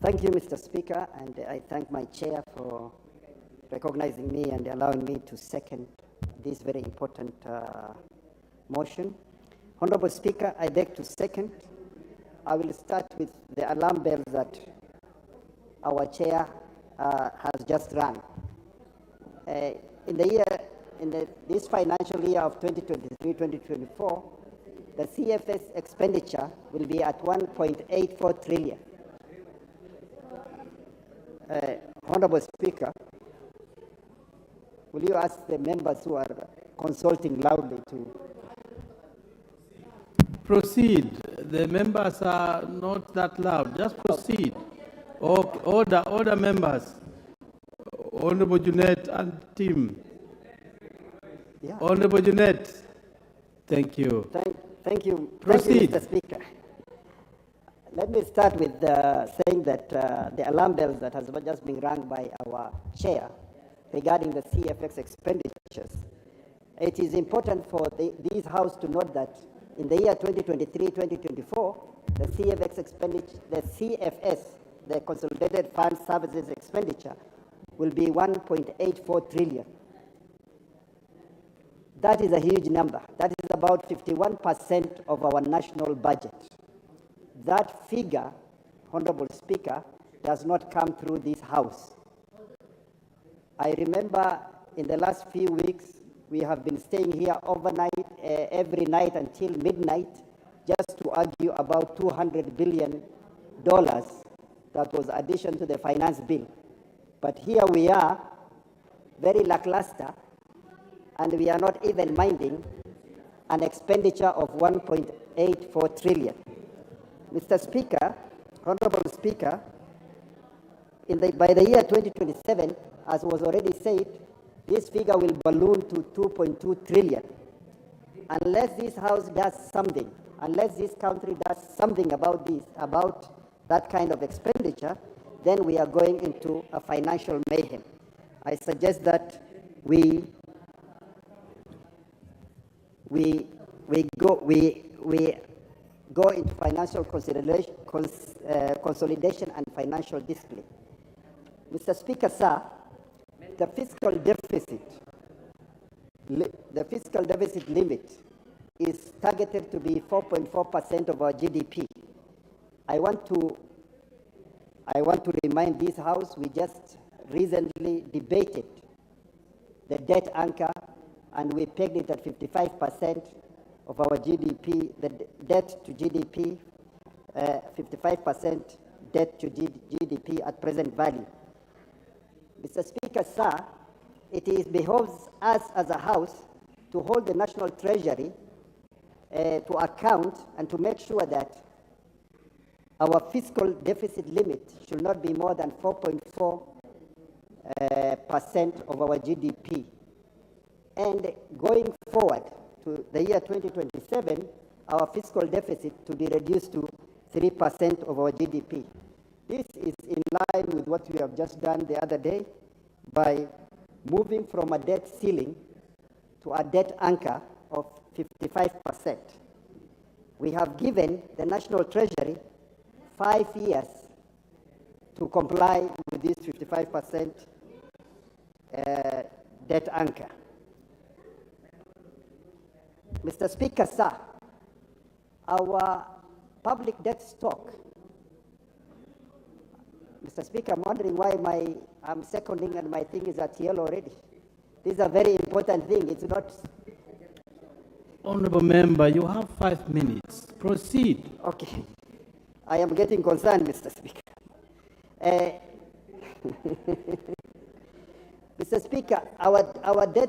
Speaker 22: Thank you, Mr. Speaker, and I thank my chair for recognizing me and allowing me to second this very important motion. Honorable Speaker, I beg to second. I will start with the alarm bells that our chair has just rung. This financial year of 2023-2024, the CFS expenditure will be at 1.84 trillion. Honorable Speaker, will you ask the members who are consulting loudly to
Speaker 5: proceed? The members are not that loud. Just proceed. Order members. Honorable Junet and team.
Speaker 22: Yeah.
Speaker 5: Honorable Junet. Thank you.
Speaker 22: Thank you.
Speaker 5: Proceed.
Speaker 22: Thank you, Mr. Speaker. Let me start with saying that the alarm bells that has just been rung by our chair regarding the CFX expenditures. It is important for this House to note that in the year 2023-2024, the CFX expenditure, the CFS, the Consolidated Fund Services expenditure, will be 1.84 trillion. That is a huge number. That is about 51% of our national budget. That figure, Honorable Speaker, does not come through this House. I remember in the last few weeks, we have been staying here overnight, every night until midnight, just to argue about $200 billion that was addition to the finance bill. But here we are, very lackluster, and we are not even minding an expenditure of 1.84 trillion. Mr. Speaker, Honorable Speaker, by the year 2027, as was already said, this figure will balloon to 2.2 trillion. Unless this House does something, unless this country does something about this, about that kind of expenditure, then we are going into a financial mayhem. I suggest that we go into financial consolidation and financial discipline. Mr. Speaker, sir, the fiscal deficit limit is targeted to be 4.4% of our GDP. I want to remind this House, we just recently debated the debt anchor, and we pegged it at 55% of our GDP, the debt to GDP, 55% debt to GDP at present value. Mr. Speaker, sir, it behoves us as a House to hold the National Treasury to account and to make sure that our fiscal deficit limit should not be more than 4.4% of our GDP. And going forward to the year 2027, our fiscal deficit to be reduced to 3% of our GDP. This is in line with what we have just done the other day by moving from a debt ceiling to a debt anchor of 55%. We have given the National Treasury 5 years to comply with this 55% debt anchor. Mr. Speaker, sir, our public debt stock. Mr. Speaker, I'm wondering why I'm seconding and my thing is at yellow already. This is a very important thing. It's not.
Speaker 5: Honorable member, you have 5 minutes. Proceed.
Speaker 22: Okay. I am getting concerned, Mr. Speaker. Mr. Speaker, our debt,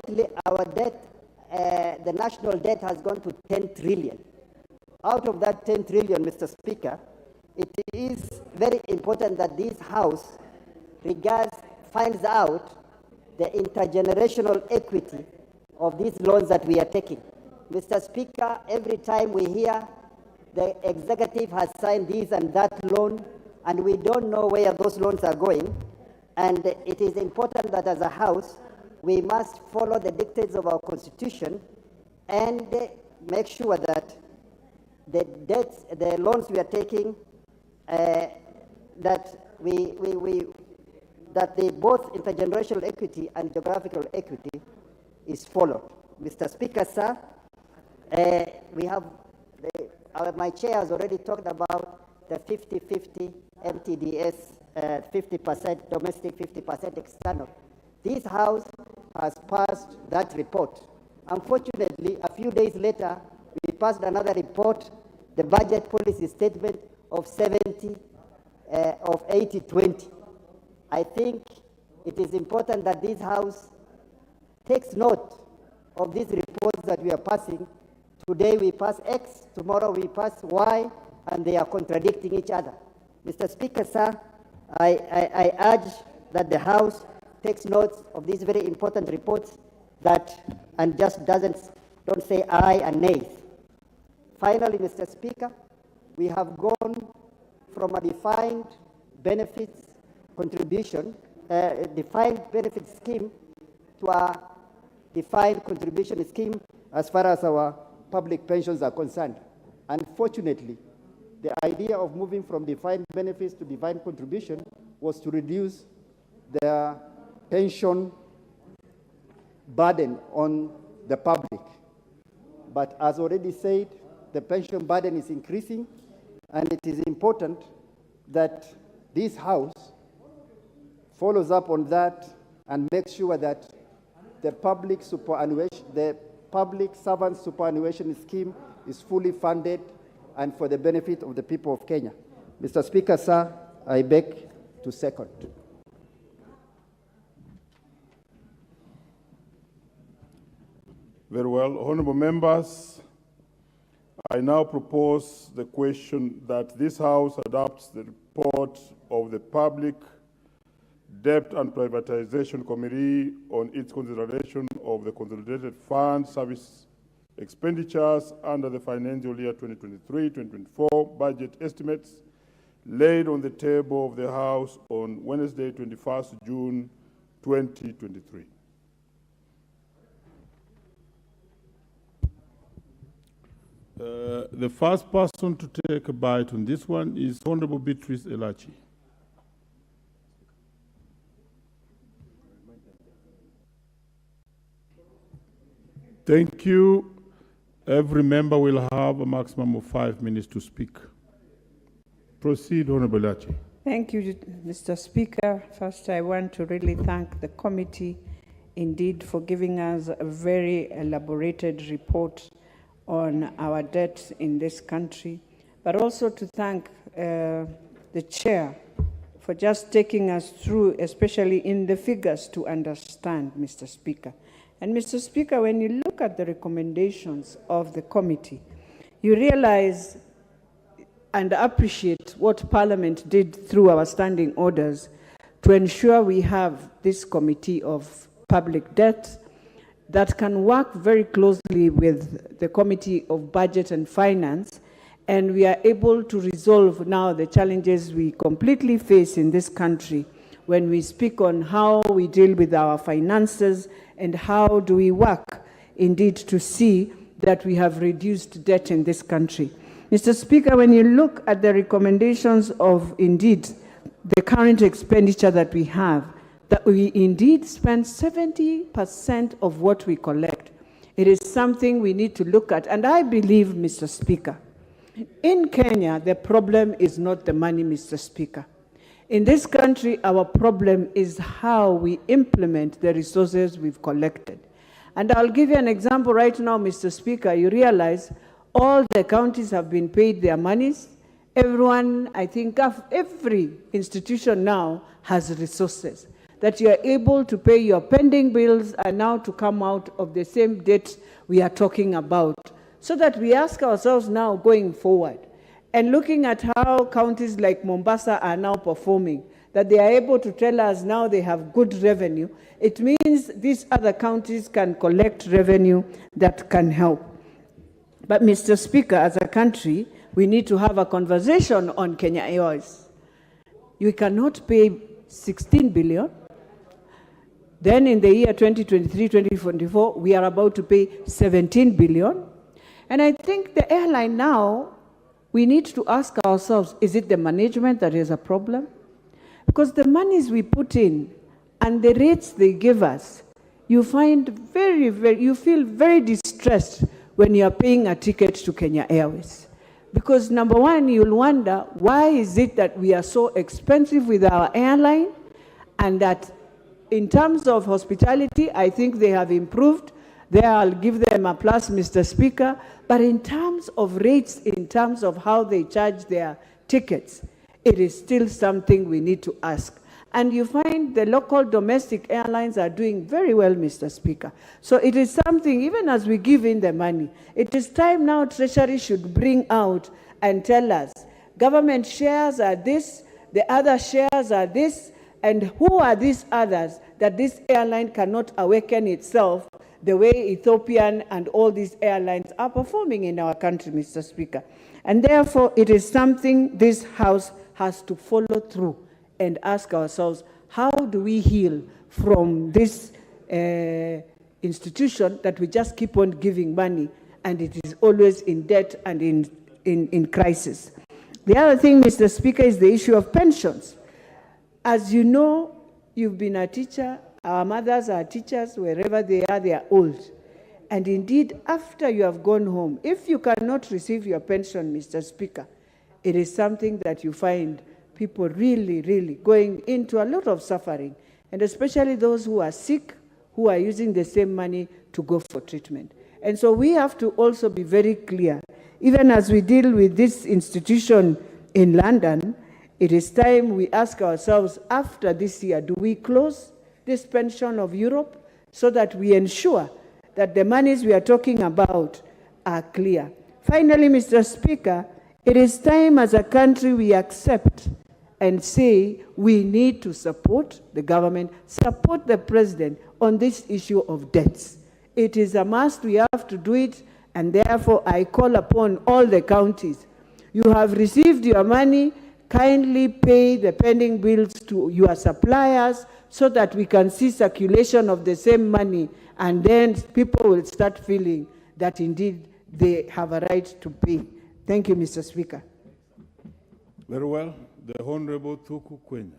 Speaker 22: the national debt has gone to 10 trillion. Out of that 10 trillion, Mr. Speaker, it is very important that this House finds out the intergenerational equity of these loans that we are taking. Mr. Speaker, every time we hear the executive has signed this and that loan, and we don't know where those loans are going, and it is important that as a House, we must follow the dictates of our Constitution and make sure that the debts, the loans we are taking, that both intergenerational equity and geographical equity is followed. Mr. Speaker, sir, we have, my chair has already talked about the 50-50 MTDS, 50% domestic, 50% external. This House has passed that report. Unfortunately, a few days later, we passed another report, the budget policy statement of 80-20. I think it is important that this House takes note of these reports that we are passing. Today we pass X, tomorrow we pass Y, and they are contradicting each other. Mr. Speaker, sir, I urge that the House takes notes of these very important reports and just don't say aye and nays. Finally, Mr. Speaker, we have gone from a defined benefits contribution, defined benefit scheme to a defined contribution scheme as far as our public pensions are concerned. Unfortunately, the idea of moving from defined benefits to defined contribution was to reduce the pension burden on the public. But as already said, the pension burden is increasing, and it is important that this House follows up on that and makes sure that the public servant superannuation scheme is fully funded and for the benefit of the people of Kenya. Mr. Speaker, sir, I beg to second.
Speaker 8: Very well. Honorable members, I now propose the question that this House adopts the report of the Public Debt and Privatization Committee on its consideration of the Consolidated Fund Service expenditures under the financial year 2023-2024 budget estimates laid on the table of the House on Wednesday, 21st June 2023. The first person to take a bite on this one is Honorable Beatrice Elachi. Thank you. Every member will have a maximum of 5 minutes to speak. Proceed, Honorable Elachi.
Speaker 6: Thank you, Mr. Speaker. First, I want to really thank the committee indeed for giving us a very elaborated report on our debt in this country, but also to thank the chair for just taking us through, especially in the figures, to understand, Mr. Speaker. And Mr. Speaker, when you look at the recommendations of the committee, you realize and appreciate what Parliament did through our standing orders to ensure we have this committee of public debt that can work very closely with the Committee of Budget and Finance, and we are able to resolve now the challenges we completely face in this country when we speak on how we deal with our finances and how do we work indeed to see that we have reduced debt in this country. Mr. Speaker, when you look at the recommendations of indeed the current expenditure that we have, that we indeed spend 70% of what we collect. It is something we need to look at. And I believe, Mr. Speaker, in Kenya, the problem is not the money, Mr. Speaker. In this country, our problem is how we implement the resources we've collected. And I'll give you an example right now, Mr. Speaker. You realize all the counties have been paid their monies. Everyone, I think, every institution now has resources that you are able to pay your pending bills and now to come out of the same debt we are talking about. So that we ask ourselves now going forward and looking at how counties like Mombasa are now performing, that they are able to tell us now they have good revenue. It means these other counties can collect revenue that can help. But Mr. Speaker, as a country, we need to have a conversation on Kenya Airways. You cannot pay 16 billion. Then in the year 2023-2024, we are about to pay 17 billion. And I think the airline now, we need to ask ourselves, is it the management that is a problem? Because the monies we put in and the rates they give us, you find you feel very distressed when you are paying a ticket to Kenya Airways. Because number one, you'll wonder, why is it that we are so expensive with our airline? And that in terms of hospitality, I think they have improved. There, I'll give them a plus, Mr. Speaker. But in terms of rates, in terms of how they charge their tickets, it is still something we need to ask. And you find the local domestic airlines are doing very well, Mr. Speaker. So it is something, even as we give in the money, it is time now Treasury should bring out and tell us, government shares are this, the other shares are this, and who are these others that this airline cannot awaken itself the way Ethiopian and all these airlines are performing in our country, Mr. Speaker. And therefore, it is something this House has to follow through and ask ourselves, how do we heal from this institution that we just keep on giving money and it is always in debt and in crisis? The other thing, Mr. Speaker, is the issue of pensions. As you know, you've been a teacher, our mothers are teachers, wherever they are old. And indeed, after you have gone home, if you cannot receive your pension, Mr. Speaker, it is something that you find people really going into a lot of suffering, and especially those who are sick, who are using the same money to go for treatment. And so we have to also be very clear, even as we deal with this institution in London, it is time we ask ourselves, after this year, do we close this pension of Europe so that we ensure that the monies we are talking about are clear? Finally, Mr. Speaker, it is time as a country we accept and say we need to support the government, support the president on this issue of debts. It is a must, we have to do it, and therefore I call upon all the counties. You have received your money, kindly pay the pending bills to your suppliers so that we can see circulation of the same money, and then people will start feeling that indeed they have a right to pay. Thank you, Mr. Speaker.
Speaker 8: Very well. The Honorable Thuku Kwenya.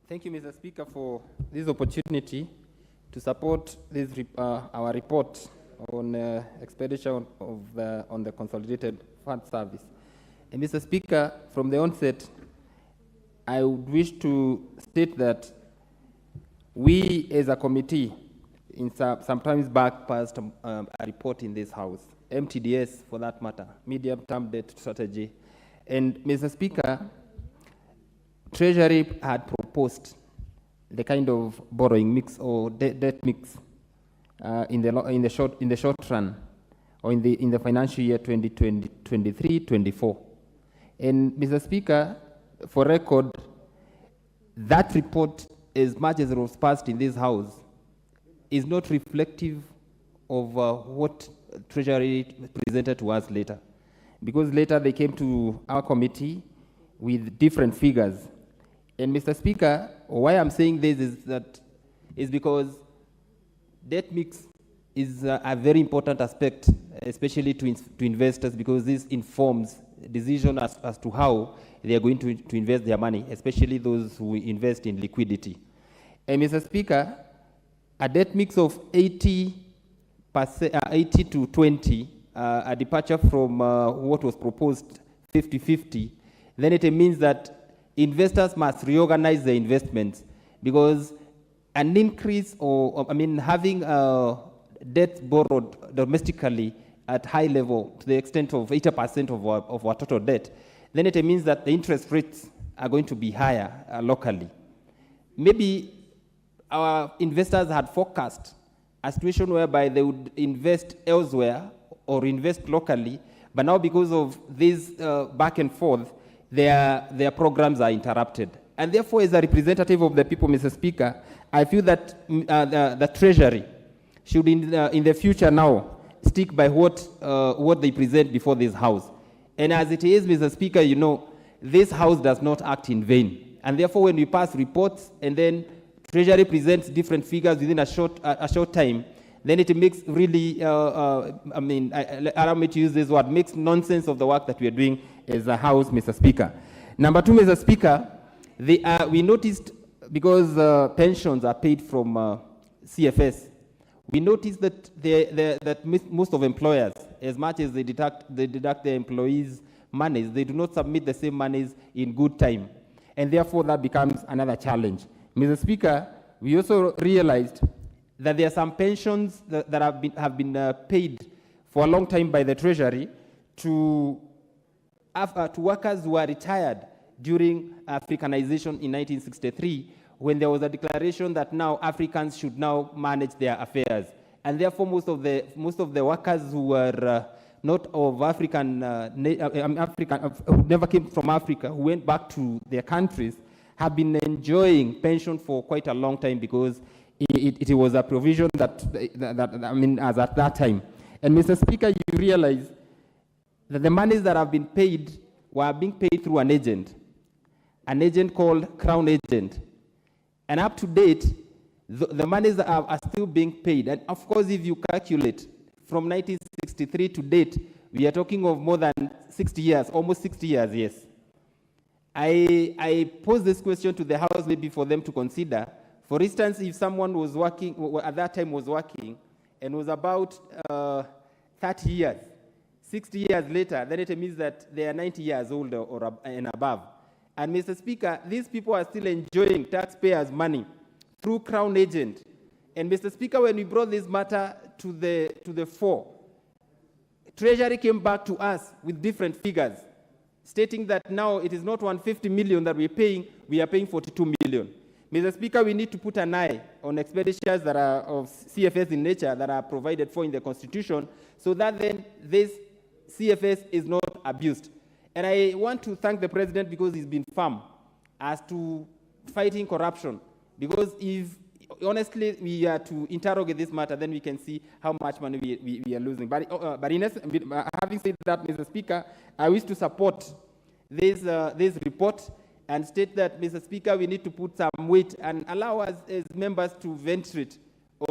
Speaker 14: Thank you, Mr. Speaker, for this opportunity to support this our report on expenditure on the Consolidated Fund Service. And Mr. Speaker, from the onset, I would wish to state that we as a committee, sometimes back passed a report in this House, MTDS for that matter, medium-term debt strategy. And Mr. Speaker, Treasury had proposed the kind of borrowing mix or debt mix in the short run, or in the financial year 2023-24. And Mr. Speaker, for record, that report, as much as it was passed in this House, is not reflective of what Treasury presented to us later. Because later they came to our committee with different figures. And Mr. Speaker, why I'm saying this is because debt mix is a very important aspect, especially to investors, because this informs decision as to how they are going to invest their money, especially those who invest in liquidity. And Mr. Speaker, a debt mix of 80 to 20, a departure from what was proposed 50-50, then it means that investors must reorganize their investments, because an increase having debt borrowed domestically at high level to the extent of 80% of our total debt, then it means that the interest rates are going to be higher locally. Maybe our investors had forecast a situation whereby they would invest elsewhere or invest locally, but now because of this back and forth, their programs are interrupted. And therefore, as a representative of the people, Mr. Speaker, I feel that the Treasury should in the future now stick by what they present before this House. And as it is, Mr. Speaker, you know, this House does not act in vain. And therefore, when we pass reports and then Treasury presents different figures within a short time, then it makes really, allow me to use this word, makes nonsense of the work that we are doing as a House, Mr. Speaker. Number two, Mr. Speaker, we noticed, because pensions are paid from CFS, we noticed that most of employers, as much as they deduct their employees' monies, they do not submit the same monies in good time. And therefore, that becomes another challenge. Mr. Speaker, we also realized that there are some pensions that have been paid for a long time by the Treasury to workers who were retired during Africanization in 1963, when there was a declaration that now Africans should now manage their affairs. And therefore, most of the workers who were not of African, who never came from Africa, who went back to their countries, have been enjoying pension for quite a long time, because it was a provision as at that time. And Mr. Speaker, you realize that the monies that have been paid were being paid through an agent called Crown Agent. And up to date, the monies are still being paid. And of course, if you calculate from 1963 to date, we are talking of more than 60 years, almost 60 years, yes. I pose this question to the House maybe for them to consider. For instance, if someone was working, at that time was working, and was about 30 years, 60 years later, then it means that they are 90 years old and above. And Mr. Speaker, these people are still enjoying taxpayers' money through Crown Agent. And Mr. Speaker, when we brought this matter to the fore, Treasury came back to us with different figures, stating that now it is not 150 million that we're paying, we are paying 42 million. Mr. Speaker, we need to put an eye on expenditures that are of CFS in nature that are provided for in the Constitution, so that then this CFS is not abused. And I want to thank the President, because he's been firm as to fighting corruption. Because if, honestly, we are to interrogate this matter, then we can see how much money we are losing. But in essence, having said that, Mr. Speaker, I wish to support this report and state that, Mr. Speaker, we need to put some weight and allow us as members to ventilate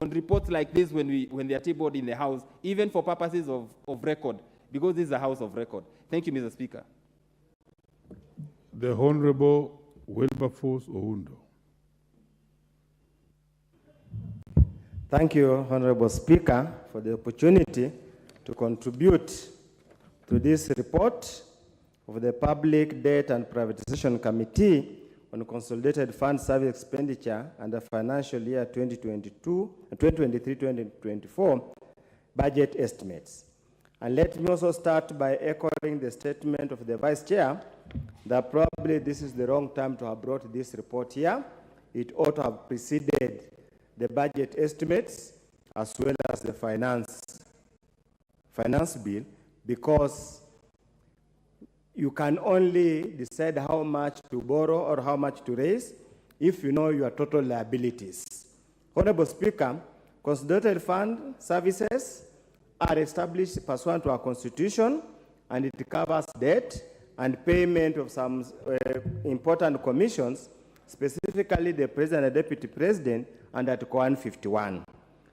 Speaker 14: on reports like this when they are tabled in the House, even for purposes of record, because this is a House of record. Thank you, Mr. Speaker.
Speaker 8: The Honorable Wilberforce Oundo.
Speaker 9: Thank you, Honorable Speaker, for the opportunity to contribute to this report of the Public Debt and Privatization Committee on Consolidated Fund Service Expenditure and the financial year 2023-2024 budget estimates. And let me also start by echoing the statement of the Vice Chair that probably this is the wrong time to have brought this report here. It ought to have preceded the budget estimates as well as the finance bill, because you can only decide how much to borrow or how much to raise if you know your total liabilities. Honorable Speaker, consolidated fund services are established pursuant to our Constitution, and it covers debt and payment of some important commissions, specifically the President and Deputy President, under Article 151.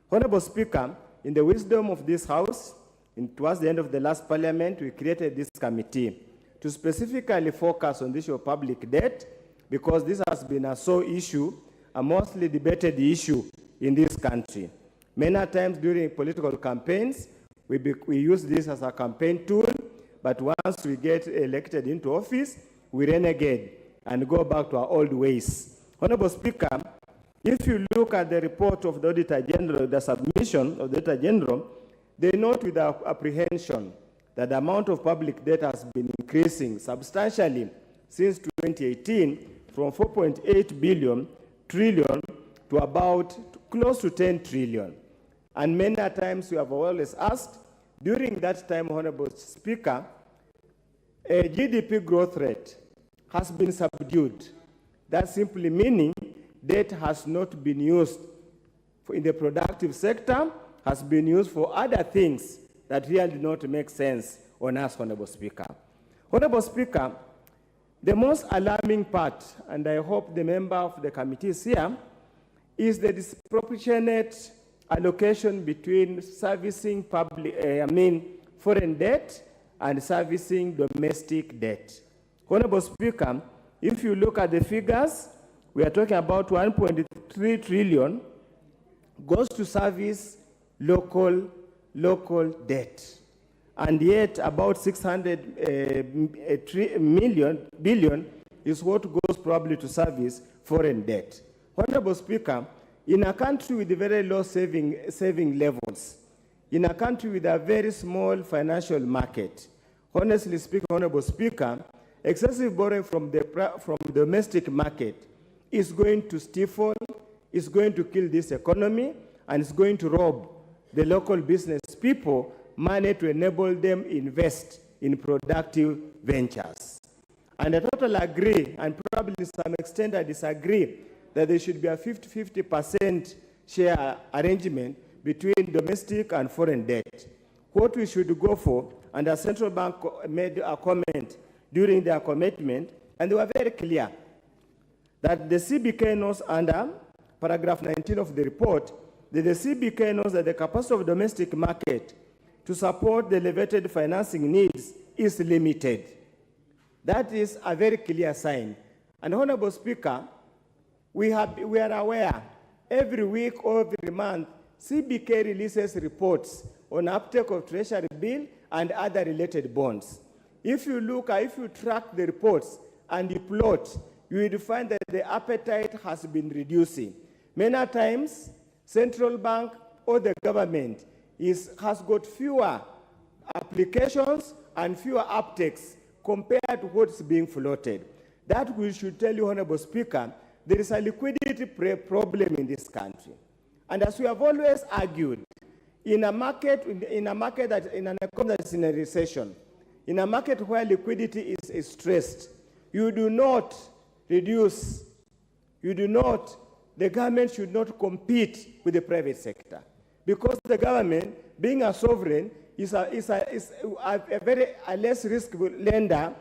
Speaker 9: Honorable Speaker, in the wisdom of this House, towards the end of the last Parliament, we created this committee to specifically focus on the issue of public debt, because this has been a sore issue, a mostly debated issue in this country. Many times during political campaigns, we use this as a campaign tool, but once we get elected into office, we renegade and go back to our old ways. Honorable Speaker, if you look at the report of the Auditor General, the submission of the Auditor General, they note with apprehension that the amount of public debt has been increasing substantially since 2018 from 4.8 trillion to about close to 10 trillion. And many times we have always asked, during that time, Honorable Speaker, a GDP growth rate has been subdued. That simply meaning debt has not been used in the productive sector, has been used for other things that really do not make sense on us, Honorable Speaker. Honorable Speaker, the most alarming part, and I hope the member of the committee is here, is the disproportionate allocation between servicing foreign debt and servicing domestic debt. Honorable Speaker, if you look at the figures, we are talking about 1.3 trillion goes to service local debt. And yet about 600 billion is what goes probably to service foreign debt. Honorable Speaker, in a country with very low saving levels, in a country with a very small financial market, honestly speaking, Honorable Speaker, excessive borrowing from the domestic market is going to stifle, is going to kill this economy, and it's going to rob the local business people money to enable them invest in productive ventures. And I totally agree, and probably to some extent I disagree, that there should be a 50-50% share arrangement between domestic and foreign debt. What we should go for, and the central bank made a comment during their commitment, and they were very clear, that the CBK knows under paragraph 19 of the report, that the CBK knows that the capacity of domestic market to support the elevated financing needs is limited. That is a very clear sign. And Honorable Speaker, we are aware, every week or every month, CBK releases reports on uptake of treasury bill and other related bonds. If you track the reports and you plot, you will find that the appetite has been reducing. Many times, central bank or the government has got fewer applications and fewer uptakes compared to what's being floated. That we should tell you, Honorable Speaker, there is a liquidity problem in this country. And as we have always argued, in an economy that is in a recession, in a market where liquidity is stressed, the government should not compete with the private sector. Because the government, being a sovereign, is a less risk lender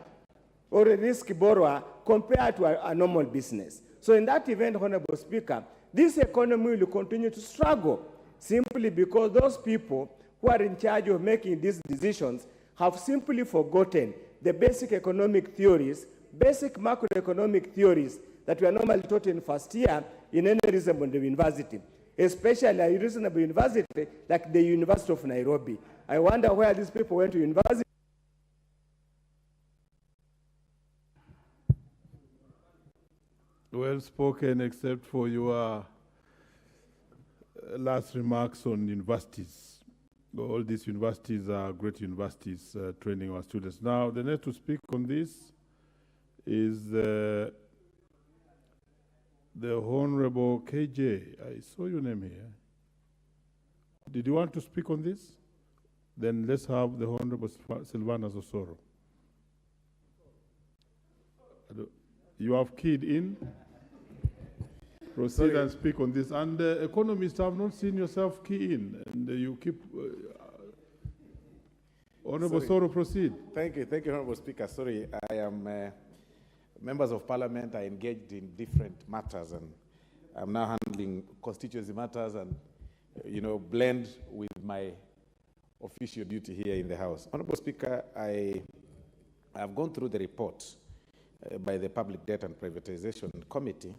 Speaker 9: or a risk borrower compared to a normal business. So in that event, Honorable Speaker, this economy will continue to struggle simply because those people who are in charge of making these decisions have simply forgotten the basic economic theories, basic macroeconomic theories that we are normally taught in first year in any reasonable university, especially a reasonable university like the University of Nairobi. I wonder where these people went to university.
Speaker 8: Well spoken, except for your last remarks on universities. All these universities are great universities training our students. Now, the next to speak on this is the Honorable KJ. I saw your name here. Did you want to speak on this? Then let's have the Honorable Silvanus Osoro. You have keyed in. Proceed and speak on this. And economists have not seen yourself key in, and you keep. Honorable Soro, proceed.
Speaker 1: Thank you, Honorable Speaker. Sorry, I am. Members of Parliament are engaged in different matters, and I'm now handling constituency matters and, blend with my official duty here in the House. Honorable Speaker, I have gone through the report by the Public Debt and Privatization Committee,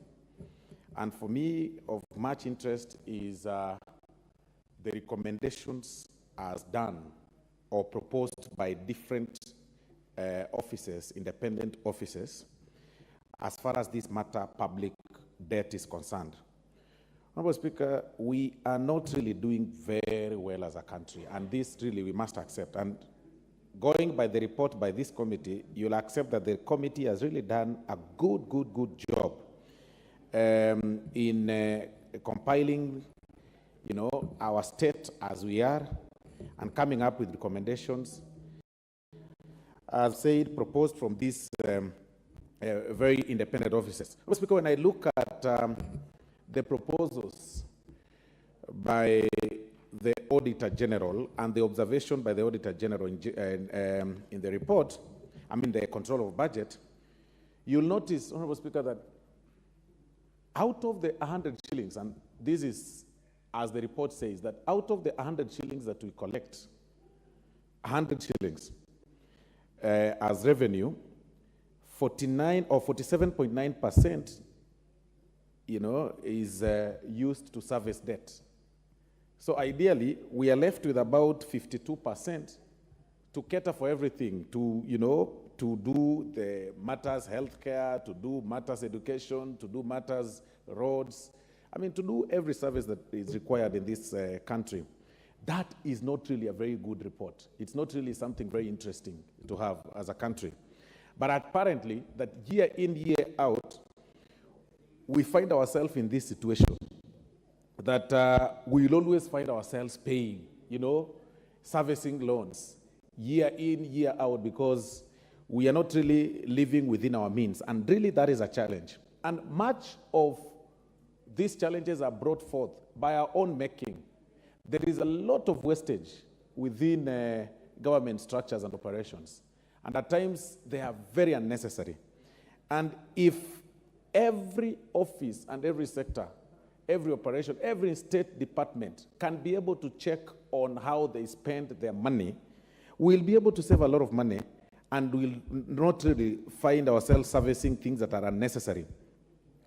Speaker 1: And for me, of much interest is the recommendations as done or proposed by different offices, independent offices, as far as this matter, public debt is concerned. Honorable Speaker, we are not really doing very well as a country, and this really we must accept. And going by the report by this committee, you'll accept that the committee has really done a good job in compiling, our state as we are and coming up with recommendations, as said, proposed from these very independent offices. Mr. Speaker, when I look at the proposals by the Auditor General and the observation by the Auditor General in the report, the control of budget, you'll notice, Honorable Speaker, that out of the 100 shillings, and this is, as the report says, that out of the 100 shillings that we collect, 100 shillings as revenue, 49 or 47.9%, is used to service debt. So ideally, we are left with about 52% to cater for everything, to do the matters healthcare, to do matters education, to do matters roads, to do every service that is required in this country. That is not really a very good report. It's not really something very interesting to have as a country. But apparently, that year in, year out, we find ourselves in this situation that we'll always find ourselves paying, servicing loans year in, year out, because we are not really living within our means. And really, that is a challenge. And much of these challenges are brought forth by our own making. There is a lot of wastage within government structures and operations. And at times, they are very unnecessary. And if every office and every sector, every operation, every state department can be able to check on how they spend their money, we'll be able to save a lot of money and we'll not really find ourselves servicing things that are unnecessary.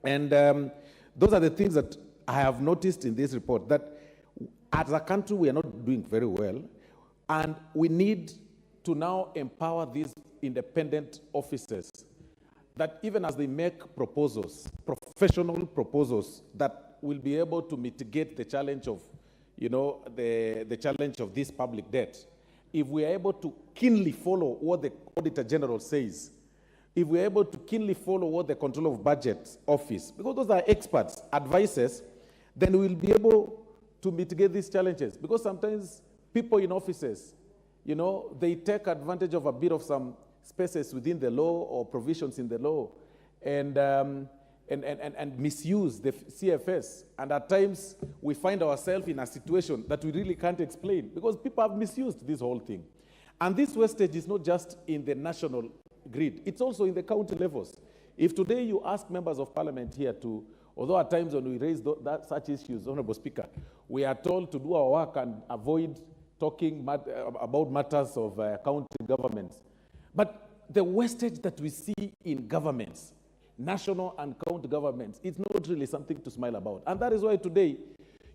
Speaker 1: And those are the things that I have noticed in this report, that as a country, we are not doing very well, and we need to now empower these independent officers, that even as they make proposals, professional proposals, that will be able to mitigate the challenge of, the challenge of this public debt. If we are able to keenly follow what the Auditor General says, if we are able to keenly follow what the Control of Budget Office, because those are experts, advisors, then we will be able to mitigate these challenges. Because sometimes people in offices, they take advantage of a bit of some spaces within the law or provisions in the law and misuse the CFS. And at times, we find ourselves in a situation that we really can't explain because people have misused this whole thing. And this wastage is not just in the national grid, it's also in the county levels. If today you ask members of parliament here to, although at times when we raise such issues, Honorable Speaker, we are told to do our work and avoid talking about matters of county governments. But the wastage that we see in governments, national and county governments, it's not really something to smile about. And that is why today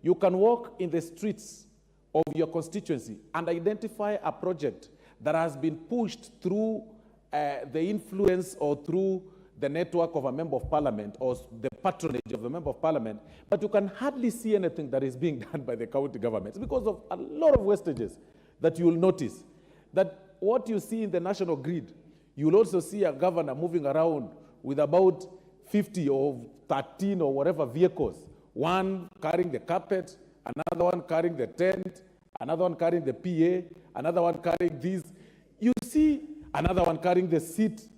Speaker 1: you can walk in the streets of your constituency and identify a project that has been pushed through the influence or through the network of a member of parliament or the patronage of the member of parliament, but you can hardly see anything that is being done by the county governments because of a lot of wastages that you will notice. That what you see in the national grid, you will also see a governor moving around with about 50 or 13 or whatever vehicles, one carrying the carpet, another one carrying the tent, another one carrying the PA, another one carrying these. You see another one carrying the seat.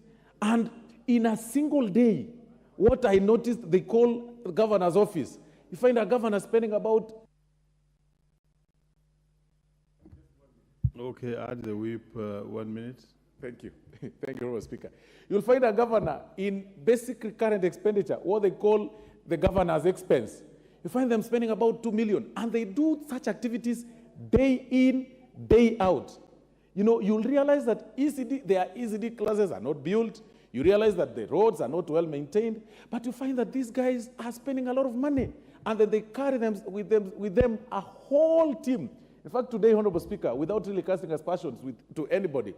Speaker 1: And in a single day, what I noticed, they call the governor's office. You find a governor spending about...
Speaker 8: Okay, add the whip 1 minute.
Speaker 1: Thank you. Thank you, Mr. Speaker. You'll find a governor in basic recurrent expenditure, what they call the governor's expense. You find them spending about 2 million, and they do such activities day in, day out. You'll realize that their ECD classes are not built. You realize that the roads are not well maintained, but you find that these guys are spending a lot of money, and then they carry them with them a whole team. In fact, today, Honorable Speaker, without really casting aspersions to anybody,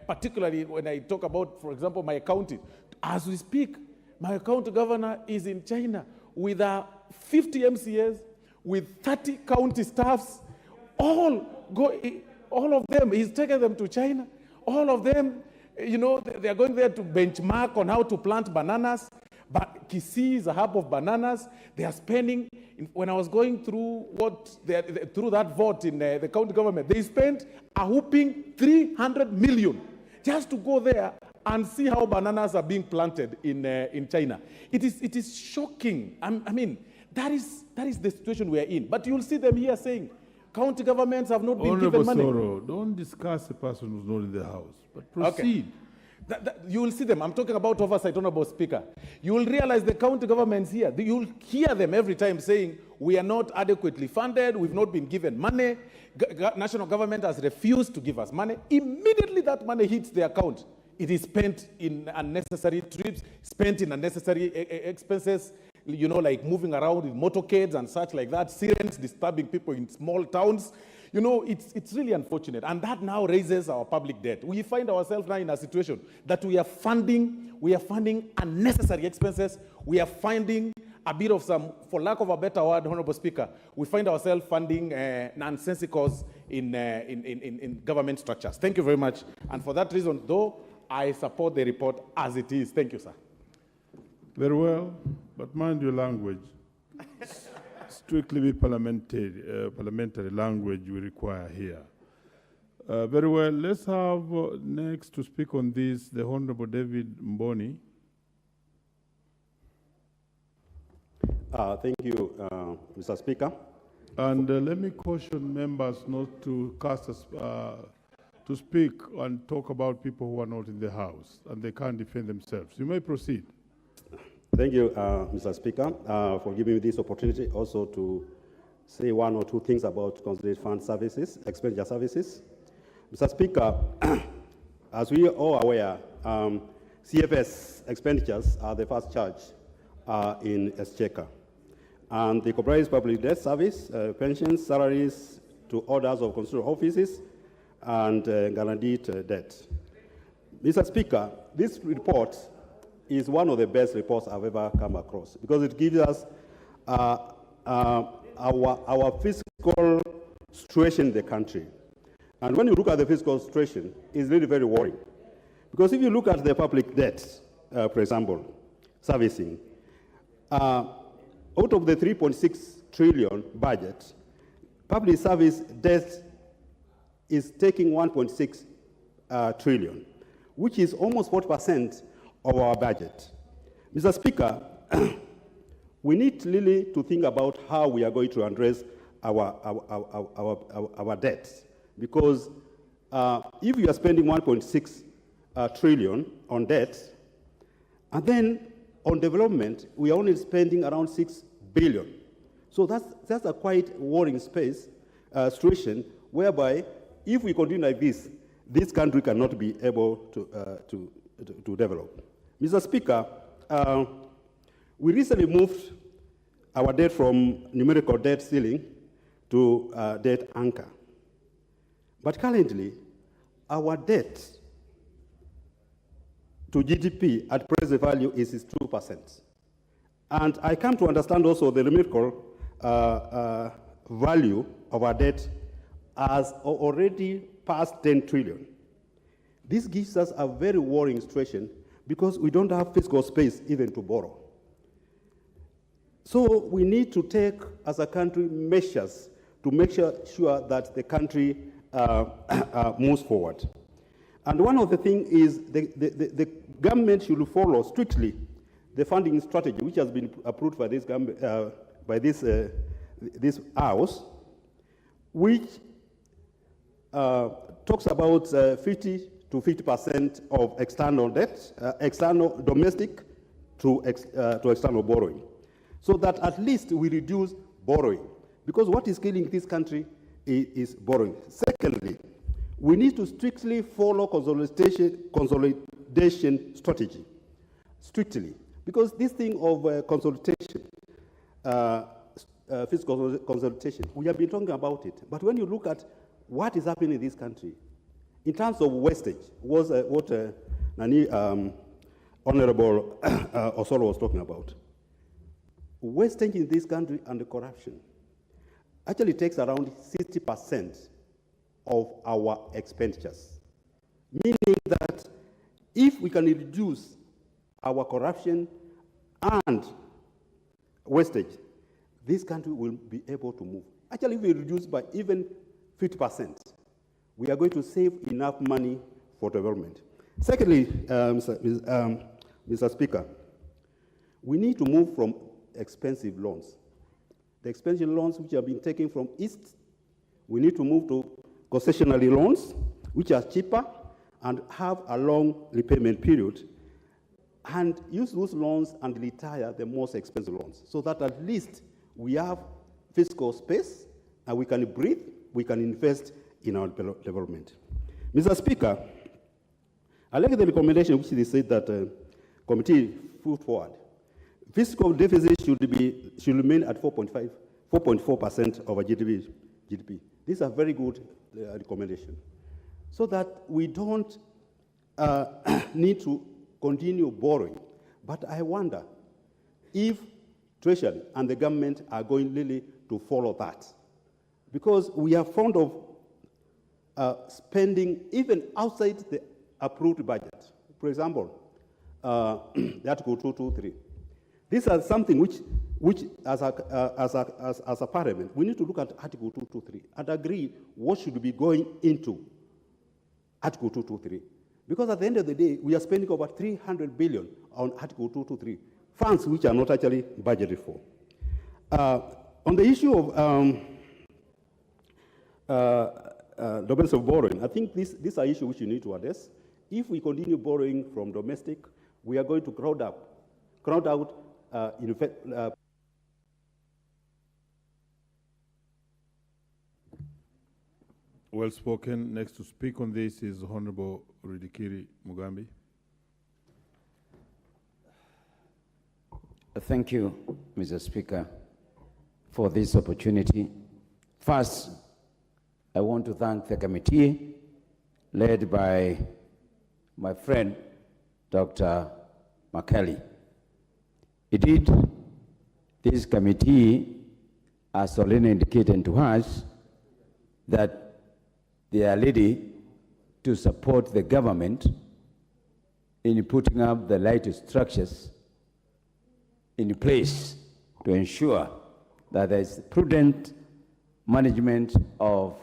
Speaker 1: particularly when I talk about, for example, my county, as we speak, my county governor is in China with 50 MCAs, with 30 county staffs, all of them, he's taken them to China. All of them, you know, they are going there to benchmark on how to plant bananas. But Kisii is a hub of bananas. They are spending, when I was going through through that vote in the county government, they spent a whooping 300 million just to go there and see how bananas are being planted in China. It is shocking. I mean, that is the situation we are in. But you'll see them here saying, county governments have not been given money.
Speaker 8: Honorable Soro, don't discuss a person who's not in the House, but proceed.
Speaker 1: Okay. You will see them. I'm talking about oversight, Honorable Speaker. You will realize the county governments here, you will hear them every time saying, we are not adequately funded, we've not been given money, national government has refused to give us money. Immediately that money hits the account, it is spent in unnecessary trips, spent in unnecessary expenses, you know, like moving around with motorcades and such like that, sirens disturbing people in small towns. You know, it's really unfortunate. And that now raises our public debt. We find ourselves now in a situation that we are funding unnecessary expenses. We are finding a bit of some, for lack of a better word, Honorable Speaker, we find ourselves funding nonsensicals in government structures. Thank you very much. And for that reason, though, I support the report as it is. Thank you, sir.
Speaker 8: Very well, but mind your language. Strictly be parliamentary language we require here. Very well, let's have next to speak on this the Honorable David Mboni.
Speaker 11: Thank you, Mr. Speaker.
Speaker 8: And let me caution members not to to speak and talk about people who are not in the House and they can't defend themselves. You may proceed.
Speaker 11: Thank you, Mr. Speaker, for giving me this opportunity also to say one or two things about consolidated fund services, expenditure services. Mr. Speaker, as we are all aware, CFS expenditures are the first charge in Exchequer. And they comprise public debt service, pensions, salaries to orders of constitutional offices, and guaranteed debt. Mr. Speaker, this report is one of the best reports I've ever come across because it gives us our fiscal situation in the country. And when you look at the fiscal situation, it's really very worrying. Because if you look at the public debt, for example, servicing, out of the 3.6 trillion budget, public service debt is taking 1.6 trillion, which is almost 40% of our budget. Mr. Speaker, we need really to think about how we are going to address our debts. Because if you are spending 1.6 trillion on debt, and then on development, we are only spending around 6 billion. So that's a quite worrying situation, whereby if we continue like this country cannot be able to develop. Mr. Speaker, we recently moved our debt from numerical debt ceiling to debt anchor. But currently, our debt to GDP at present value is 2%. And I come to understand also the numerical value of our debt has already passed 10 trillion. This gives us a very worrying situation because we don't have fiscal space even to borrow. So we need to take, as a country, measures to make sure that the country moves forward. And one of the things is the government should follow strictly the funding strategy, which has been approved by this government, by this House, which talks about 50 to 50% of external debt, external domestic to external borrowing, so that at least we reduce borrowing. Because what is killing this country is borrowing. Secondly, we need to strictly follow consolidation consolidation strategy strictly. Because this thing of consolidation, fiscal consolidation, we have been talking about it. But when you look at what is happening in this country, in terms of wastage, was what Honorable Osoro was talking about. Wastage in this country and the corruption actually takes around 60% of our expenditures. Meaning that if we can reduce our corruption and wastage, this country will be able to move. Actually, if we reduce by even 50%, we are going to save enough money for development. Secondly, Mr. Speaker, we need to move from expensive loans. The expensive loans which have been taken from East, we need to move to concessionary loans, which are cheaper and have a long repayment period, and use those loans and retire the most expensive loans, so that at least we have fiscal space and we can breathe, we can invest in our development. Mr. Speaker, I like the recommendation which they said that committee put forward. Fiscal deficit should remain at 4.4% of our GDP. These are very good recommendations, so that we don't need to continue borrowing. But I wonder if Treasury and the government are going really to follow that, because we are fond of spending even outside the approved budget. For example, the Article 223. These are something which as a parliament, we need to look at Article 223 and agree what should be going into Article 223. Because at the end of the day, we are spending over 300 billion on Article 223, funds which are not actually budgeted for. On the issue of domestic borrowing, I think these are issues which you need to address. If we continue borrowing from domestic, we are going to crowd out
Speaker 8: Well spoken. Next to speak on this is Honorable Ridikiri Mugambi.
Speaker 13: Thank you, Mr. Speaker, for this opportunity. First, I want to thank the committee led by my friend, Dr. Makali. Indeed, this committee has already indicated to us that they are ready to support the government in putting up the right structures in place to ensure that there is prudent management of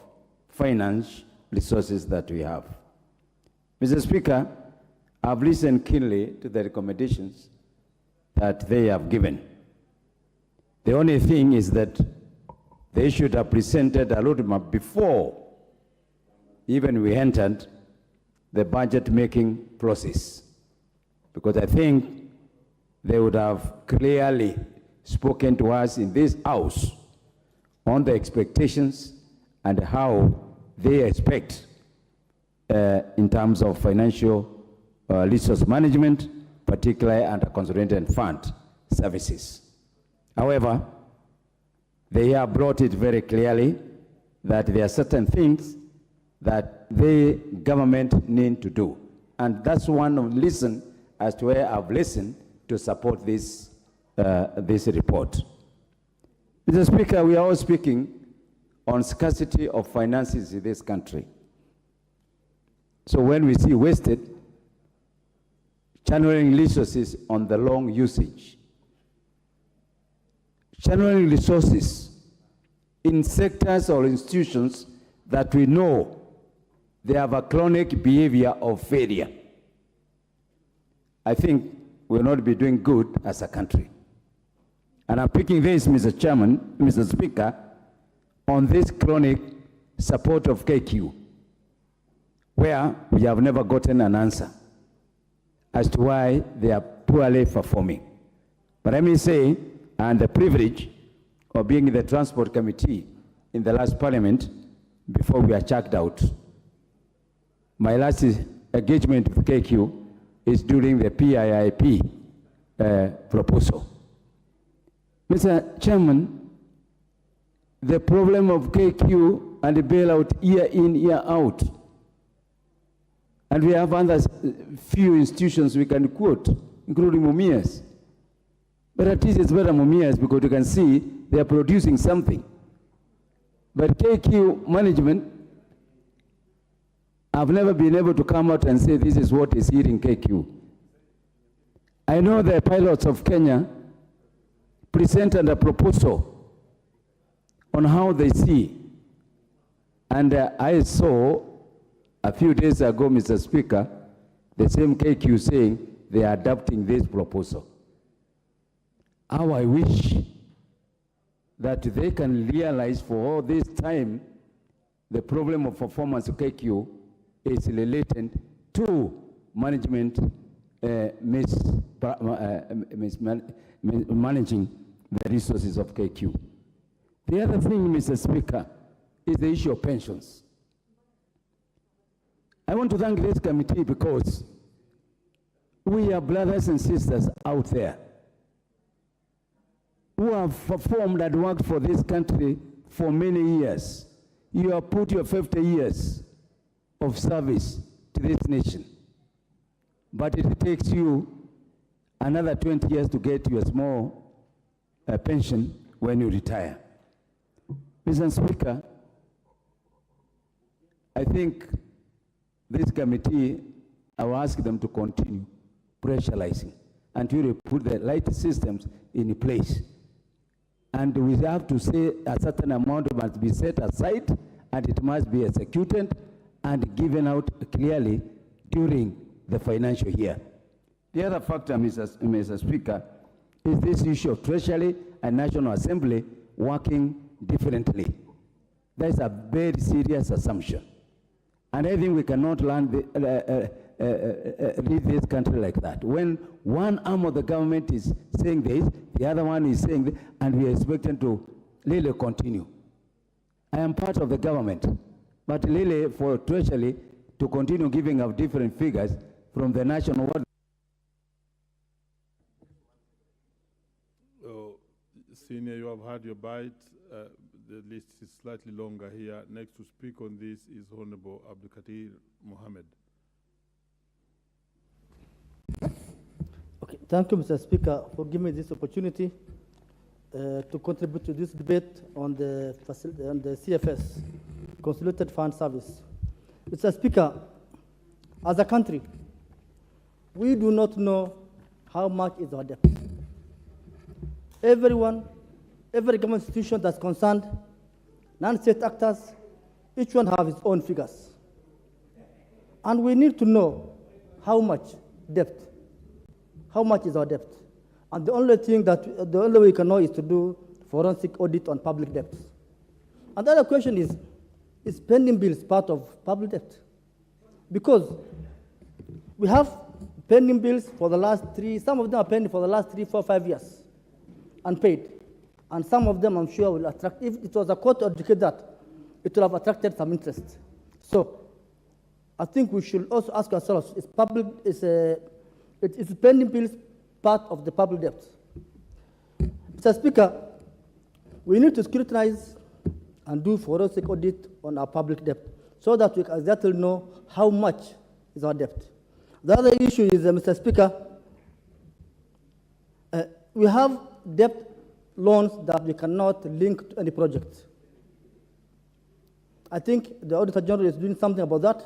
Speaker 13: finance resources that we have. Mr. Speaker, I've listened keenly to the recommendations that they have given. The only thing is that they should have presented a roadmap before even we entered the budget-making process, because I think they would have clearly spoken to us in this House on the expectations and how they expect in terms of financial resource management, particularly under consolidated fund services. However, they have brought it very clearly that there are certain things that the government need to do. And that's one of the reasons as to where I've listened to support this, this report. Mr. Speaker, we are all speaking on scarcity of finances in this country. So when we see wasted, channeling resources on the long usage, channeling resources in sectors or institutions that we know they have a chronic behavior of failure, I think we'll not be doing good as a country. And I'm picking this, Mr. Chairman, Mr. Speaker, on this chronic support of KQ, where we have never gotten an answer as to why they are poorly performing. But let me say, I had the privilege of being in the Transport Committee in the last Parliament before we are checked out. My last engagement with KQ is during the PIIP proposal. Mr. Chairman, the problem of KQ and the bailout year in, year out, and we have other few institutions we can quote, including Mumias. But at least it's better Mumias because you can see they are producing something. But KQ management, I've never been able to come out and say this is what is eating KQ. I know the pilots of Kenya presented a proposal on how they see. And I saw a few days ago, Mr. Speaker, the same KQ saying they are adopting this proposal. How I wish that they can realize for all this time the problem of performance of KQ is related to management managing the resources of KQ. The other thing, Mr. Speaker, is the issue of pensions. I want to thank this committee because we are brothers and sisters out there who have performed and worked for this country for many years. You have put your 50 years of service to this nation. But it takes you another 20 years to get your small pension when you retire. Mr. Speaker, I think this committee, I will ask them to continue pressurizing until they put the right systems in place. And we have to say a certain amount must be set aside and it must be executed and given out clearly during the financial year. The other factor, Mr. Speaker, is this issue of Treasury and National Assembly working differently. That's a very serious assumption. And I think we cannot lead this country like that. When one arm of the government is saying this, the other one is saying this, and we are expecting to really continue. I am part of the government, but really for Treasury to continue giving out different figures from the national world.
Speaker 8: Senior, you have had your bite. The list is slightly longer here. Next to speak on this is Honorable Abdulkadir Mohammed.
Speaker 2: Okay. Thank you, Mr. Speaker, for giving me this opportunity to contribute to this debate on the CFS, Consolidated Fund Service. Mr. Speaker, as a country, we do not know how much is our debt. Everyone, every government institution that's concerned, non-state actors, each one have its own figures. And we need to know how much debt, how much is our debt. And the only way we can know is to do forensic audit on public debt. And the other question is spending bills part of public debt? Because we have pending bills for the last some of them are pending for the last 3, 4, 5 years, unpaid. And some of them, I'm sure, will attract, if it was a court to adjudicate that, it will have attracted some interest. So I think we should also ask ourselves, is pending bills part of the public debt? Mr. Speaker, we need to scrutinize and do forensic audit on our public debt so that we can exactly know how much is our debt. The other issue is, Mr. Speaker, we have debt loans that we cannot link to any project. I think the Auditor General is doing something about that.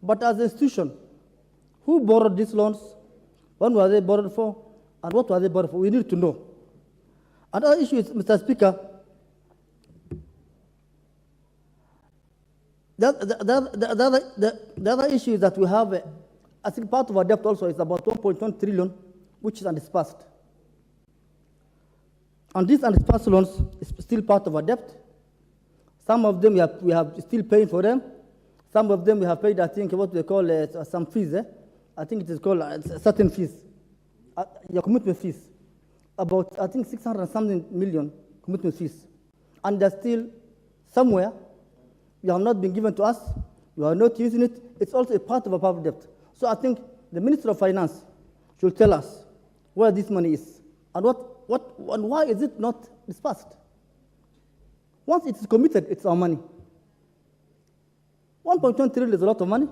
Speaker 2: But as an institution, who borrowed these loans? When were they borrowed for? And what were they borrowed for? We need to know. Another issue is, Mr. Speaker, the other issue is that we have, I think part of our debt also is about 1.1 trillion, which is undisbursed. And these undisbursed loans is still part of our debt. Some of them we have still paying for them. Some of them we have paid, I think, what they call some fees. I think it is called certain fees, your commitment fees. About, I think, 600-something million commitment fees. And they're still somewhere. You have not been given to us. We are not using it. It's also a part of our public debt. So I think the Minister of Finance should tell us where this money is and and why is it not dispersed? Once it is committed, it's our money. 1.1 trillion is a lot of money.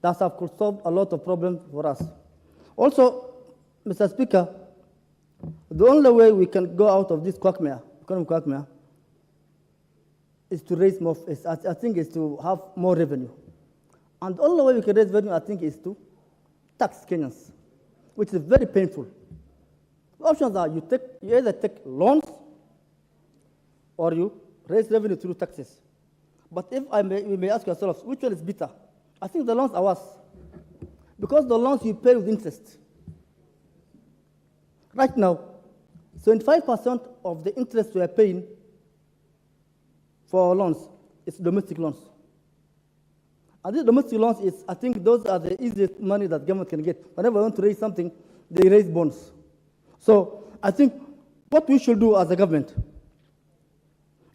Speaker 2: That have solved a lot of problems for us. Also, Mr. Speaker, the only way we can go out of this quagmire, economic quagmire, is to raise more, I think is to have more revenue. And the only way we can raise revenue, I think, is to tax Kenyans, which is very painful. The options are you either take loans or you raise revenue through taxes. But if we may ask ourselves, which one is better? I think the loans are worse. Because the loans you pay with interest. Right now, 75% of the interest we are paying for our loans is domestic loans. And these domestic loans is, I think those are the easiest money that government can get. Whenever they want to raise something, they raise bonds. So I think what we should do as a government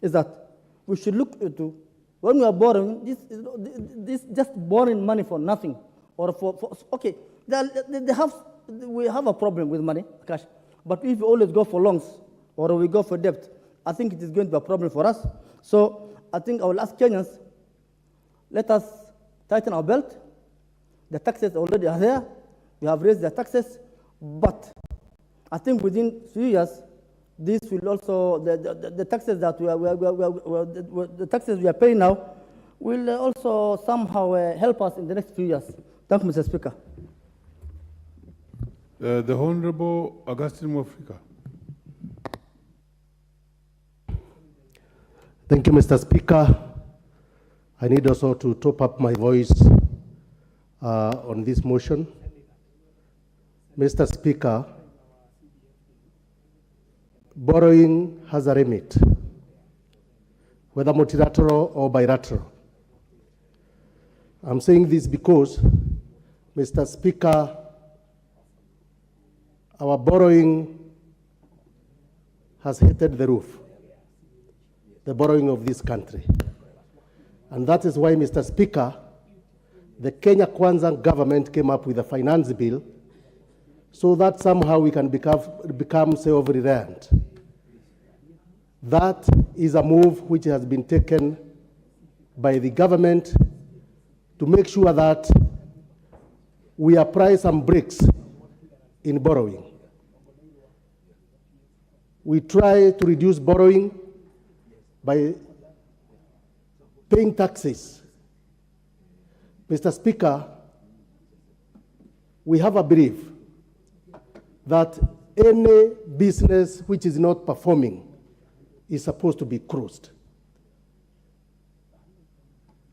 Speaker 2: is that we should look into when we are borrowing, this just borrowing money for nothing, or okay, we have a problem with money, cash. But if we always go for loans or we go for debt, I think it is going to be a problem for us. So I think I will ask Kenyans, let us tighten our belt. The taxes already are there. We have raised the taxes, but I think within 3 years, this will also, the taxes that the taxes we are paying now will also somehow help us in the next few years. Thank you, Mr. Speaker.
Speaker 8: The Honorable Augustine Mwafrika.
Speaker 15: Thank you, Mr. Speaker. I need also to top up my voice on this motion. Mr. Speaker, borrowing has a remit, whether multilateral or bilateral. I'm saying this because, Mr. Speaker, our borrowing has hit the roof, the borrowing of this country. And that is why, Mr. Speaker, the Kenya Kwanza government came up with a finance bill so that somehow we can become self-reliant. That is a move which has been taken by the government to make sure that we apply some brakes in borrowing. We try to reduce borrowing by paying taxes. Mr. Speaker, we have a belief that any business which is not performing is supposed to be closed.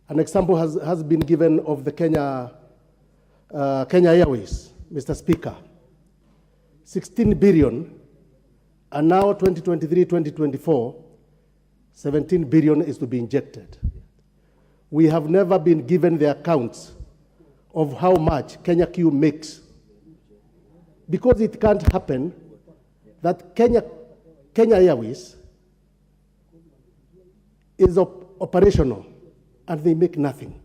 Speaker 15: An example has been given of the Kenya Airways, Mr. Speaker. 16 billion, and now 2023-2024, 17 billion is to be injected. We have never been given the accounts of how much Kenya Q makes, because it can't happen that Kenya Airways is operational and they make nothing.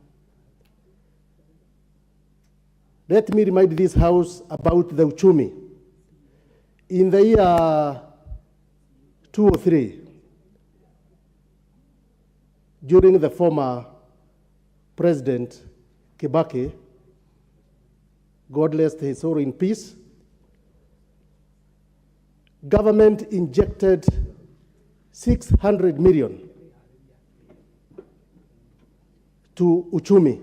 Speaker 15: Let me remind this House about the uchumi. In the year 2003, during the former President Kibaki, God rest his soul in peace, government injected 600 million to Uchumi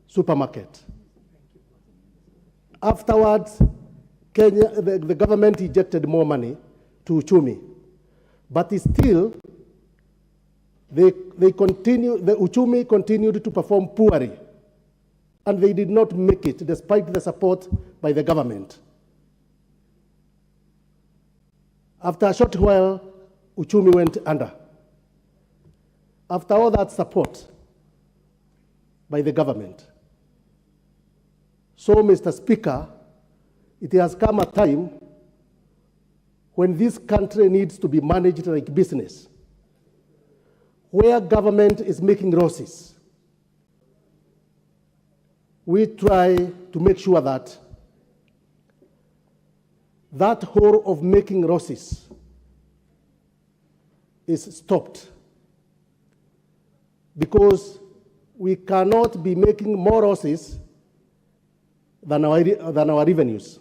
Speaker 15: supermarket. Afterwards, the government injected more money to Uchumi, but still, the Uchumi continued to perform poorly, and they did not make it despite the support by the government. After a short while, Uchumi went under. After all that support by the government. So, Mr. Speaker, it has come a time when this country needs to be managed like business, where government is making losses. we try to make sure that that whole of making roses is stopped, because we cannot be making more roses than our revenues.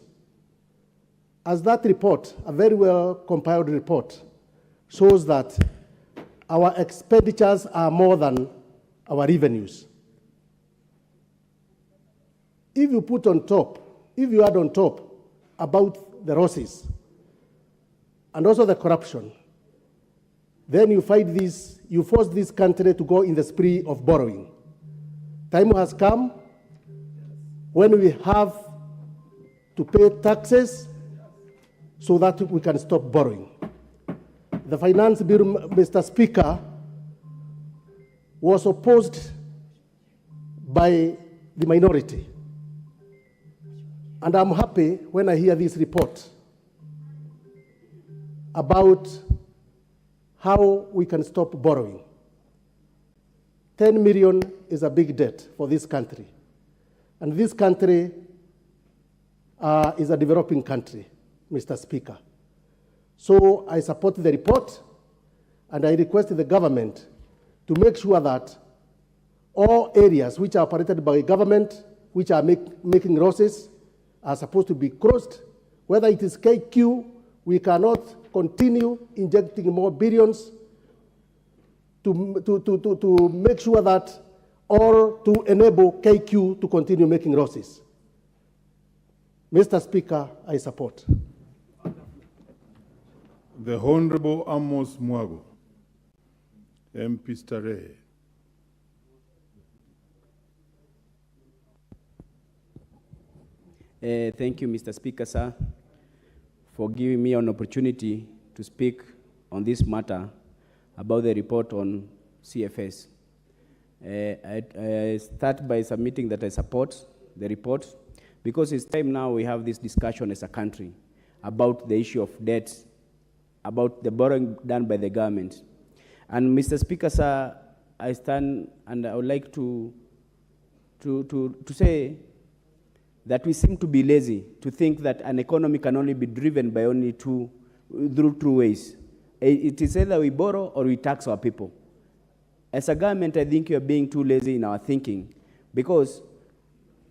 Speaker 15: As that report, a very well compiled report, shows that our expenditures are more than our revenues. If you put on top, if you add on top about the roses and also the corruption, then you find this, you force this country to go in the spree of borrowing. Time has come when we have to pay taxes so that we can stop borrowing. The finance bill, Mr. Speaker, was opposed by the minority. And I'm happy when I hear this report about how we can stop borrowing. 10 million is a big debt for this country. And this country is a developing country, Mr. Speaker. So I support the report, and I request the government to make sure that all areas which are operated by government, which are making losses, are supposed to be closed. Whether it is KQ, we cannot continue injecting more billions to make sure that, or to enable KQ to continue making losses. Mr. Speaker, I support.
Speaker 8: The Honorable Amos Mwago, MP Starehe.
Speaker 3: Thank you, Mr. Speaker, sir, for giving me an opportunity to speak on this matter about the report on CFS. I start by submitting that I support the report, because it's time now we have this discussion as a country about the issue of debt, about the borrowing done by the government. And Mr. Speaker, sir, I stand and I would like to say that we seem to be lazy to think that an economy can only be driven by only through two ways. It is either we borrow or we tax our people. As a government, I think you are being too lazy in our thinking, because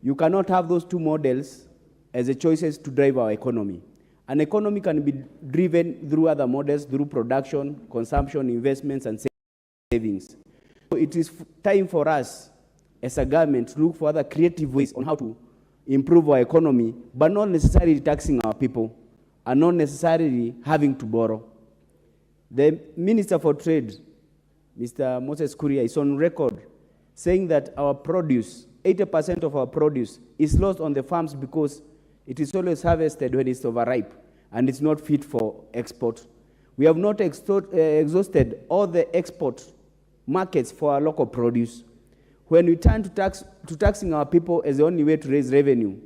Speaker 3: you cannot have those two models as the choices to drive our economy. An economy can be driven through other models, through production, consumption, investments, and savings. So it is time for us as a government to look for other creative ways on how to improve our economy, but not necessarily taxing our people and not necessarily having to borrow. The Minister for Trade, Mr. Moses Kuria, is on record saying that our produce, 80% of our produce, is lost on the farms because it is always harvested when it's overripe and it's not fit for export. We have not exhausted all the export markets for our local produce. When we turn to taxing our people as the only way to raise revenue,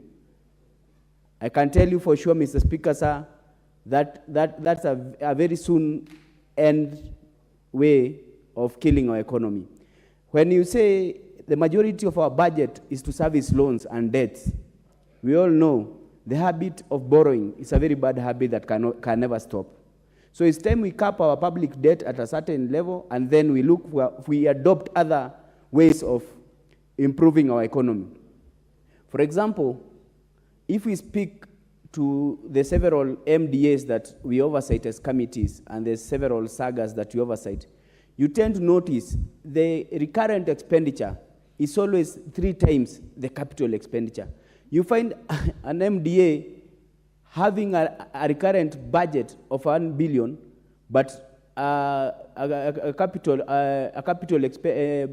Speaker 3: I can tell you for sure, Mr. Speaker, sir, that's a very soon end way of killing our economy. When you say the majority of our budget is to service loans and debts, we all know the habit of borrowing is a very bad habit that can never stop. So it's time we cap our public debt at a certain level, and then we adopt other ways of improving our economy. For example, if we speak to the several MDAs that we oversight as committees and the several sagas that we oversight, you tend to notice the recurrent expenditure is always 3 times the capital expenditure. You find an MDA having a recurrent budget of 1 billion, but a capital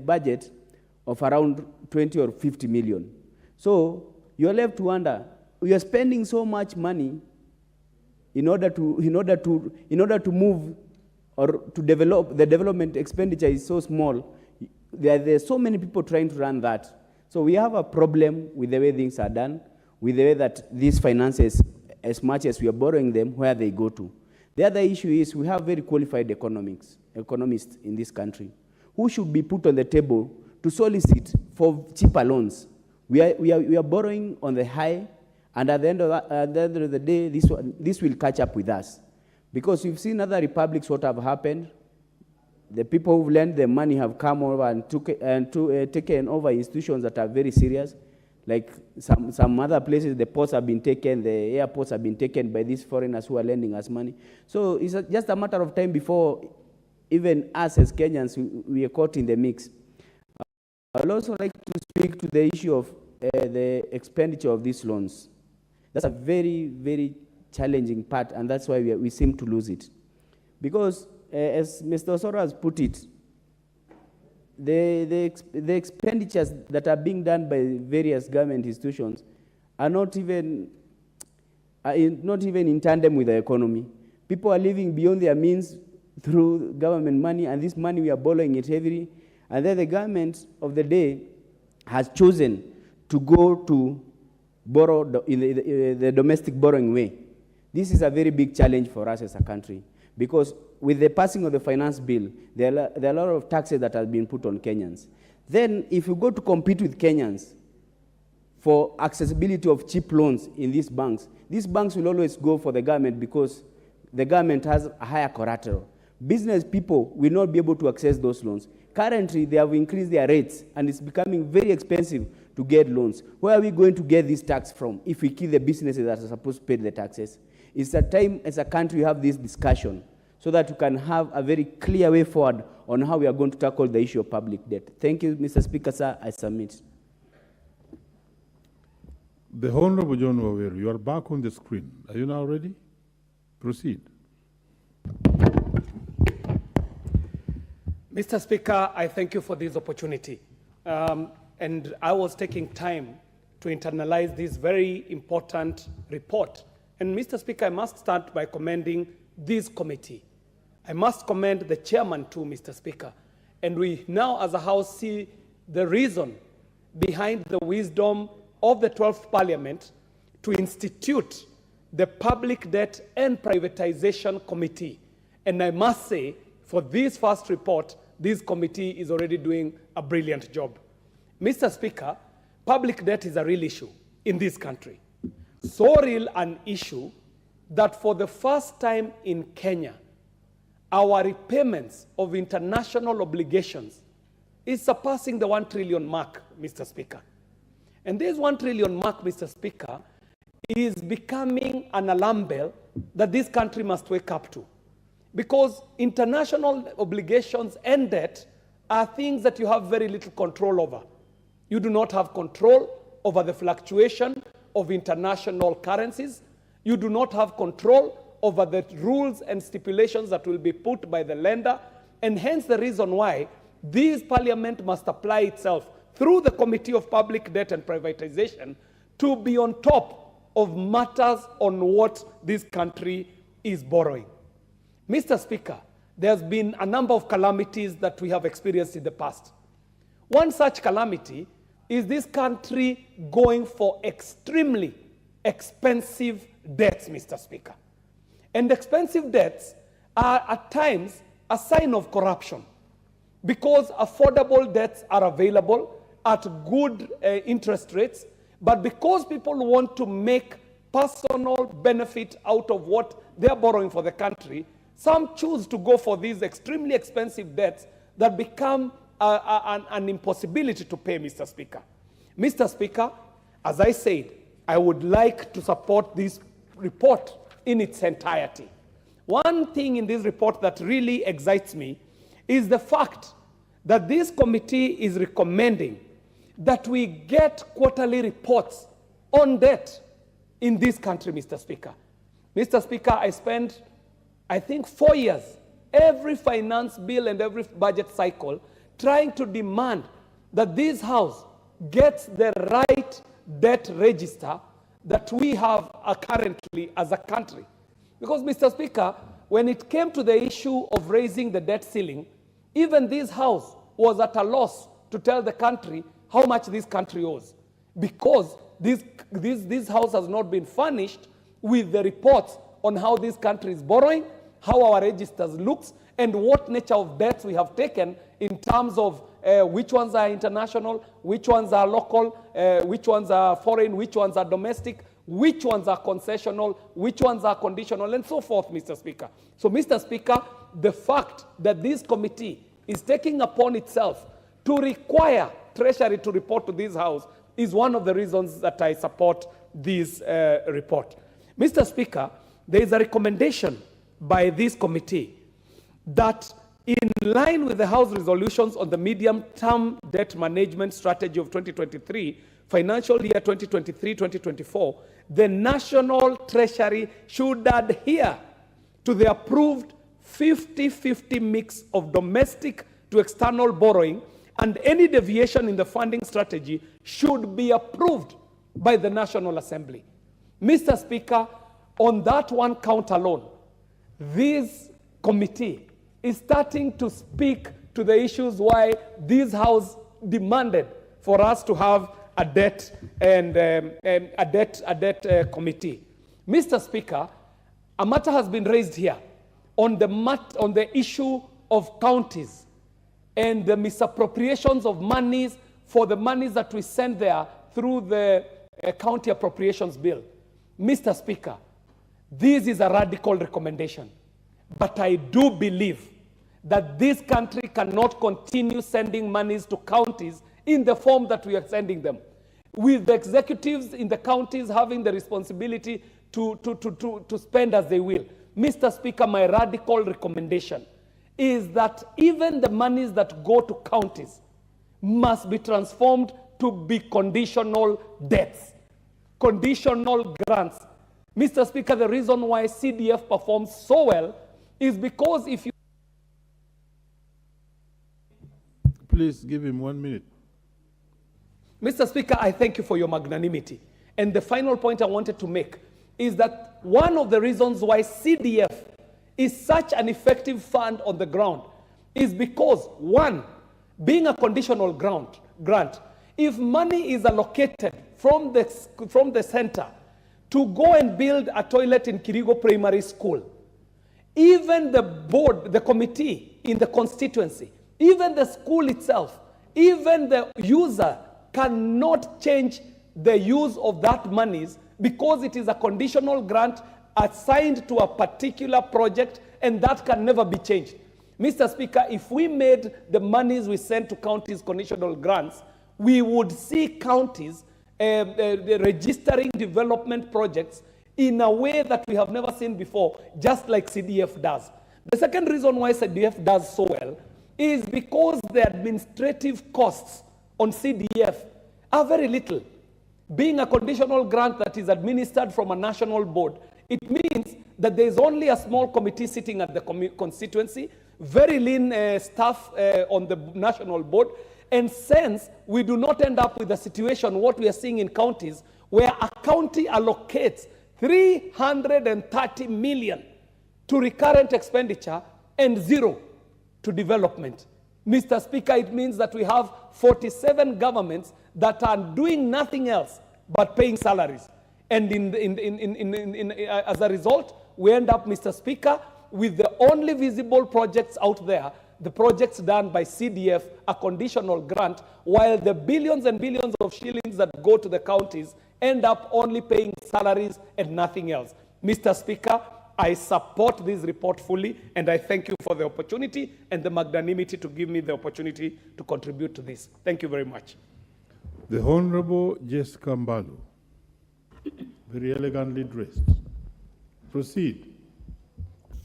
Speaker 3: budget of around 20 or 50 million. So you're left to wonder, we are spending so much money in order to move or to develop. The development expenditure is so small. There are so many people trying to run that. So we have a problem with the way things are done, with the way that these finances, as much as we are borrowing them, where they go to. The other issue is we have very qualified economists in this country who should be put on the table to solicit for cheaper loans, We are borrowing on the high, and at the end of the day, this will catch up with us. Because you've seen other republics what have happened. The people who've lent the money have come over and taken over institutions that are very serious. Like some other places, the ports have been taken, the airports have been taken by these foreigners who are lending us money. So it's just a matter of time before even us as Kenyans, we are caught in the mix. I would also like to speak to the issue of the expenditure of these loans. That's a very, very challenging part, and that's why we seem to lose it. Because, as Mr. Osoro has put it, the expenditures that are being done by various government institutions are not even in tandem with the economy. People are living beyond their means through government money, and this money we are borrowing it heavily. And then the government of the day has chosen to go to borrow in the domestic borrowing way. This is a very big challenge for us as a country, because with the passing of the finance bill, there are a lot of taxes that have been put on Kenyans. Then if you go to compete with Kenyans for accessibility of cheap loans in these banks will always go for the government because the government has a higher collateral. Business people will not be able to access those loans. Currently, they have increased their rates, and it's becoming very expensive to get loans. Where are we going to get this tax from if we kill the businesses that are supposed to pay the taxes? It's a time as a country we have this discussion so that we can have a very clear way forward on how we are going to tackle the issue of public debt. Thank you, Mr. Speaker, sir. I submit.
Speaker 8: The Honorable John Waweru, you are back on the screen. Are you now ready? Proceed.
Speaker 16: Mr. Speaker, I thank you for this opportunity. And I was taking time to internalize this very important report. And Mr. Speaker, I must start by commending this committee. I must commend the chairman too, Mr. Speaker. And we now as a House see the reason behind the wisdom of the 12th Parliament to institute the Public Debt and Privatization Committee. And I must say, for this first report, this committee is already doing a brilliant job. Mr. Speaker, public debt is a real issue in this country. So real an issue that for the first time in Kenya, our repayments of international obligations is surpassing the 1 trillion mark, Mr. Speaker. And this 1 trillion mark, Mr. Speaker, is becoming an alarm bell that this country must wake up to. Because international obligations and debt are things that you have very little control over. You do not have control over the fluctuation of international currencies. You do not have control over the rules and stipulations that will be put by the lender. And hence the reason why this parliament must apply itself through the Committee of Public Debt and Privatization to be on top of matters on what this country is borrowing. Mr. Speaker, there's been a number of calamities that we have experienced in the past. One such calamity is this country going for extremely expensive debts, Mr. Speaker. And expensive debts are at times a sign of corruption because affordable debts are available at good interest rates, but because people want to make personal benefit out of what they're borrowing for the country, some choose to go for these extremely expensive debts that become an impossibility to pay, Mr. Speaker. Mr. Speaker, as I said, I would like to support this report in its entirety. One thing in this report that really excites me is the fact that this committee is recommending that we get quarterly reports on debt in this country, Mr. Speaker. Mr. Speaker, I spent, I think, 4 years, every finance bill and every budget cycle, trying to demand that this House gets the right debt register that we have currently as a country. Because, Mr. Speaker, when it came to the issue of raising the debt ceiling, even this House was at a loss to tell the country how much this country owes. Because this House has not been furnished with the reports on how this country is borrowing, how our registers looks, and what nature of debts we have taken in terms of which ones are international, which ones are local, which ones are foreign, which ones are domestic, which ones are concessional, which ones are conditional, and so forth, Mr. Speaker. So, Mr. Speaker, the fact that this committee is taking upon itself to require Treasury to report to this House is one of the reasons that I support this report. Mr. Speaker, there is a recommendation by this committee that in line with the House resolutions on the medium-term debt management strategy of 2023, financial year 2023-2024, the National Treasury should adhere to the approved 50-50 mix of domestic to external borrowing, and any deviation in the funding strategy should be approved by the National Assembly. Mr. Speaker, on that one count alone, this committee is starting to speak to the issues why this House demanded for us to have a debt and a debt committee. Mr. Speaker, a matter has been raised here on the issue of counties and the misappropriations of monies for the monies that we send there through the county appropriations bill. Mr. Speaker, this is a radical recommendation, but I do believe that this country cannot continue sending monies to counties in the form that we are sending them, with the executives in the counties having the responsibility to spend as they will. Mr. Speaker, my radical recommendation is that even the monies that go to counties must be transformed to be conditional debts, conditional grants. Mr. Speaker, the reason why CDF performs so well is because if you...
Speaker 5: Please give him 1 minute.
Speaker 16: Mr. Speaker, I thank you for your magnanimity. And the final point I wanted to make is that one of the reasons why CDF is such an effective fund on the ground is because, one, being a conditional grant, if money is allocated from the center to go and build a toilet in Kirigo Primary School, even the board, the committee in the constituency, even the school itself, even the user cannot change the use of that monies because it is a conditional grant assigned to a particular project, and that can never be changed. Mr. Speaker, if we made the monies we send to counties conditional grants, we would see counties registering development projects in a way that we have never seen before, just like CDF does. The second reason why CDF does so well is because the administrative costs on CDF are very little. Being a conditional grant that is administered from a national board, it means that there is only a small committee sitting at the constituency, very lean staff on the national board, and since we do not end up with a situation, what we are seeing in counties, where a county allocates 330 million to recurrent expenditure and 0 to development. Mr. Speaker, it means that we have 47 governments that are doing nothing else but paying salaries. And as a result, we end up, Mr. Speaker, with the only visible projects out there, the projects done by CDF, a conditional grant, while the billions and billions of shillings that go to the counties end up only paying salaries and nothing else. Mr. Speaker, I support this report fully, and I thank you for the opportunity and the magnanimity to give me the opportunity to contribute to this. Thank you very much.
Speaker 5: The Honorable Jessica Mbalo, very elegantly dressed. Proceed.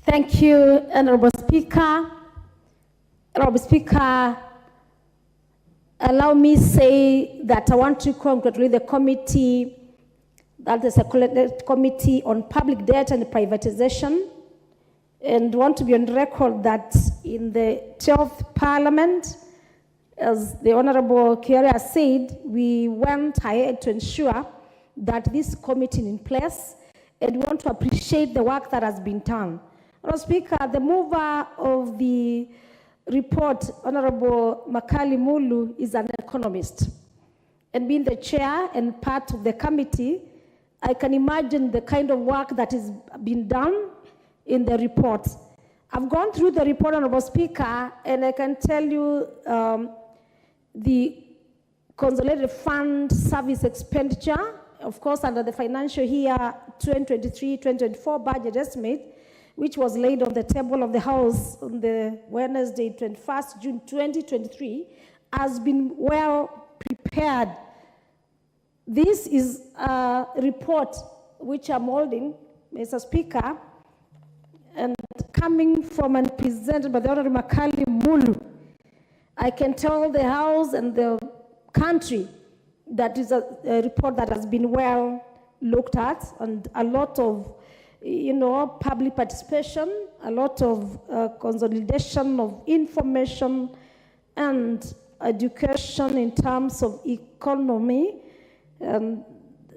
Speaker 12: Thank you, Honorable Speaker. Honorable Speaker, allow me to say that I want to congratulate the committee, that is a committee on public debt and privatization, and want to be on record that in the 12th Parliament, as the Honorable Kiari has said, we went ahead to ensure that this committee is in place, and we want to appreciate the work that has been done. Honorable Speaker, the mover of the report, Honorable Makali Mulu, is an economist. And being the chair and part of the committee, I can imagine the kind of work that is being done in the report. I've gone through the report, Honorable Speaker, and I can tell you the consolidated fund service expenditure, of course, under the financial year 2023-2024 budget estimate, which was laid on the table of the House on the Wednesday, 21st June 2023, has been well prepared. This is a report which I'm holding, Mr. Speaker, and coming from and presented by the Honorable Makali Mulu. I can tell the House and the country that is a report that has been well looked at, and a lot of, public participation, a lot of consolidation of information and education in terms of economy,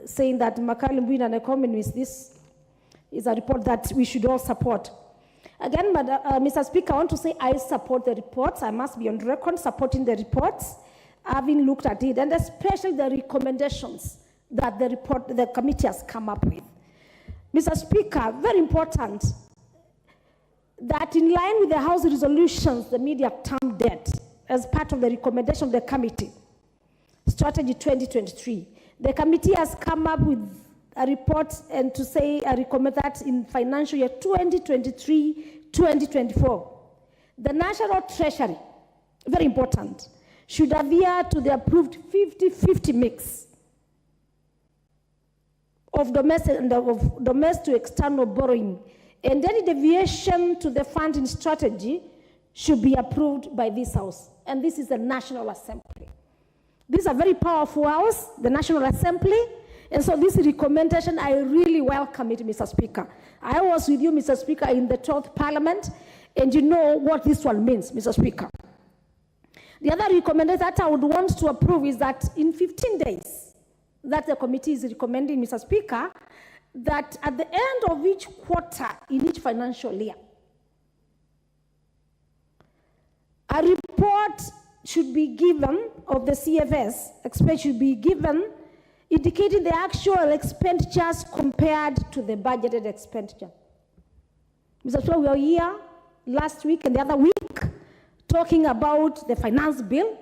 Speaker 12: saying that Makali being an economist, this is a report that we should all support. Again, Mr. Speaker, I want to say I support the reports. I must be on record supporting the reports, having looked at it, and especially the recommendations that the committee has come up with. Mr. Speaker, very important that in line with the House resolutions, the medium-term debt, as part of the recommendation of the committee, Strategy 2023, the committee has come up with a report and to say, I recommend that in financial year 2023-2024, the National Treasury, very important, should adhere to the approved 50-50 mix of domestic to external borrowing, and any deviation to the funding strategy should be approved by this House, and this is the National Assembly. This is a very powerful House, the National Assembly, and so this recommendation, I really welcome it, Mr. Speaker. I was with you, Mr. Speaker, in the 12th Parliament, and you know what this one means, Mr. Speaker. The other recommendation that I would want to approve is that in 15 days, that the committee is recommending, Mr. Speaker, that at the end of each quarter in each financial year, a report should be given of the CFS, especially should be given indicating the actual expenditures compared to the budgeted expenditure. Mr. Speaker, we were here last week and the other week talking about the finance bill,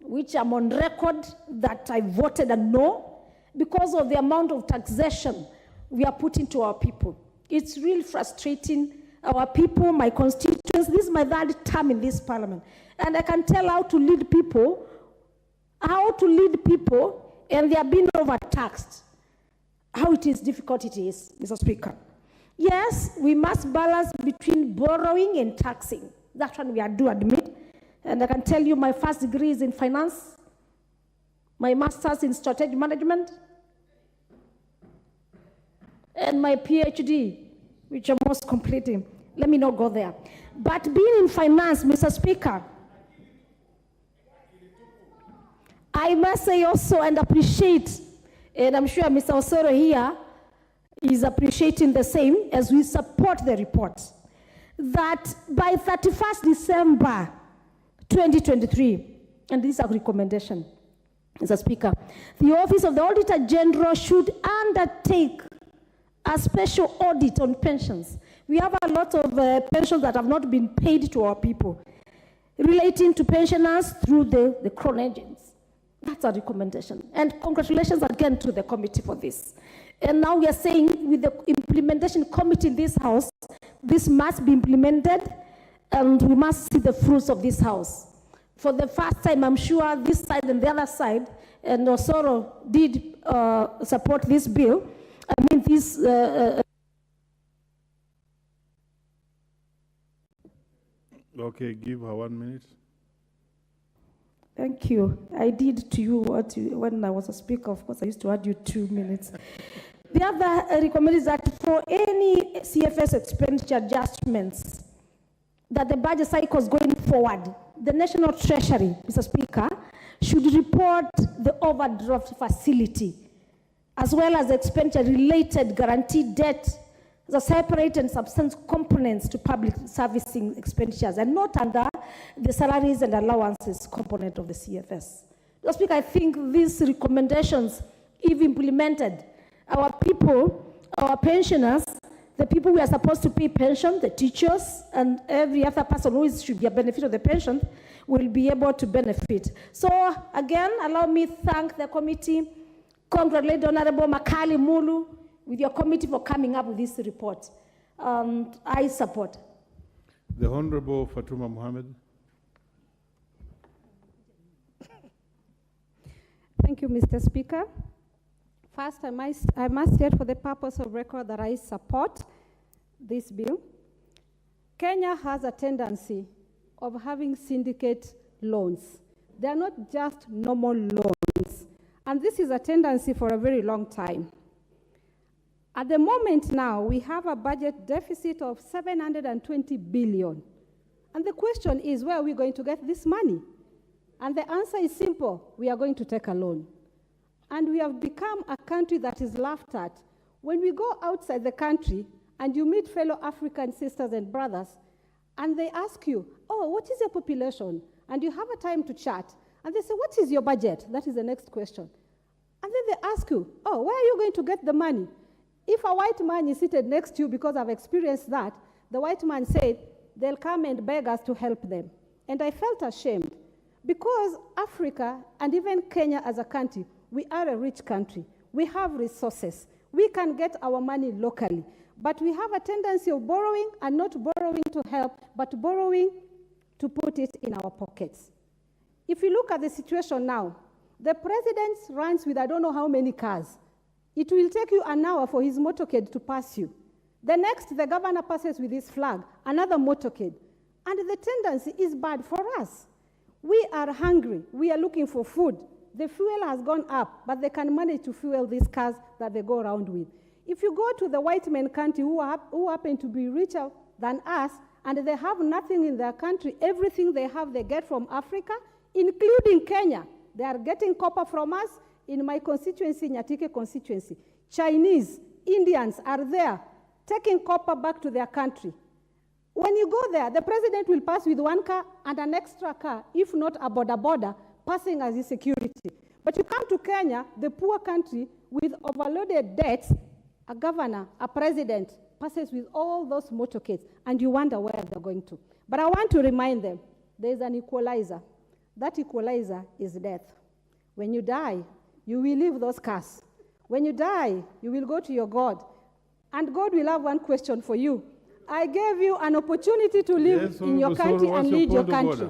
Speaker 12: which I'm on record that I voted a no because of the amount of taxation we are putting to our people. It's really frustrating our people, my constituents. This is my third term in this parliament. And I can tell how to lead people, and they are being overtaxed. How difficult it is, Mr. Speaker. Yes, we must balance between borrowing and taxing. That's what we do admit. And I can tell you my first degree is in finance, my master's in strategic management, and my PhD, which I'm most completing. Let me not go there. But being in finance, Mr. Speaker, I must say also and appreciate, and I'm sure Mr. Osoro here is appreciating the same as we support the report, that by 31st December 2023, and this is a recommendation, Mr. Speaker, the Office of the Auditor General should undertake a special audit on pensions. We have a lot of pensions that have not been paid to our people, relating to pensioners through the crown agents. That's a recommendation. And congratulations again to the committee for this. And now we are saying with the implementation committee in this House, this must be implemented, and we must see the fruits of this House. For the first time, I'm sure this side and the other side, and Osoro did support this bill. I mean, this.
Speaker 8: Okay, give her 1 minute.
Speaker 12: Thank you. I did to you when I was a speaker. Of course, I used to add you 2 minutes. The other recommendation is that for any CFS expenditure adjustments, that the budget cycles going forward, the National Treasury, Mr. Speaker, should report the overdraft facility, as well as expenditure-related guaranteed debt, the separate and substance components to public servicing expenditures, and not under the salaries and allowances component of the CFS. Mr. Speaker, I think these recommendations, if implemented, our people, our pensioners, The people we are supposed to pay pension, the teachers, and every other person who should be a benefit of the pension will be able to benefit. So again, allow me to thank the committee, congratulate Honorable Makali Mulu with your committee for coming up with this report. I support.
Speaker 8: The Honorable Fatuma Mohammed.
Speaker 17: Thank you, Mr. Speaker. First, I must state for the purpose of record that I support this bill. Kenya has a tendency of having syndicate loans. They are not just normal loans, and this is a tendency for a very long time. At the moment now, we have a budget deficit of 720 billion. And the question is, where are we going to get this money? And the answer is simple: we are going to take a loan. And we have become a country that is laughed at. When we go outside the country and you meet fellow African sisters and brothers, and they ask you, oh, what is your population? And you have a time to chat. And they say, what is your budget? That is the next question. And then they ask you, oh, where are you going to get the money? If a white man is seated next to you, because I've experienced that, the white man said, they'll come and beg us to help them. And I felt ashamed, because Africa, and even Kenya as a country, we are a rich country. We have resources. We can get our money locally. But we have a tendency of borrowing, and not borrowing to help, but borrowing to put it in our pockets. If you look at the situation now, the president runs with I don't know how many cars. It will take you an hour for his motorcade to pass you. The next, the governor passes with his flag, another motorcade. And the tendency is bad for us. We are hungry. We are looking for food. The fuel has gone up, but they can manage to fuel these cars that they go around with. If you go to the white men country who happen to be richer than us, and they have nothing in their country, everything they have they get from Africa, including Kenya. They are getting copper from us. In my constituency, Nyatike constituency, Chinese, Indians are there taking copper back to their country. When you go there, the president will pass with one car and an extra car, if not a border, passing as his security. But you come to Kenya, the poor country, with overloaded debts, a governor, a president, passes with all those motorcades, and you wonder where they're going to. But I want to remind them, there's an equalizer. That equalizer is death. When you die, you will leave those cars. When you die, you will go to your God. And God will have one question for you. I gave you an opportunity to live in your country and lead your country.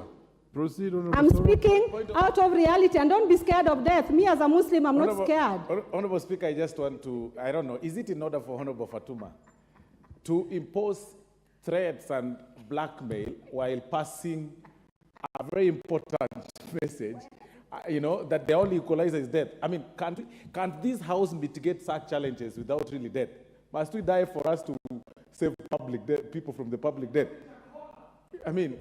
Speaker 8: Proceed,
Speaker 17: I'm speaking out of reality, and don't be scared of death. Me as a Muslim, I'm not scared.
Speaker 1: Honorable Speaker, I just want to, I don't know, is it in order for Honorable Fatuma to impose threats and blackmail while passing a very important message, that the only equalizer is death? I mean, can't this House mitigate such challenges without really death? Must we die for us to save people from the public death? I mean...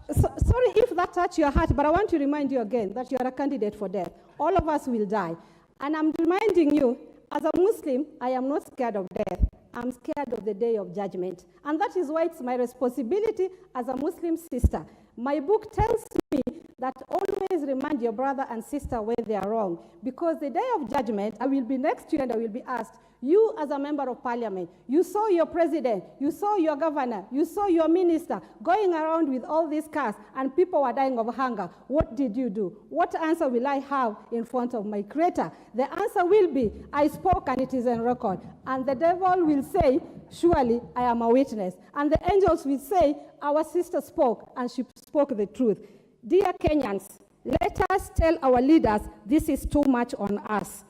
Speaker 17: sorry if that touched your heart, but I want to remind you again that you are a candidate for death. All of us will die. And I'm reminding you, as a Muslim, I am not scared of death. I'm scared of the day of judgment. And that is why it's my responsibility as a Muslim sister. My book tells me that always remind your brother and sister when they are wrong. Because the day of judgment, I will be next to you and I will be asked, you as a member of parliament, you saw your president, you saw your governor, you saw your minister going around with all these cars and people were dying of hunger. What did you do? What answer will I have in front of my creator? The answer will be, I spoke and it is on record. And the devil will say, surely I am a witness. And the angels will say, our sister spoke and she spoke the truth. Dear Kenyans, let us tell our leaders this is too much on us.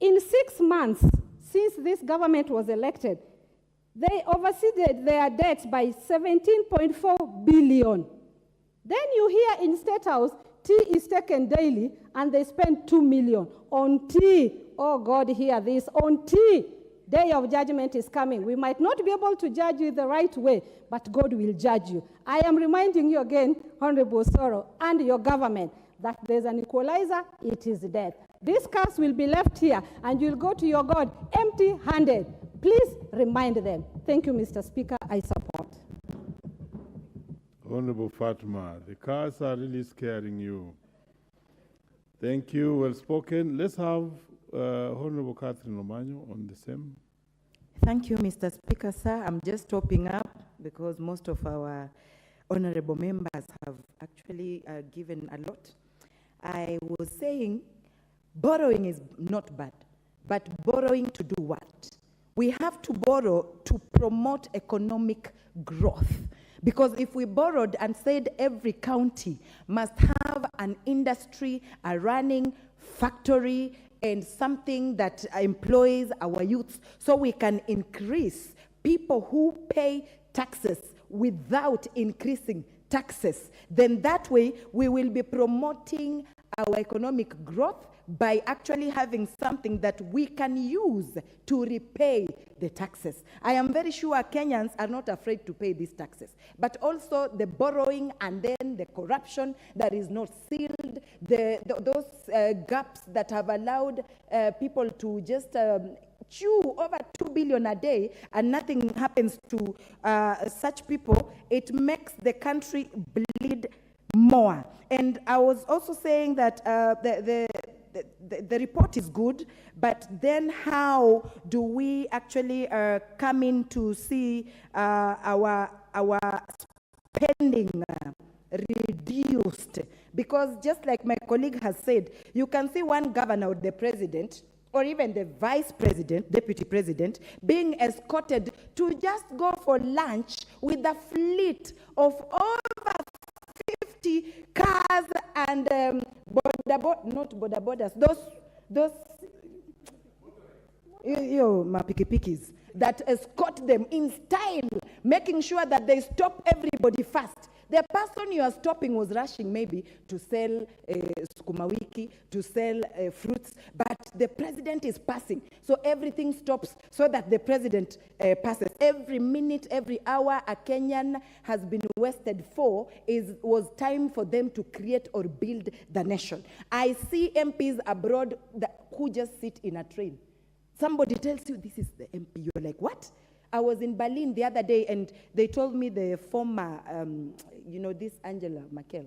Speaker 17: In 6 months, since this government was elected, they overseeded their debts by 17.4 billion. Then you hear in State House, tea is taken daily and they spend 2 million on tea. Oh God, hear this, on tea. Day of judgment is coming. We might not be able to judge you the right way, but God will judge you. I am reminding you again, Honorable Soro, and your government, that there's an equalizer, it is death. These cars will be left here, and you'll go to your God empty-handed. Please remind them. Thank you, Mr. Speaker. I support.
Speaker 8: Honorable Fatma, the cars are really scaring you. Thank you. Well spoken. Let's have Honorable Catherine Omanyo on the same.
Speaker 19: Thank you, Mr. Speaker, sir. I'm just topping up because most of our honorable members have actually given a lot. I was saying borrowing is not bad, but borrowing to do what? We have to borrow to promote economic growth. Because if we borrowed and said every county must have an industry, a running factory, and something that employs our youths so we can increase people who pay taxes without increasing taxes, then that way we will be promoting our economic growth by actually having something that we can use to repay the taxes. I am very sure Kenyans are not afraid to pay these taxes, but also the borrowing and then the corruption that is not sealed, those gaps that have allowed people to just chew over 2 billion a day and nothing happens to such people. It makes the country bleed more. And I was also saying that the report is good, but then how do we actually come in to see our spending reduced? Because just like my colleague has said, you can see one governor or the president or even the vice president, deputy president, being escorted to just go for lunch with a fleet of over 50 cars and not border borders, those mapikipikis that escort them in style, making sure that they stop everybody fast. The person you are stopping was rushing maybe to sell sukuma wiki, to sell fruits, but the president is passing. So everything stops so that the president passes. Every minute, every hour a Kenyan has been wasted for was time for them to create or build the nation. I see MPs abroad who just sit in a train. Somebody tells you this is the MP. You're like, what? I was in Berlin the other day and they told me the former, this Angela Merkel,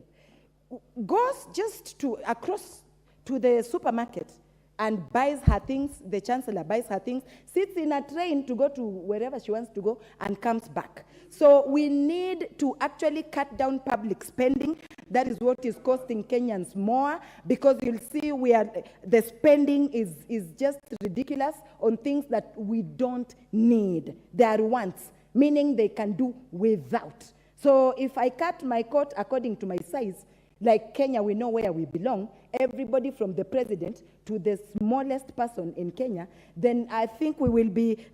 Speaker 19: goes just across to the supermarket and buys her things, the chancellor buys her things, sits in a train to go to wherever she wants to go and comes back. So we need to actually cut down public spending. That is what is costing Kenyans more, because you'll see the spending is just ridiculous on things that we don't need. They are wants, meaning they can do without. So if I cut my coat according to my size, like Kenya, we know where we belong, everybody from the president to the smallest person in Kenya, then I think we will be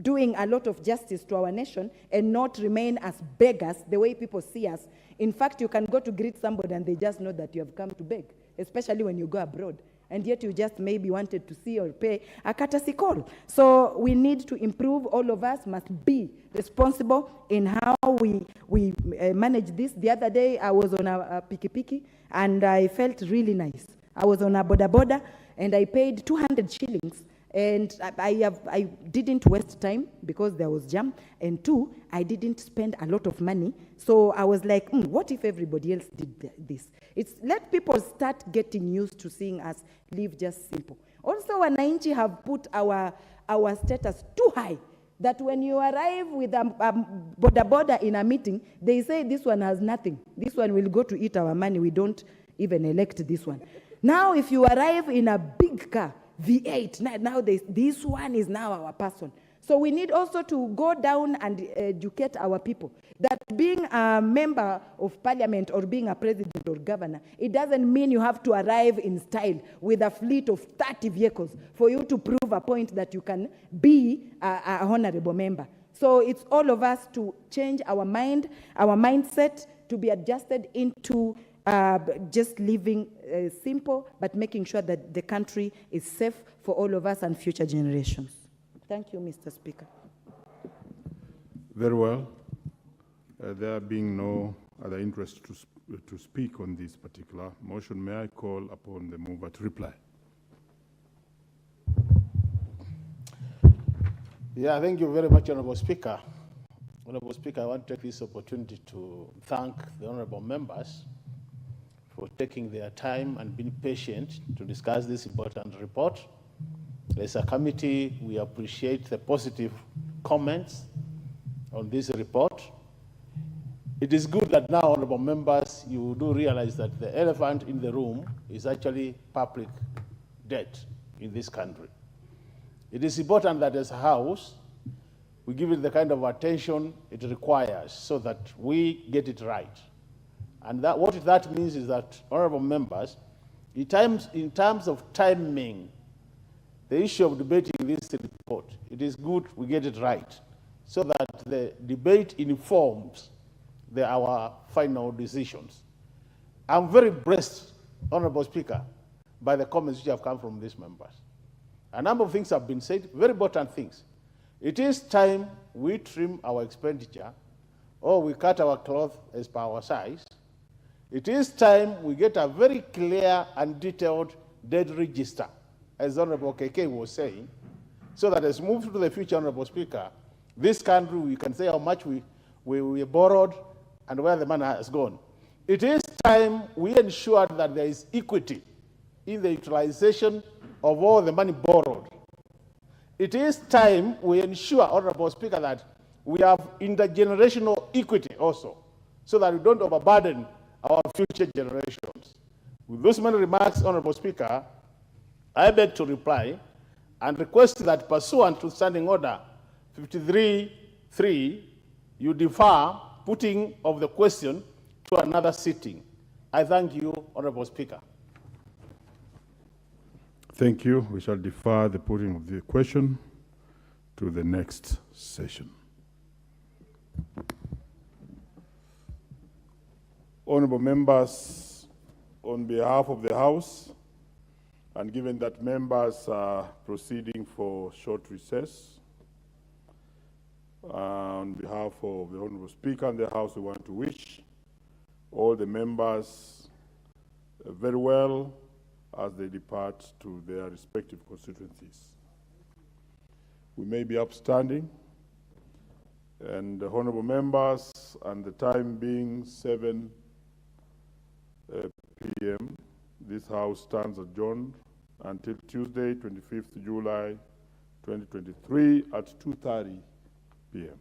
Speaker 19: doing a lot of justice to our nation and not remain as beggars the way people see us. In fact, you can go to greet somebody and they just know that you have come to beg, especially when you go abroad. And yet you just maybe wanted to see or pay a courtesy call. So we need to improve. All of us must be responsible in how we manage this. The other day I was on a piki and I felt really nice. I was on a boda and I paid 200 shillings. And I didn't waste time because there was jam. And two, I didn't spend a lot of money. So I was like, what if everybody else did this? Let people start getting used to seeing us live just simple. Also, wananchi have put our status too high, that when you arrive with a boda in a meeting, they say this one has nothing. This one will go to eat our money. We don't even elect this one. Now, if you arrive in a big car, V8, now this one is now our person. So we need also to go down and educate our people that being a member of parliament or being a president or governor, it doesn't mean you have to arrive in style with a fleet of 30 vehicles for you to prove a point that you can be a honorable member. So it's all of us to change our mindset to be adjusted into just living simple, but making sure that the country is safe for all of us and future generations. Thank you, Mr. Speaker.
Speaker 8: Very well. There being no other interest to speak on this particular motion, may I call upon the mover to reply?
Speaker 7: Yeah, thank you very much, Honorable Speaker. Honorable Speaker, I want to take this opportunity to thank the honorable members for taking their time and being patient to discuss this important report. As a committee, we appreciate the positive comments on this report. It is good that now, honorable members, you do realize that the elephant in the room is actually public debt in this country. It is important that as a House, we give it the kind of attention it requires so that we get it right. And that, what that means is that, honorable members, in terms of timing, the issue of debating this report, it is good we get it right so that the debate informs our final decisions. I'm very blessed, Honorable Speaker, by the comments which have come from these members. A number of things have been said, very important things. It is time we trim our expenditure or we cut our cloth as per our size. It is time we get a very clear and detailed debt register, as Honorable KK was saying, so that as we move to the future, Honorable Speaker, this country, we can say how much we borrowed and where the money has gone. It is time we ensure that there is equity in the utilization of all the money borrowed. It is time we ensure, Honorable Speaker, that we have intergenerational equity also, so that we don't overburden our future generations. With those many remarks, Honorable Speaker, I beg to reply and request that pursuant to Standing Order 53.3, you defer putting of the question to another sitting. I thank you, Honorable Speaker.
Speaker 8: Thank you. We shall defer the putting of the question to the next session. Honorable members, on behalf of the House, and given that members are proceeding for short recess, on behalf of the Honorable Speaker and the House, we want to wish all the members very well as they depart to their respective constituencies. We may be upstanding, and the honorable members, and the time being 7 p.m., this House stands adjourned until Tuesday, 25th July, 2023 at 2:30 p.m.